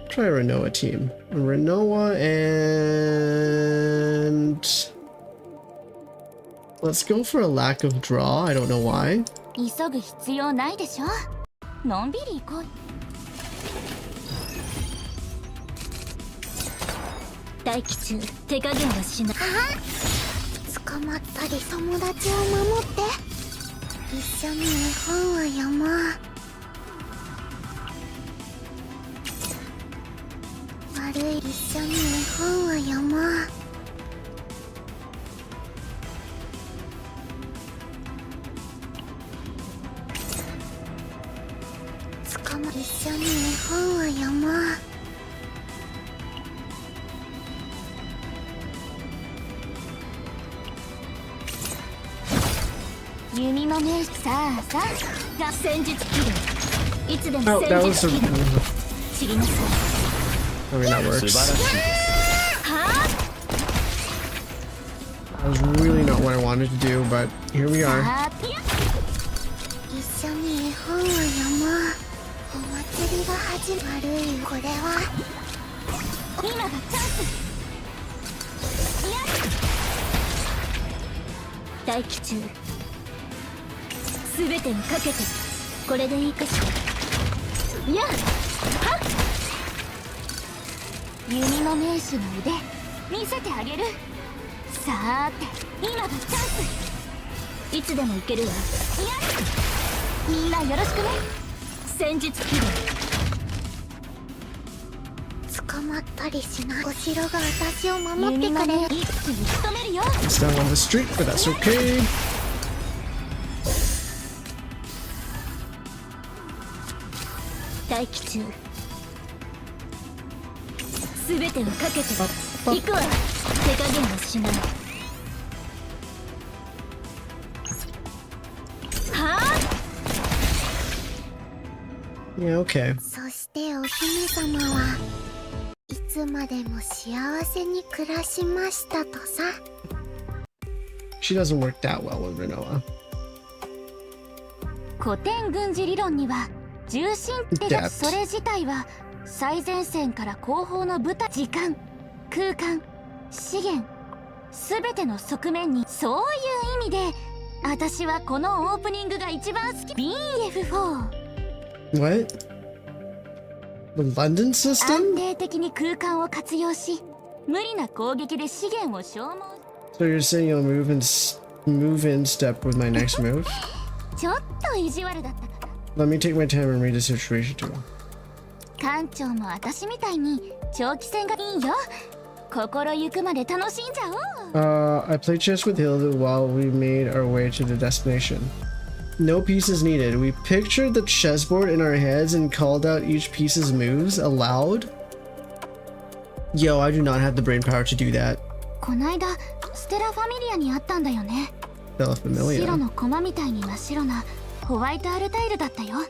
Try a Renoa team. Renoa and... Let's go for a lack of draw. I don't know why. 急ぐ必要ないでしょ。のんびり行こう。大吉、手加減はしない。捕まったり友達を守って。一緒に絵本を読もう。悪い、一緒に絵本を読もう。捕も一緒に絵本を読もう。弓のね、さあさあが戦術起動。いつでも Oh, that 戦 was 術 a. 起動。知りなさい。 I mean, that works. は That was really not what I wanted to do, but here we あ are. さあ一緒に絵本を読もう。お祭りが始まるよ。これは今がチャンス。いや待機中。全てをかけて。これでいいかしら。いやはっ弓の名手の腕見せてあげる。さーて今がチャンス。いつでもいけるわ。いやみんなよろしくね。戦術起動。捕まったりしない。お城が私を守ってくれる。一気に仕留めるよ。 It's down on the street, but that's okay. 待機中。全てをかけて行くわ。手加減はしない。はあ Yeah, okay. そしてお姫様はいつまでも幸せに暮らしましたとさ。 She doesn't work that well with Renoa. 古典軍事理論には重心って Depth. それ自体は最前線から後方の舞台。時間、空間、資源、すべての側面に。そういう意味で私はこのオープニングが一番好き。 BF4 What? The London 安 system? 定的に空間を活用し無理な攻撃で資源を消耗。 So you're saying you'll move in step with my next move? ちょっと意地悪だったかな。 Let me take my time and read the situation to him. 館長も私みたいに長期戦がいいよ。心ゆくまで楽しんじゃおう。 I played chess with Hilde while we made our way to the destination. No pieces needed. We pictured the chessboard in our heads and called out each piece's moves aloud. Yo, I do not have the brain power to do that. こないだステラファミリアにあったんだよね。 Stella 白 Familia. の駒みたいに真っ白なホワイトアルタイルだったよ。館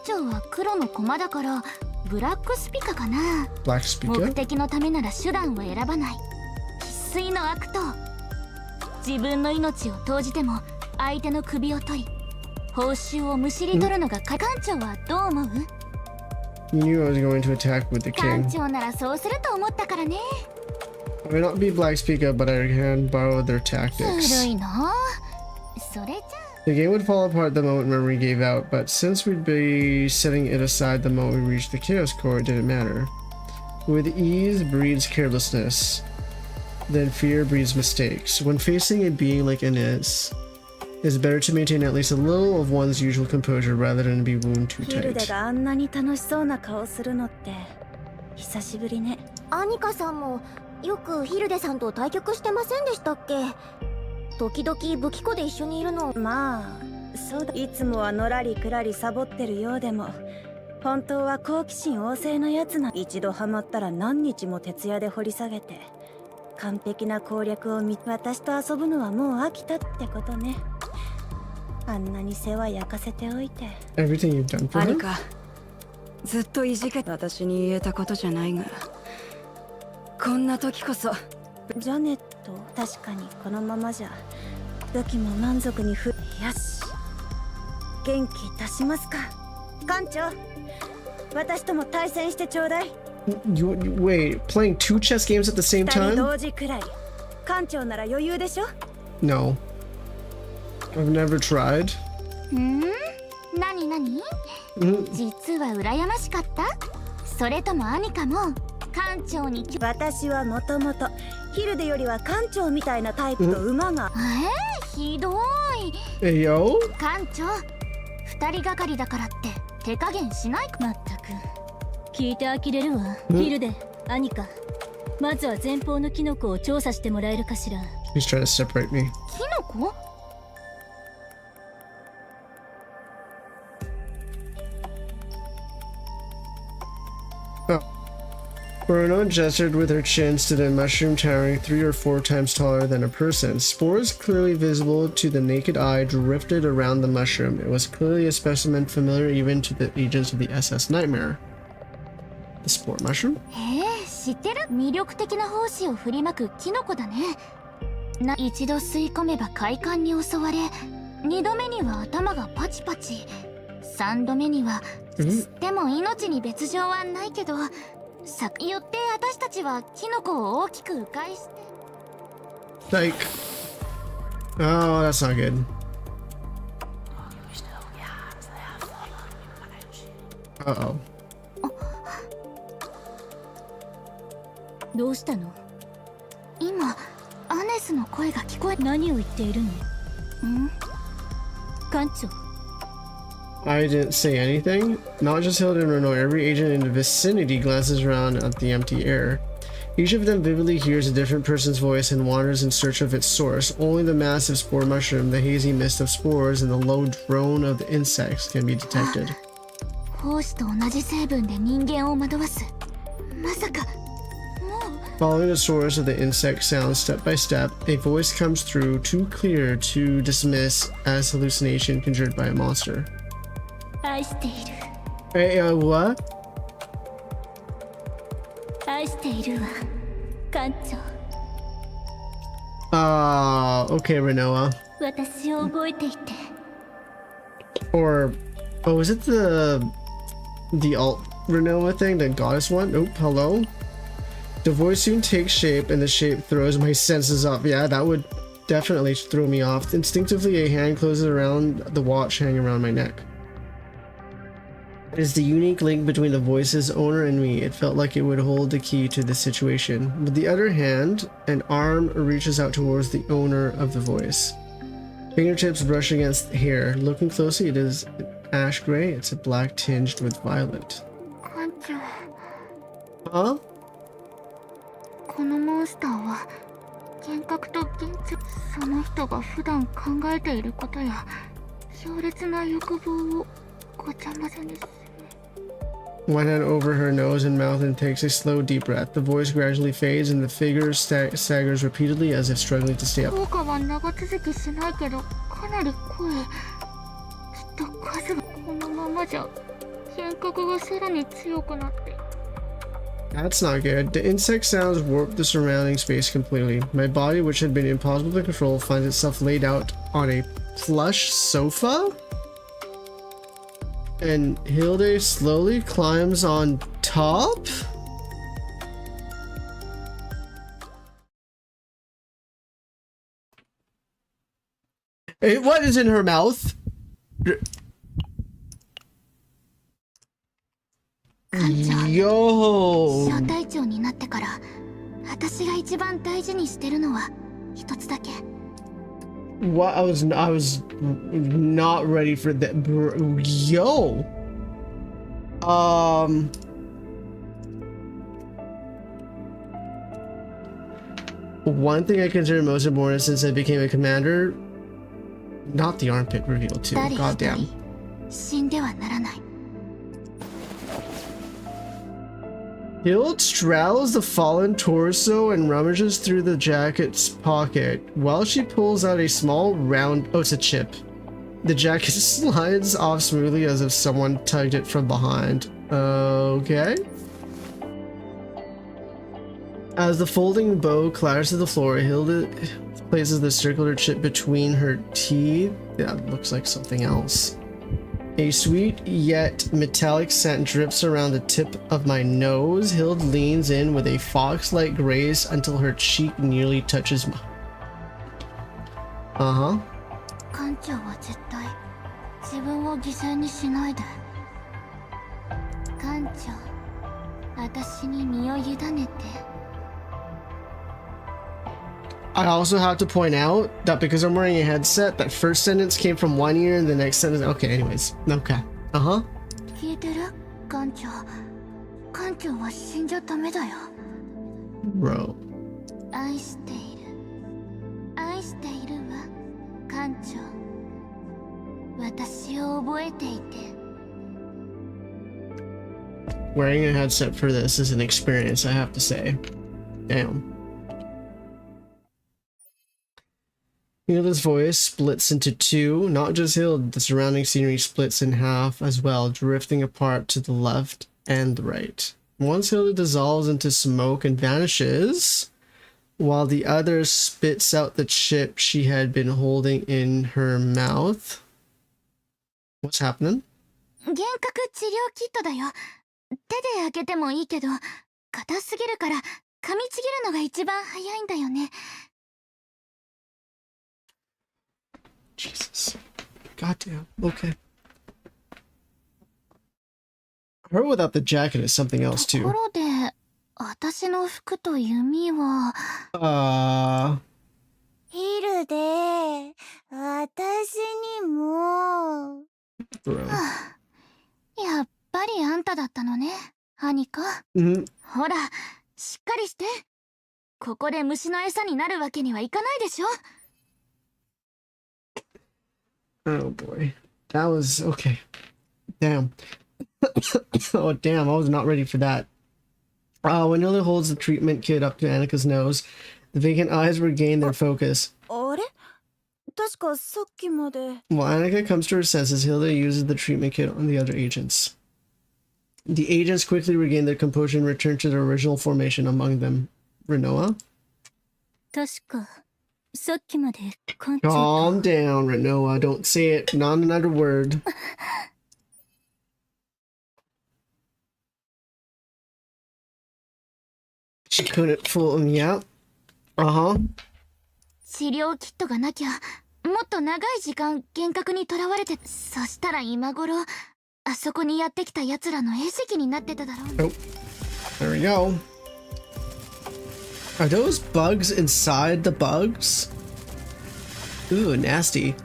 長は黒の駒だからブラックスピカかな。 Black 目 speaker. 的のためなら手段を選ばない生粋の悪党。自分の命を投じても相手の首を取り報酬をむしり取るのが館長はどう思う？ You knew I was going to attack with the 館 king. 長ならそうすると思ったからね。 I may not be Black speaker, but I can borrow their ずる tactics. いな。それじゃ The game would fall apart the moment memory gave out, but since we'd be setting it aside the moment we reached the Chaos Core, it didn't matter. With ease breeds carelessness, then fear breeds mistakes. When facing a being like Ines, it's better to maintain at least a little of one's usual composure rather than be wound too ヒルデ tight. があんなに楽しそうな顔するのって久しぶりね。アニカさんもよくヒルデさんと対局してませんでしたっけ？時々武器庫で一緒にいるの。まあそうだ。いつもはのらりくらりサボってるようでも本当は好奇心旺盛なやつな。一度ハマったら何日も徹夜で掘り下げて完璧な攻略を私と遊ぶのはもう飽きたってことね。あんなに世話焼かせておいて。 Everything you've done for アニ her? カ、ずっといじけ私に言えたことじゃないが、こんな時こそ。ジャネット、確かにこのままじゃ武器も満足によし元気出しますか。館長、私とも対戦してちょうだい。 Wait, playing two chess games at the same 二人 time? 同時くらい。館長なら余裕でしょ。 No. I've never tried. なになに？ Mm, 実は羨ましかった？それともアニカも館長に私はもともとヒルデよりは館長みたいなタイプと馬が。ひどい。 Hey, yo? 館長、二人がかりだからって手加減しないか。まったく聞いて呆れるわ。ヒルデ、アニカ、まずは前方のキノコを調査してもらえるかしら。 He's trying to separate me. キノコ？ Bruno gestured with her chin to the mushroom towering 3 or 4 times taller than a person. Spores clearly visible to the naked eye drifted around the mushroom. It was clearly a specimen familiar even to the agents of the SS Nightmare. The spore mushroom? 知ってる？魅力的な胞子を振りまくキノコだね。一度吸い込めば快感に襲われ、2度目には頭がパチパチ、3度目には吸っても命に別状はないけど、よって私たちはキノコを大きく迂回して。Like, oh, that's not good. Uh-oh. どうしたの？今アネスの声が聞こえ。何を言っているの？館長。I didn't say anything. Not just Hilde and Renault, every agent in the vicinity glances around at the empty air. Each of them vividly hears a different person's voice and wanders in search of its source. Only the massive spore mushroom, the hazy mist of spores, and the low drone of the insects can be detected. 胞子と同じ成分で人間を惑わす。まさか。Following the source of the insect sound step by step, a voice comes through too clear to dismiss as hallucination conjured by a monster. 愛している。Hey, what? 愛しているわ、館長。Okay, Renoa. 私を覚えていて。Or, oh, is it the alt Renoa thing, the goddess one? Nope, hello? The voice soon takes shape and the shape throws my senses off. Yeah, that would definitely throw me off. Instinctively, a hand closes around the watch hanging around my neck. It is the unique link between the voice's owner and me. It felt like it would hold the key to this situation. With the other hand, an arm reaches out towards the owner of the voice. Fingertips brush against hair. Looking closely, it is ash gray. It's a black tinged with violet. Huh? このモンスターは幻覚と現実、その人が普段考えていることや強烈な欲望をごちゃ混ぜにする。 One hand over her nose and mouth and takes a slow deep breath. The voice gradually fades and the figure staggers repeatedly as if struggling to stay up. 効果は長続きしないけどかなり濃い。きっと数がこのままじゃ幻覚がさらに強くなって。 That's not good. The insect sounds warp the surrounding space completely. My body, which had been impossible to control, finds itself laid out on a plush sofa. And Hilde slowly climbs on top? Hey, what is in her mouth? Yo! 小隊長になってから私が一番大事にしてるのは一つだけ。 What? I was not ready for that. Yo! One thing I consider most important since I became a commander, not the armpit reveal too. Goddamn. 死んではならない。 Hilde straddles the fallen torso and rummages through the jacket's pocket while she pulls out a small round. Oh, it's a chip. The jacket slides off smoothly as if someone tugged it from behind. Okay. As the folding bow clatters to the floor, Hilde places the circular chip between her teeth. That looks like something else. A sweet yet metallic scent drips around the tip of my nose. Hilde leans in with a fox-like grace until her cheek nearly touches my... Uh-huh. 艦長は絶対自分を犠牲にしないで。艦長、私に身を委ねて。 I also have to point out that because I'm wearing a headset, that first sentence came from one ear and the next sentence... Okay, anyways. Okay. Uh-huh. 聞いてる？艦長。艦長は死んじゃダメだよ。 Bro. 愛している。愛しているわ、艦長。私を覚えていて。Wearing a headset for this is an experience, I have to say. Damn. Hilda's voice splits into two. Not just Hilda, the surrounding scenery splits in half as well, drifting apart to the left and the right. Once Hilda dissolves into smoke and vanishes, while the other spits out the chip she had been holding in her mouth. What's happening? 幻覚治療キットだよ。手で開けてもいいけど、硬すぎるから噛みちぎるのが一番早いんだよね。Jesus. Goddamn. Okay. Her without the jacket is something else と too. ころで、私の服と弓は。ヒルデ、私にも。やっぱりあんただったのね、アニカ。ほら、しっかりして。ここで虫の餌になるわけにはいかないでしょ。Oh boy. That was okay. Damn. Oh damn, I was not ready for that. When Hilda holds the treatment kit up to Annika's nose, the vacant eyes regain their focus. あれ？確かさっきまで。While Annika comes to her senses, Hilda uses the treatment kit on the other agents. The agents quickly regain their composure and return to their original formation, among them Renoa. 確かさっきまで館 Calm down, Renoa. Don't say it. Not another word. She couldn't fool him. Yeah. Uh-huh. 治療キットがなきゃ、もっと長い時間幻覚にとらわれて、そしたら今頃、あそこにやってきた奴らの餌食になってただろう。Oh. There we go. Are those bugs inside the bugs? Ooh, nasty.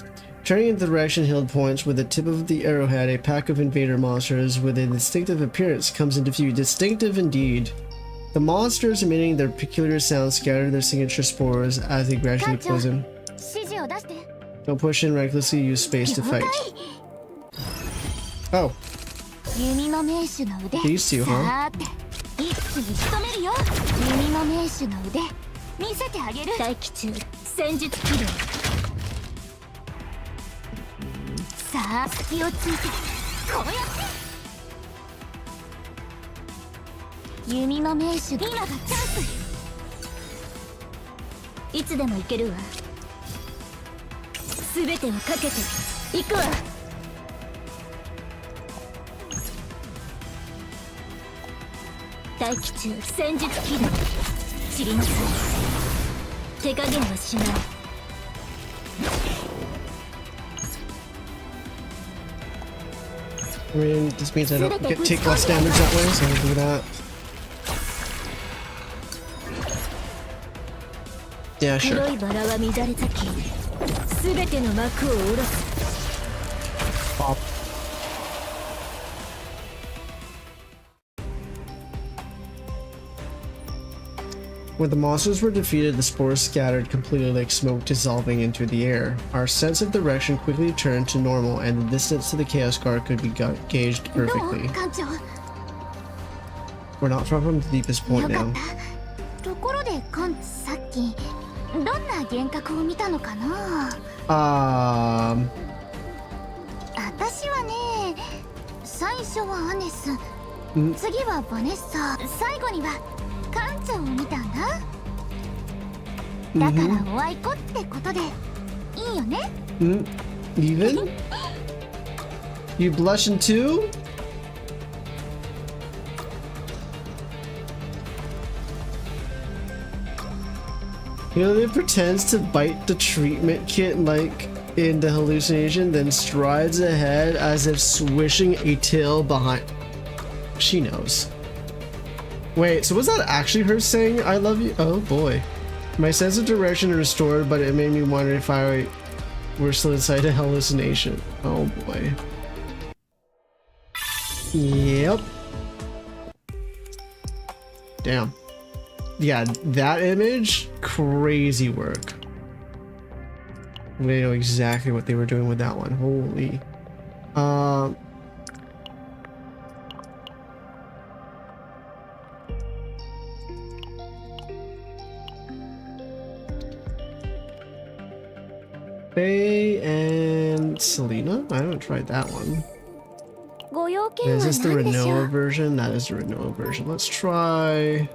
Turning in the direction Hilde points with the tip of the arrowhead, a pack of invader monsters with a distinctive appearance comes into view. Distinctive indeed. The monsters emitting their peculiar sounds scatter their signature spores as they gradually poison. Don't push in recklessly, use space to fight. Oh. These two, huh? 一気に仕留めるよ。弓の名手の腕見せてあげる。待機中戦術起動。さあ隙をついてこうやって弓の名手今がチャンス。いつでも行けるわ。全てをかけて行くわ。待機中戦術起動。散りなさい。手加減はしない。I mean, this means I don't take less damage that way, so I'll do that. Yeah, sure. 黒いバラは乱れ咲き、全ての幕を下ろす。 Pop. When the monsters were defeated, the spores scattered completely like smoke dissolving into the air. Our sense of direction quickly turned to normal, and the distance to the Chaos Guard could be gauged perfectly. We're not far from the deepest point now. ところでカンツさっきどんな幻覚を見たのかな。私はね、最初はアネス、次はバネッサ、最後には館長を見たんだ。だからおあいこってことでいいよね。Even? You blushing too? Hilde pretends to bite the treatment kit like in the hallucination, then strides ahead as if swishing a tail behind. She knows. Wait, so was that actually her saying I love you? Oh boy. My sense of direction is restored, but it made me wonder if I were still inside a hallucination. Oh boy. Yep. Damn. Yeah, that image, crazy work. They know exactly what they were doing with that one. Faye and Selena? I haven't tried that one. Is this the Renoa version? That is the Renoa version. Let's try...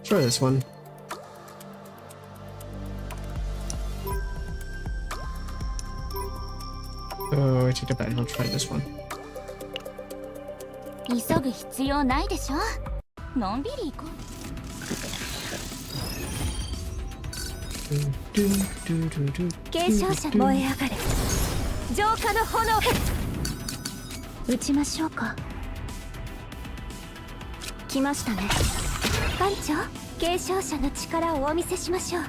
try this one. Oh, I take it back. I'll try this one. 急ぐ必要ないでしょ。のんびり行こう。継承者燃え上がれ。浄化の炎。撃ちましょうか。来ましたね。艦長、継承者の力をお見せしましょう。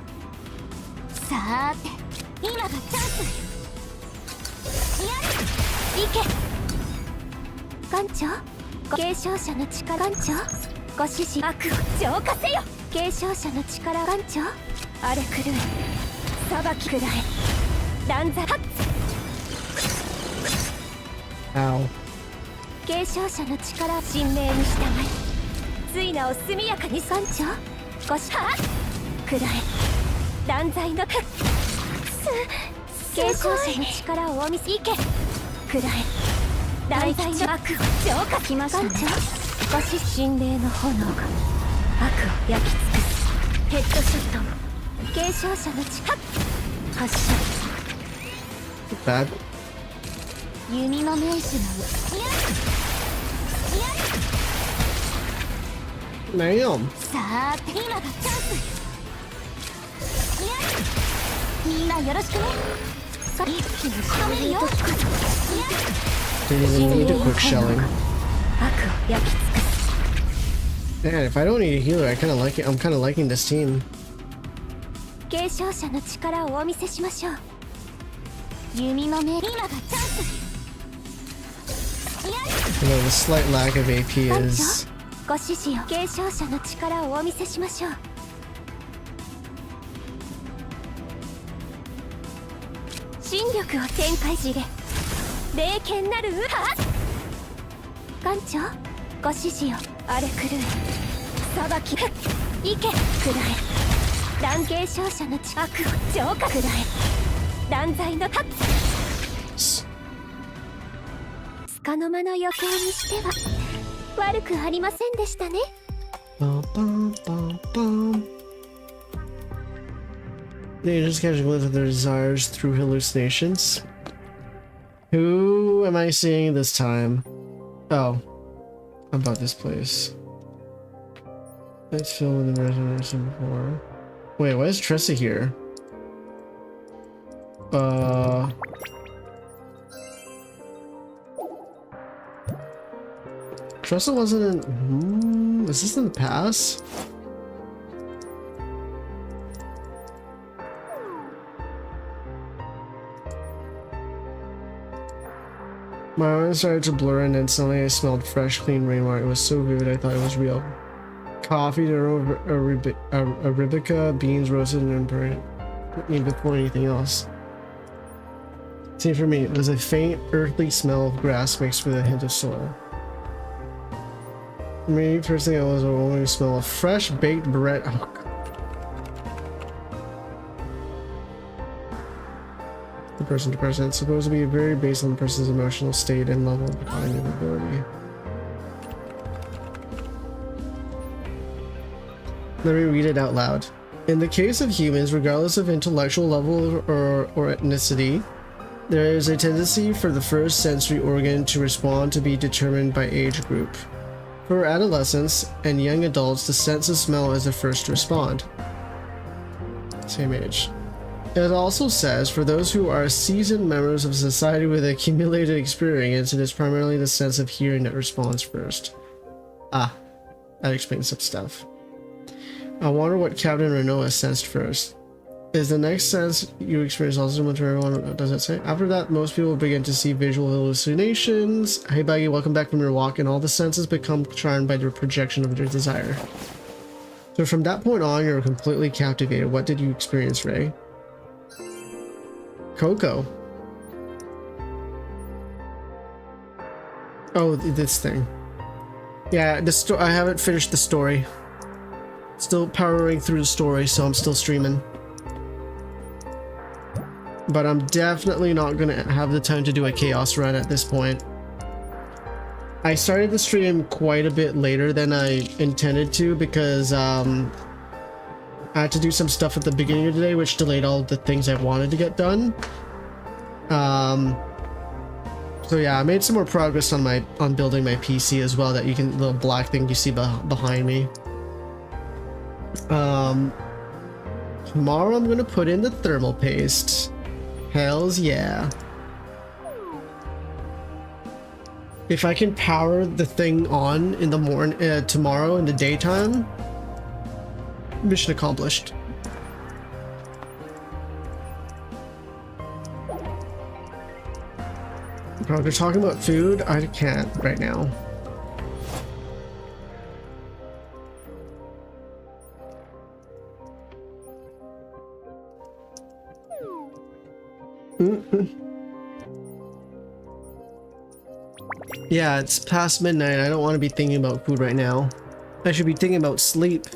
さーて、今がチャンス。行け。艦長、継承者の力。艦長、ご指示。悪を浄化せよ。継承者の力。艦長、荒れ狂え。裁き下え。断罪。継承者の力。神命に従い。ついなを速やかに。艦長、ご指示。下え。断罪の。継承者の力をお見せ。行け。下え。断罪の悪を浄化。来ましたね。ご指示。神霊の炎が悪を焼き尽くす。ヘッドショット。継承者の力。発射。Bad. 弓の名手の。Damn. さあ、今がチャンス。みんなよろしくね。一気に仕留めるよ。 Didn't even need a quick shelling. 悪を焼き尽くす。 Man, if I don't need a healer, I kind of like it. I'm kind of liking this team. 継承者の力をお見せしましょう。弓の目。今がチャンス。 You know, the slight lack of AP 艦長、 is... ご指示を。継承者の力をお見せしましょう。新力を展開時で霊剣なる右派。艦長、ご指示を。荒れ狂え。裁き。行け。下え。断継承者の悪を浄化。下え。断罪の発。束の間の余興にしては悪くありませんでしたね。Bum, bum, bum, bum. They just catch a glimpse of their desires through hallucinations. Who am I seeing this time? Oh, about this place. Let's fill in the reservation before. Wait, why is Tressa here? Tressa wasn't in... is this in the past? My eyes started to blur and then suddenly I smelled fresh, clean rainwater. It was so vivid I thought it was real. Coffee, Arabica, beans roasted and burnt before anything else. Same for me, it was a faint, earthly smell of grass mixed with a hint of soil. For me, first thing I was only smell of fresh baked bread. Oh, the person to person. It's supposed to be very based on the person's emotional state and level of cognitive ability. Let me read it out loud. In the case of humans, regardless of intellectual level or ethnicity, there is a tendency for the first sensory organ to respond to be determined by age group. For adolescents and young adults, the sense of smell is the first to respond. Same age. It also says, for those who are seasoned members of society with accumulated experience, it is primarily the sense of hearing that responds first. Ah, that explains some stuff. I wonder what Captain Renoa sensed first. Is the next sense you experience also similar to everyone? Does it say? After that, most people begin to see visual hallucinations. Hey Baggy, welcome back from your walk, and all the senses become charmed by the projection of their desire. So from that point on, you're completely captivated. What did you experience, Ray? Coco. Oh, this thing. Yeah, I haven't finished the story. Still powering through the story, so I'm still streaming. But I'm definitely not gonna have the time to do a chaos run at this point. I started the stream quite a bit later than I intended to because I had to do some stuff at the beginning of the day which delayed all of the things I wanted to get done. So yeah, I made some more progress on building my PC as well. That you can, the little black thing you see behind me. Tomorrow I'm gonna put in the thermal paste. Hells yeah. If I can power the thing on in the morning, tomorrow in the daytime, mission accomplished. Bro, they're talking about food? I can't right now. Yeah, it's past midnight. I don't want to be thinking about food right now. I should be thinking about sleep.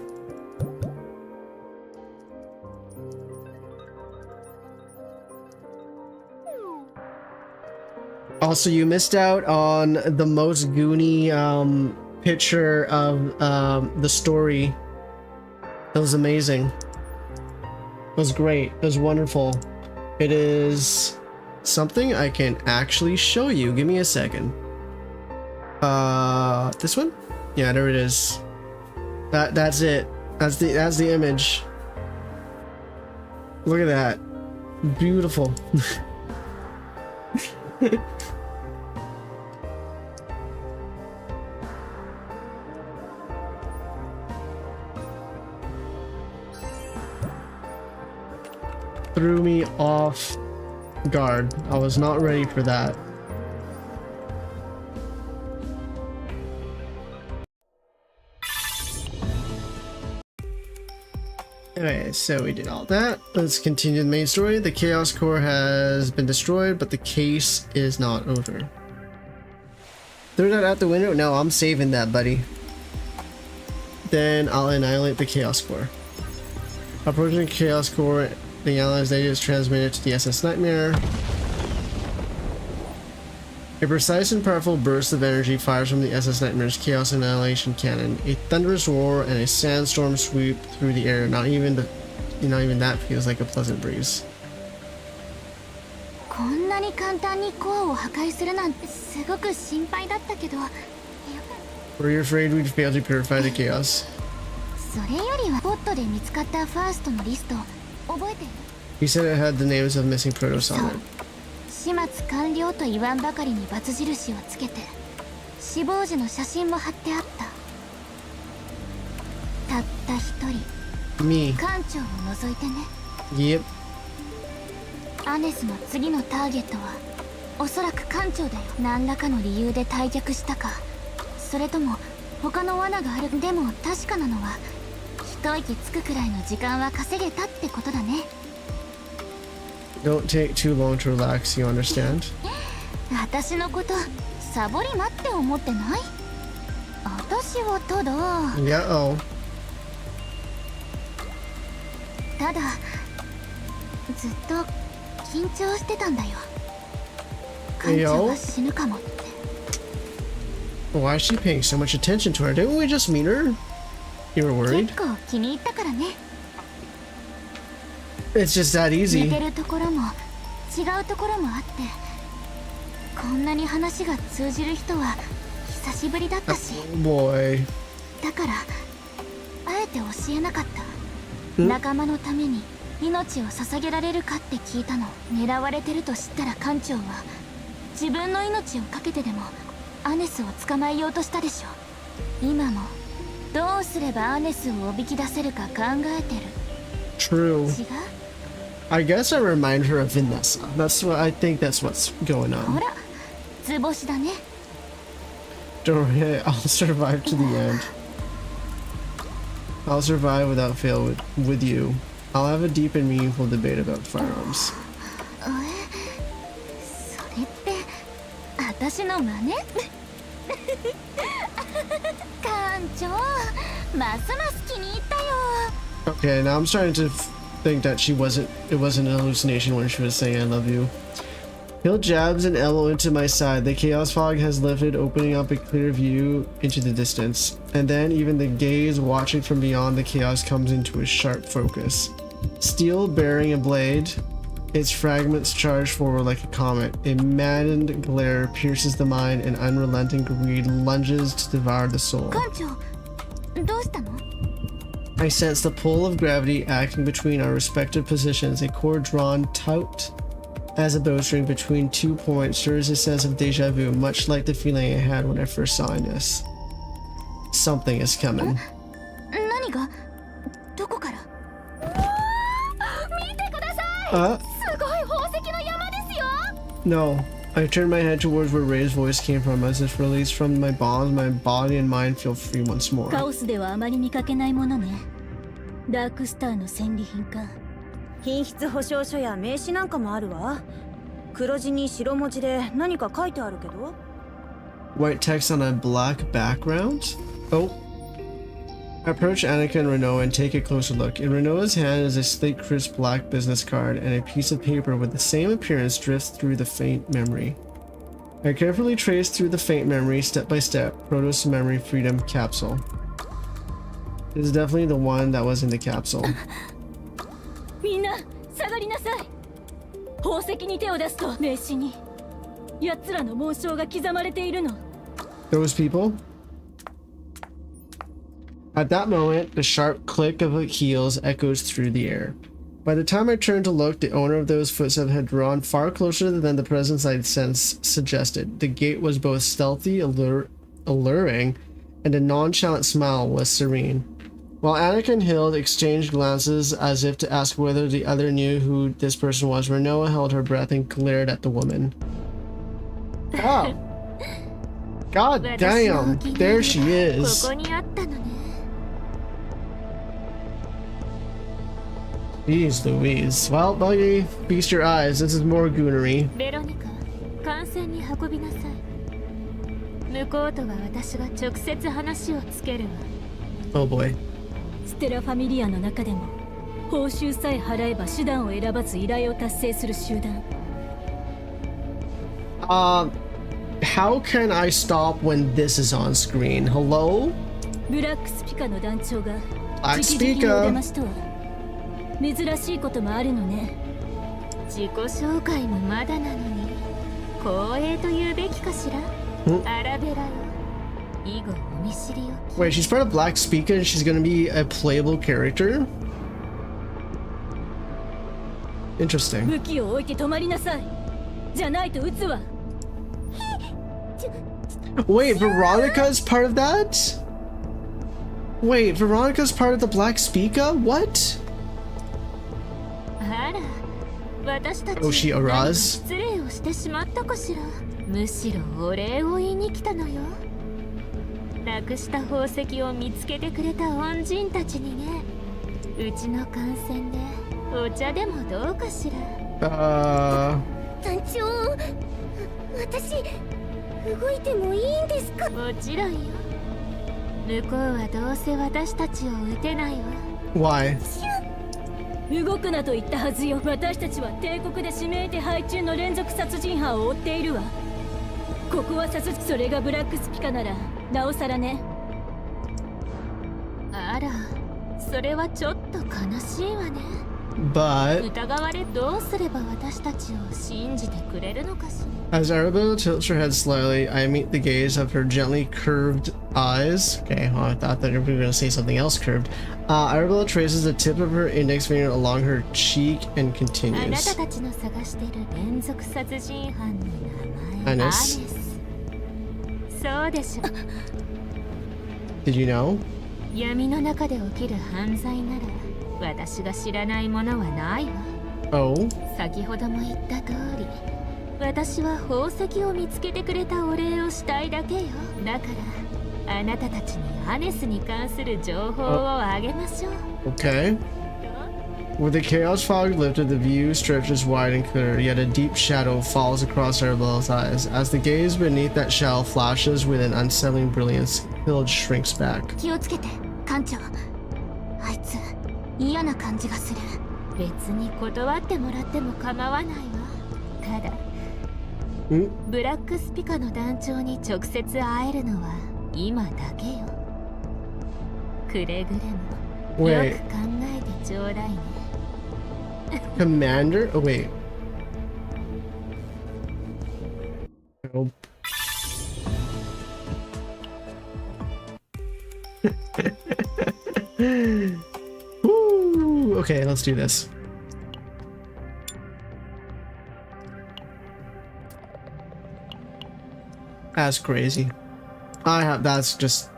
Also, you missed out on the most goony picture of the story. It was amazing. It was great. It was wonderful. It is something I can actually show you. Give me a second. This one? Yeah, there it is. That's it. That's the image. Look at that. Beautiful. Threw me off guard. I was not ready for that. Okay, so we did all that. Let's continue the main story. The Chaos Core has been destroyed, but the case is not over. Throw that out the window? No, I'm saving that, buddy. Then I'll annihilate the Chaos Core. Approaching the Chaos Core, the Allies' data is transmitted to the SS Nightmare. A precise and powerful burst of energy fires from the SS Nightmare's Chaos Annihilation Cannon. A thunderous roar and a sandstorm sweep through the air. Not even that feels like a pleasant breeze. こんなに簡単にコアを破壊するなんてすごく心配だったけど。Were you afraid we'd fail to purify the chaos? それよりはポットで見つかったファーストのリスト覚えてる? He said it had the names of missing protos on it. 始末完了と言わんばかりにバツ印をつけて死亡時の写真も貼ってあった。たった一人 Me. 艦長を除いてね。 Yep. アネスの次のターゲットはおそらく艦長だよ。何らかの理由で退却したか、それとも他の罠がある。でも確かなのは一息つくくらいの時間は稼げたってことだね。 Don't take too long to relax, you understand? 私のことサボり待って思ってない？私はただ Yeah-oh. ただずっと緊張してたんだよ。艦長が死ぬかもって。 Why is she paying so much attention to her? Didn't we just meet her? You were worried? 結構気に入ったからね。 It's just that 似 easy. てるところも違うところもあって、こんなに話が通じる人は久しぶりだったし、 Boy. だからあえて教えなかった。仲間のために命を捧げられるかって聞いたの。狙われてると知ったら艦長は自分の命を懸けてでもアネスを捕まえようとしたでしょ。今もどうすればアネスをおびき出せるか考えてる。 True. 違う？ I guess I remind her of Vanessa. That's what I think. That's what's going ほ on. ら、図星だね。 Don't worry, I'll survive to the end. I'll survive without fail with you. I'll have a deep and meaningful debate about firearms. それって私の真似？館長、ますます気に入ったよ。 Okay, now I'm starting to think that it wasn't an hallucination when she was saying I love you. Hilde jabs an elbow into my side. The chaos fog has lifted, opening up a clear view into the distance. And then even the gaze watching from beyond the chaos comes into a sharp focus. Steel bearing a blade, its fragments charge forward like a comet. A maddened glare pierces the mind, and unrelenting greed lunges to devour the soul. 館長、どうしたの？ I sense the pull of gravity acting between our respective positions, a cord drawn taut as a bowstring between 2 points stirs a sense of deja vu, much like the feeling I had when I first saw Ines. Something is coming. 何が？どこから？見てください！すごい宝石の山ですよ！ No. I turned my head towards where Ray's voice came from. As if released from my bonds, my body and mind feel free once more. カオスではあまり見かけないものね。ダークスターの戦利品か。品質保証書や名刺なんかもあるわ。黒地に白文字で何か書いてあるけど。White text on a black background? Oh. I approach Annika and Renault and take a closer look. In Renault's hand is a sleek, crisp black business card, and a piece of paper with the same appearance drifts through the faint memory. I carefully trace through the faint memory step by step. Protos Memory Freedom Capsule. This is definitely the one that was in the capsule. みんな下がりなさい。宝石に手を出すと名刺に奴らの紋章が刻まれているの。 Those people? At that moment, the sharp click of heels echoes through the air. By the time I turned to look, the owner of those footsteps had drawn far closer than the presence I'd sensed suggested. The gait was both stealthy, alluring, and a nonchalant smile was serene. While Annika and Hilde exchanged glances as if to ask whether the other knew who this person was, Renault held her breath and glared at the woman. Oh. God damn, there she is. Jeez Louise. Well, Buggy, feast your eyes. This is more goonery. ベロニカ、艦船に運びなさい。向こうとは私が直接話をつけるわ。Oh boy. ステラファミリアの中でも報酬さえ払えば手段を選ばず依頼を達成する集団。How can I stop when this is on screen? Hello? ブラックスピカの団長が Black 直々にお出ま Speaker. しとは珍しいこともあるのね。自己紹介もまだなのに光栄と言うべきかしら。アラベラよ。以後お見知りおき。 Wait, she's part of Black Speaker and she's gonna be a playable character? Interesting. 武器を置いて止まりなさい。じゃないと撃つわ。 Wait, Veronica's part of that? Wait, Veronica's part of the Black Speaker? What? あら、私たち Oh, she 何か Araz? 失礼をしてしまったかしら。むしろお礼を言いに来たのよ。なくした宝石を見つけてくれた恩人たちにね。うちの艦船でお茶でもどうかしら。団長、私動いてもいいんですか？もちろんよ。向こうはどうせ私たちを撃てないわ。 Why? 動くなと言ったはずよ。私たちは帝国で指名手配中の連続殺人犯を追っているわ。ここは殺人、それがブラックスピカならなおさらね。あら、それはちょっと悲しいわね。 But 疑われどうすれば私たちを信じてくれるのかしら。 as Arabella tilts her head slightly, I meet the gaze of her gently curved eyes. Okay, well, I thought that we were going to say something else curved. Arabella traces the tip of her index finger along her cheek and あなた continues. たちの探してる連続殺人犯の名前。アネアス。ネス。そうでしょ。 Did you know? 闇の中で起きる犯罪なら私が知らないものはないわ。 Oh? 先ほども言った通り、私は宝石を見つけてくれたお礼をしたいだけよ。だからあなたたちにアネスに関する情報をあげましょう。 Okay. With the chaos fog lifted, the view stretches wide and clear, yet a deep shadow falls across Arabella's eyes. As the gaze beneath that shell flashes with an unsettling brilliance, Hilde shrinks back. 気をつけて、艦長。あいつ嫌な感じがする。別に断ってもらっても構わないわ。ただ、ブラックスピカの団長に直接会えるのは今だけよ。くれぐれもよく考えてちょうだいね。Commander? Oh, wait. Nope. Woo! Okay, let's do this. That's crazy. That's just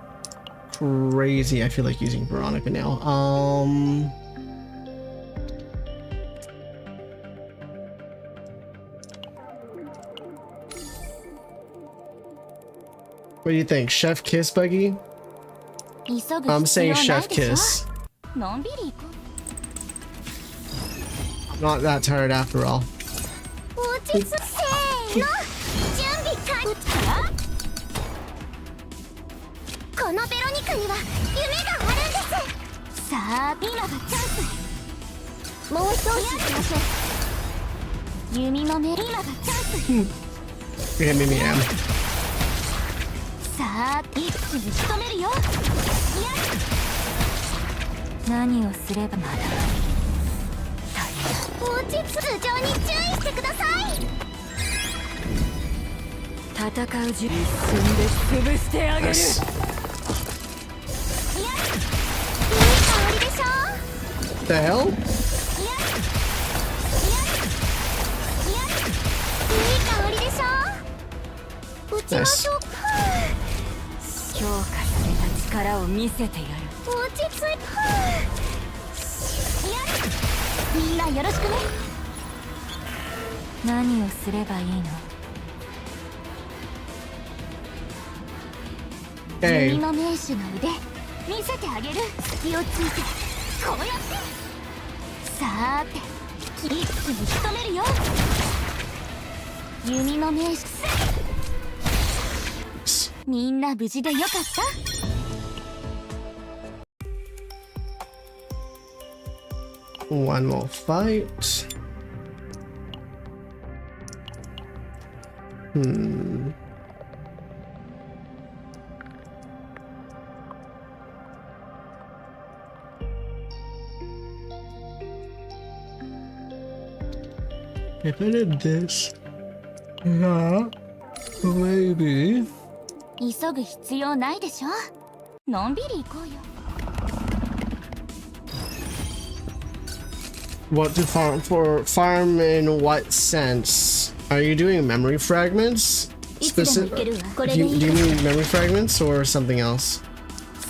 crazy. I feel like using Veronica now. What do you think? Chef Kiss, Buggy? I'm saying Chef Kiss. Not that tired after all. Yeah, maybe I am. さあ、一気に仕留めるよ。何をすればまだ落ち着く情に注意してください。戦う準備進んで潰してあげる。いい香りでしょ。 The hell? いい香りでしょ。打ちましょうか。強化された力を見せてやる。落ち着いて。みんなよろしくね。何をすればいいの？君の名手の腕見せてあげる。隙をついてこうやって。さーて一気に仕留めるよ。弓の名手。みんな無事でよかった？ One more fight. If I did this, yeah, maybe. 急ぐ必要ないでしょ。のんびり行こうよ。What to farm for? Farm in what sense? Are you doing memory fragments? Specific? Do you mean memory fragments or something else?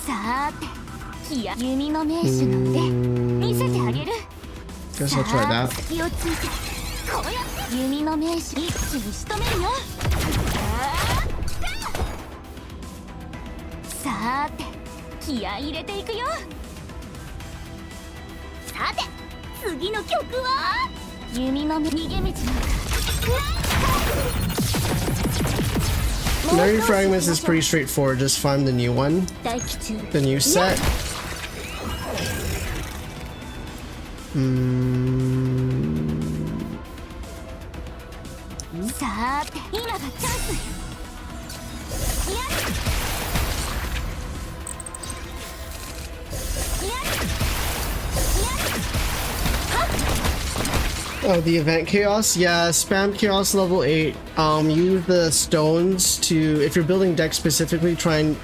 さーて、弓の名手の腕見せてあげる。 Guess I'll try that. 隙をついてこうやって弓の名手一気に仕留めるよ。さーて気合い入れていくよ。さて次の曲は弓の逃げ道の Memory fragments is pretty straightforward. Just find the new one, the new set. さーて今がチャンス。 Oh, the event chaos? Yeah, spam chaos level 8. Use the stones to, if you're building decks specifically, try and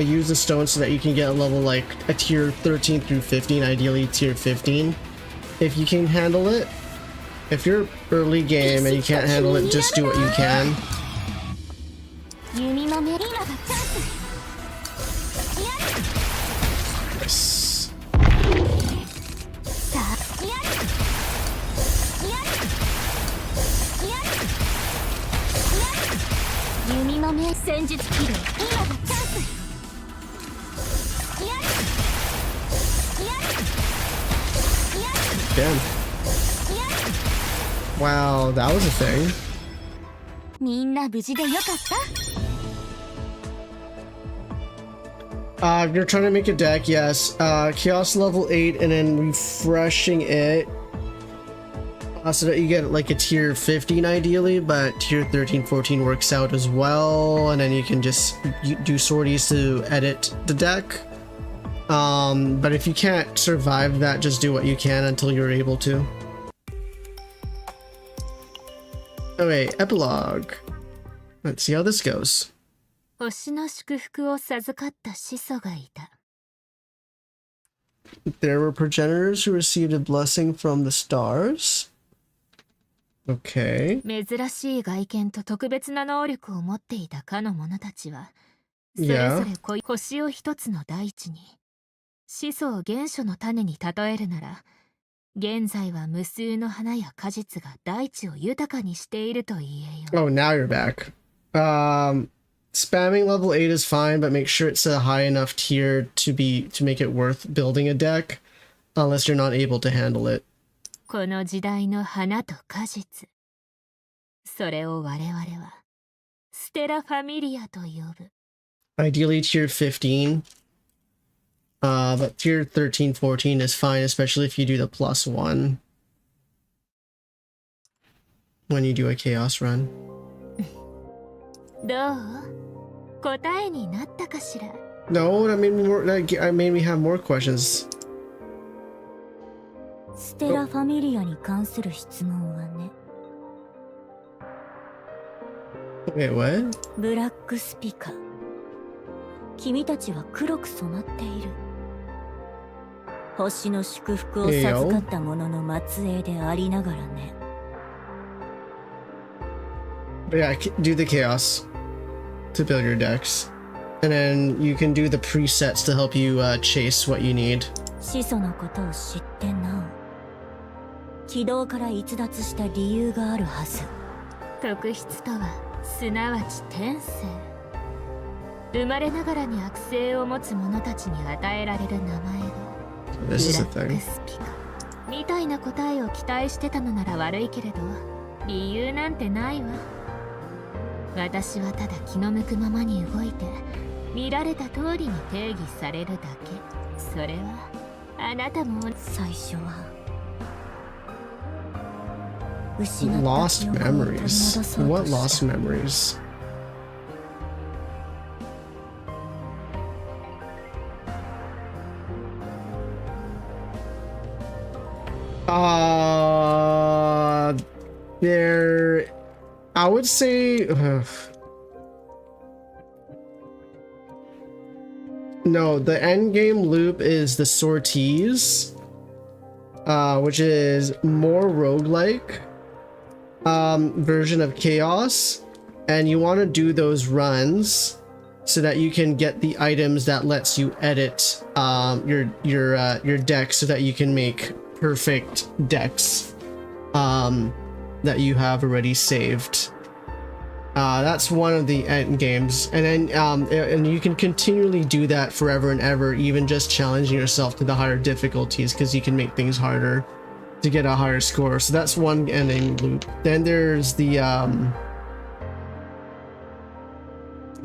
use the stones so that you can get a level like a tier 13 through 15, ideally tier 15. If you can handle it. If you're early game and you can't handle it, just do what you can. Yes. Damn. Wow, that was a thing. みんな無事でよかった？ You're trying to make a deck, yes. Chaos level 8 and then refreshing it. So that you get like a tier 15 ideally, but tier 13, 14 works out as well. And then you can just do sorties to edit the deck. But if you can't survive that, just do what you can until you're able to. Okay, epilogue. Let's see how this goes. 星の祝福を授かった始祖がいた。 There were progenitors who received a blessing from the stars. Okay. 珍しい外見と特別な能力を持っていたかの者たちは、それぞれ星を一つの大地に、始祖を原初の種に例えるなら、現在は無数の花や果実が大地を豊かにしていると言えよ。 Oh, now you're back. Spamming level 8 is fine, but make sure it's a high enough tier to make it worth building a deck, unless you're not able to handle it. この時代の花と果実。それを我々は、ステラファミリアと呼ぶ。 Ideally tier 15. But tier 13, 14 is fine, especially if you do the +1. When you do a chaos run. どう？答えになったかしら？ No, that made me have more questions. ステラファミリアに関する質問はね。Wait, what? ブラックスピカ。君たちは黒く染まっている。星の祝福を授かった者の末裔でありながらね。But yeah, do the chaos to build your decks. And then you can do the presets to help you chase what you need. 始祖のことを知ってなお。軌道から逸脱した理由があるはず。特質とは、すなわち天性。生まれながらに悪性を持つ者たちに与えられる名前で、ブラックスピカみたいな答えを期待してたのなら悪いけれど、理由なんてないわ。私はただ気の向くままに動いて、見られた通りに定義されるだけ。それはあなたも最初は Lost memories. What lost memories? There, I would say, no, the end game loop is the sorties, which is more roguelike version of chaos, and you want to do those runs so that you can get the items that lets you edit your deck so that you can make perfect decks that you have already saved. That's one of the end games, and then and you can continually do that forever and ever, even just challenging yourself to the higher difficulties, because you can make things harder to get a higher score. So that's one ending loop. Then there's the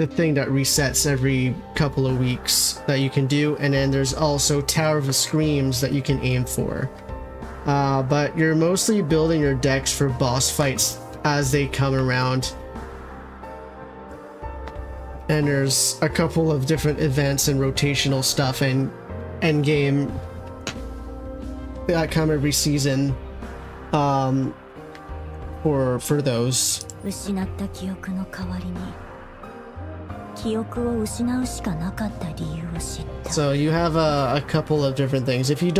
thing that resets every couple of weeks that you can do, and then there's also Tower of Screams that you can aim for. But you're mostly building your decks for boss fights as they come around. And there's a couple of different events and rotational stuff and end game that come every season for those. 失った記憶の代わりに記憶を失うしかなかった理由を知った。 So you have a couple of different things. If you're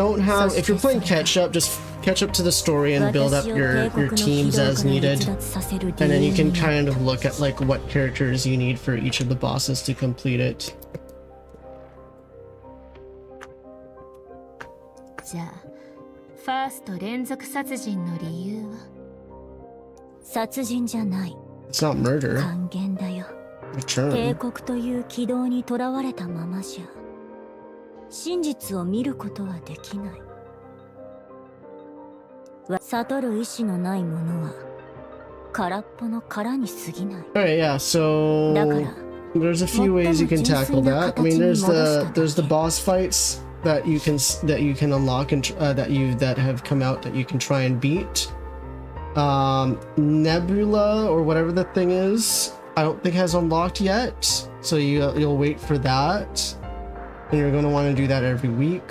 playing catch up, just catch up to the story and build up your teams as needed, and then you can kind of look at like what characters you need for each of the bosses to complete it. じゃあファースト連続殺人の理由は殺人じゃない。 It's not murder. 還元だよ。 帝国という軌道にとらわれたままじゃ真実を見ることはできない。悟る意志のないものは空っぽの殻に過ぎない。 Alright, yeah, so there's a few ways you can tackle that. I mean, there's the boss fights that you can unlock and that have come out that you can try and beat. Nebula or whatever the thing is, I don't think has unlocked yet, so you'll wait for that, and you're going to want to do that every week.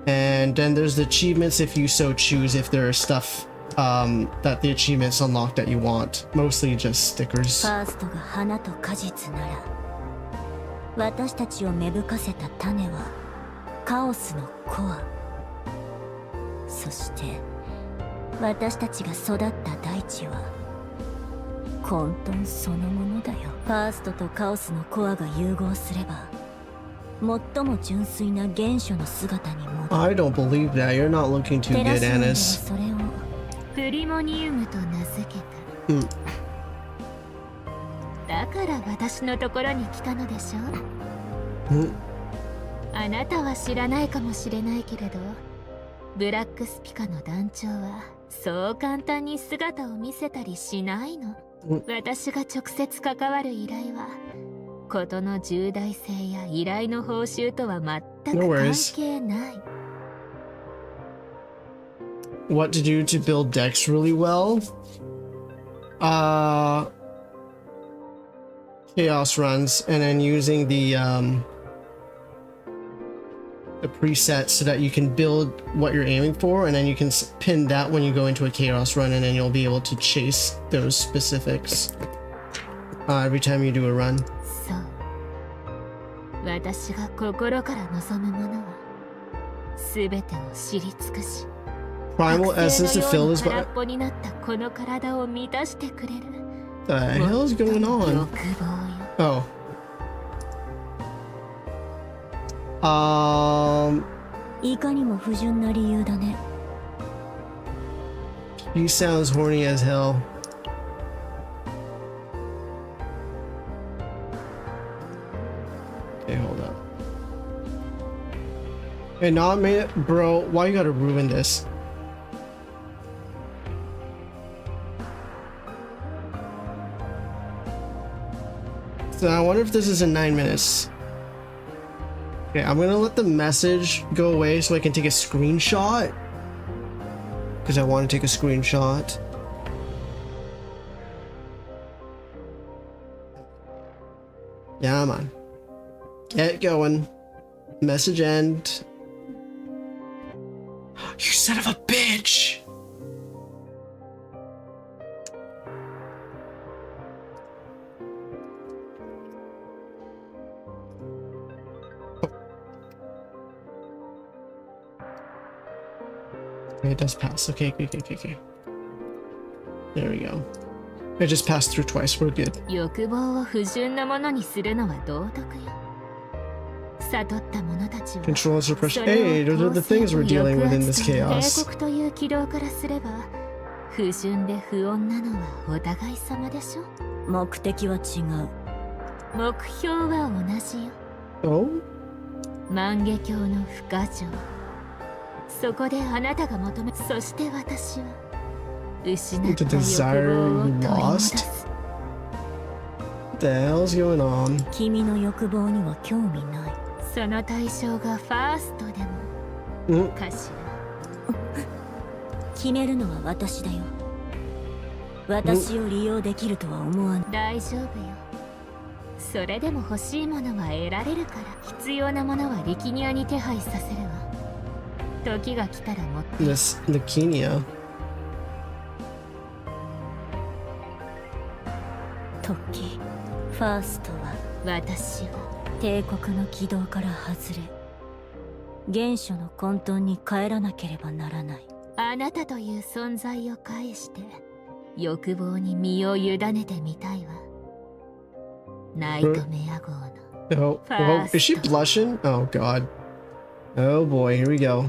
And then there's the achievements if you so choose, if there are stuff that the achievements unlock that you want. Mostly just stickers. ファーストが花と果実なら、私たちを芽吹かせた種はカオスのコア。そして私たちが育った大地は混沌そのものだよ。ファーストとカオスのコアが融合すれば、最も純粋な原初の姿に戻る。 I don't believe that. You're not looking too good, Anis. それをプリモニウムと名付けた。だから私のところに来たのでしょ。あなたは知らないかもしれないけれど、ブラックスピカの団長はそう簡単に姿を見せたりしないの。私が直接関わる依頼は事の重大性や依頼の報酬とは全く関係ない。 What to do to build decks really well? Chaos runs, and then using the presets so that you can build what you're aiming for, and then you can pin that when you go into a chaos run, and then you'll be able to chase those specifics every time you do a run. そう。私が心から望むものは全てを知り尽くし。 Primal essence to fill his body. 空っぽになったこの体を満たしてくれる。 The hell is going on? Oh. いかにも不純な理由だね。 He sounds horny as hell. Okay, hold up. Hey, no, I made it, bro. Why you gotta ruin this? So I wonder if this is in 9 minutes. Okay, I'm gonna let the message go away so I can take a screenshot. Because I want to take a screenshot. Yeah, man. Get going. Message end. You son of a bitch! It does pass. Okay. There we go. It just passed through twice. We're good. 欲望を不純なものにするのは道徳よ。悟った者たちは Control and suppression. Hey, those are the things we're dealing with in this chaos. 帝国という軌道からすれば不純で不穏なのはお互い様でしょ。目的は違う。目標は同じよ。Oh? 万華鏡の不可情。そこであなたが求め、そして私は失った欲望を取り戻す。 What the hell's going on? 君の欲望には興味ない。その対象がファーストでもかしら。決めるのは私だよ。私を利用できるとは思わない。大丈夫よ。それでも欲しいものは得られるから。必要なものはリキニアに手配させるわ。時が来たら持って。 This Leukemia. 時、ファーストは私は帝国の軌道から外れ、原初の混沌に帰らなければならない。あなたという存在を介して欲望に身を委ねてみたいわ。ナイトメア号の。Oh, is she blushing? Oh god. Oh boy, here we go.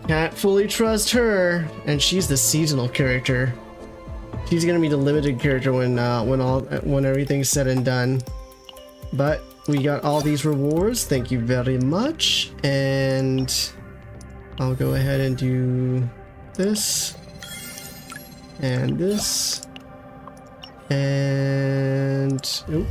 Can't fully trust her, and she's the seasonal character. She's gonna be the limited character when everything's said and done. But we got all these rewards. Thank you very much. And I'll go ahead and do this and this and oop.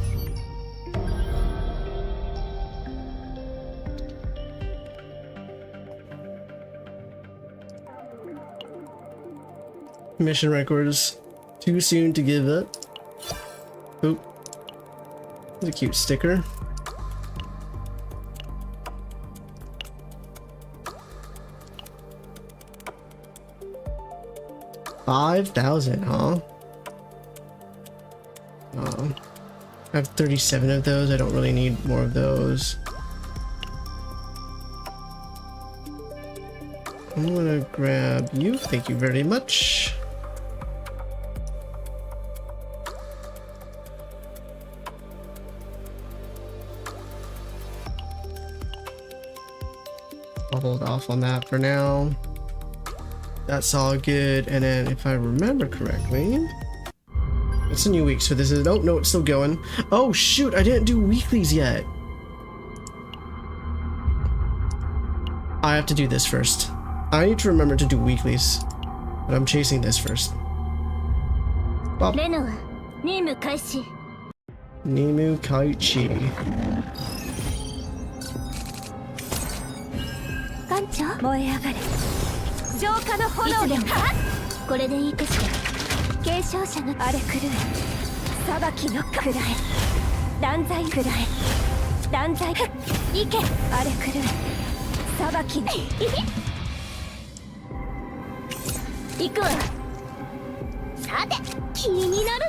Mission records. Too soon to give up. Oop. That's a cute sticker. $5,000, huh? I have 37 of those. I don't really need more of those. I'm gonna grab you. Thank you very much. I'll hold off on that for now. That's all good. And then if I remember correctly, it's a new week, so this is, oh no, it's still going. Oh shoot, I didn't do weeklies yet. I have to do this first. I need to remember to do weeklies, but I'm chasing this first. Bop. Nimu Kaichi. 艦長燃え上がれ浄化の炎でこれでいいかしら継承者の荒れ狂え裁きの食らえ断罪食らえ断罪行け荒れ狂え裁きの行くわさて気になる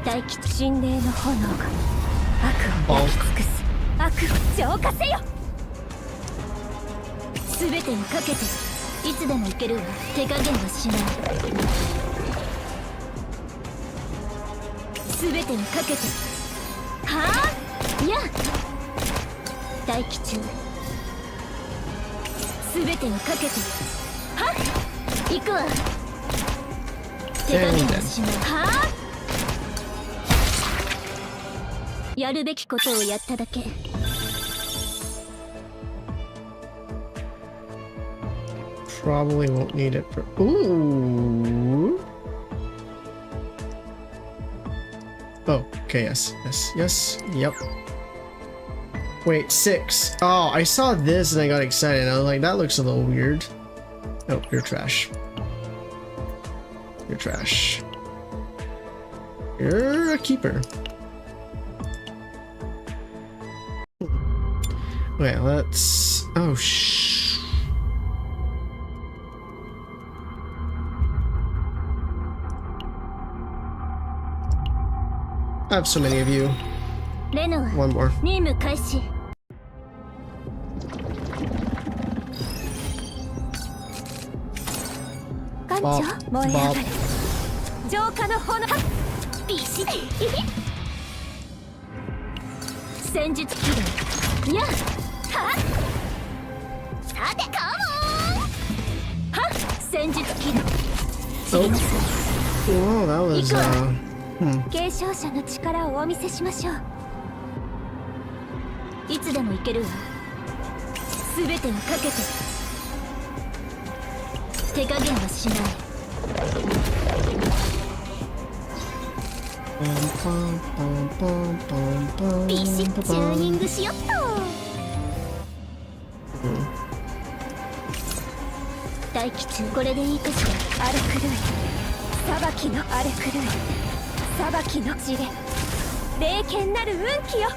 な大吉神霊の炎が悪を焼き尽くす悪を浄化せよ全てにかけていつでもいけるわ手加減はしない全てにかけてはあいや大吉全てにかけてはっ行くわ手加減はしないはあやるべきことをやっただけProbably won't need it for. Ooh. Oh, okay, yes, yes, yes, yep. Wait, 6. Oh, I saw this and I got excited. I was like, that looks a little weird. Oh, you're trash. You're trash. You're a keeper. Wait, let's. Oh, I have so many of you. One more. Bop, bop. 浄化の炎ビシッ戦術起動やっはっさてカモンはっ戦術起動 Oh, that was継承者の力をお見せしましょういつでもいけるわ全てをかけて手加減はしないビシッチューニングしよっと大吉これでいいかしら荒れ狂い裁きの荒れ狂い裁きの地で霊剣なる運気よ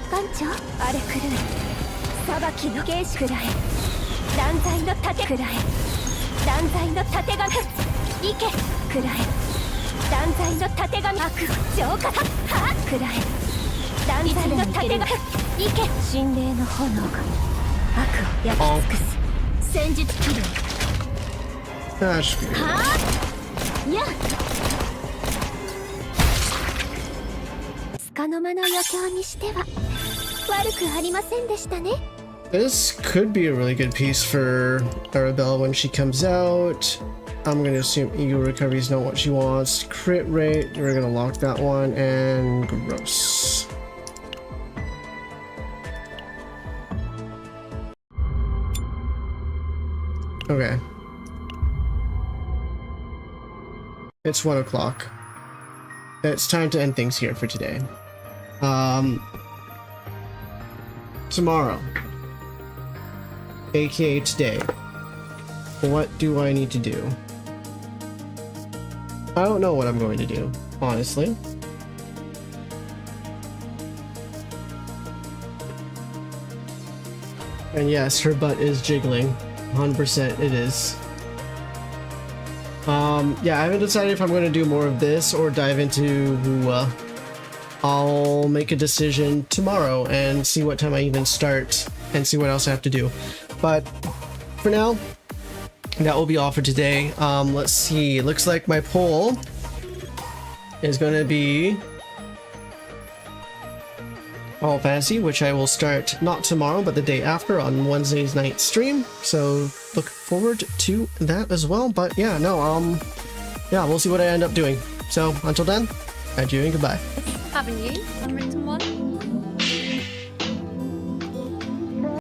艦長荒れ狂い裁きの芸師くらえ断罪の盾くらえ断罪の盾が行けくらえ断罪の盾が悪浄化はっくらえ断罪の盾が行け神霊の炎が悪を焼き尽くす戦術起動はっや束の間の余興にしては悪くありませんでしたね This could be a really good piece for Arabelle when she comes out. I'm gonna assume ego recovery is not what she wants. Crit rate, we're gonna lock that one, and gross. Okay. It's 1 o'clock. It's time to end things here for today. Tomorrow, aka today, what do I need to do? I don't know what I'm going to do, honestly. And yes, her butt is jiggling. 100% it is. Yeah, I haven't decided if I'm going to do more of this or dive into I'll make a decision tomorrow and see what time I even start and see what else I have to do. But for now, that will be all for today. Let's see. It looks like my poll is going to be All Fantasy, which I will start not tomorrow, but the day after on Wednesday's night stream. So look forward to that as well. But yeah, no, yeah, we'll see what I end up doing. So until then, adieu and goodbye. Haven't you? Unwritten one?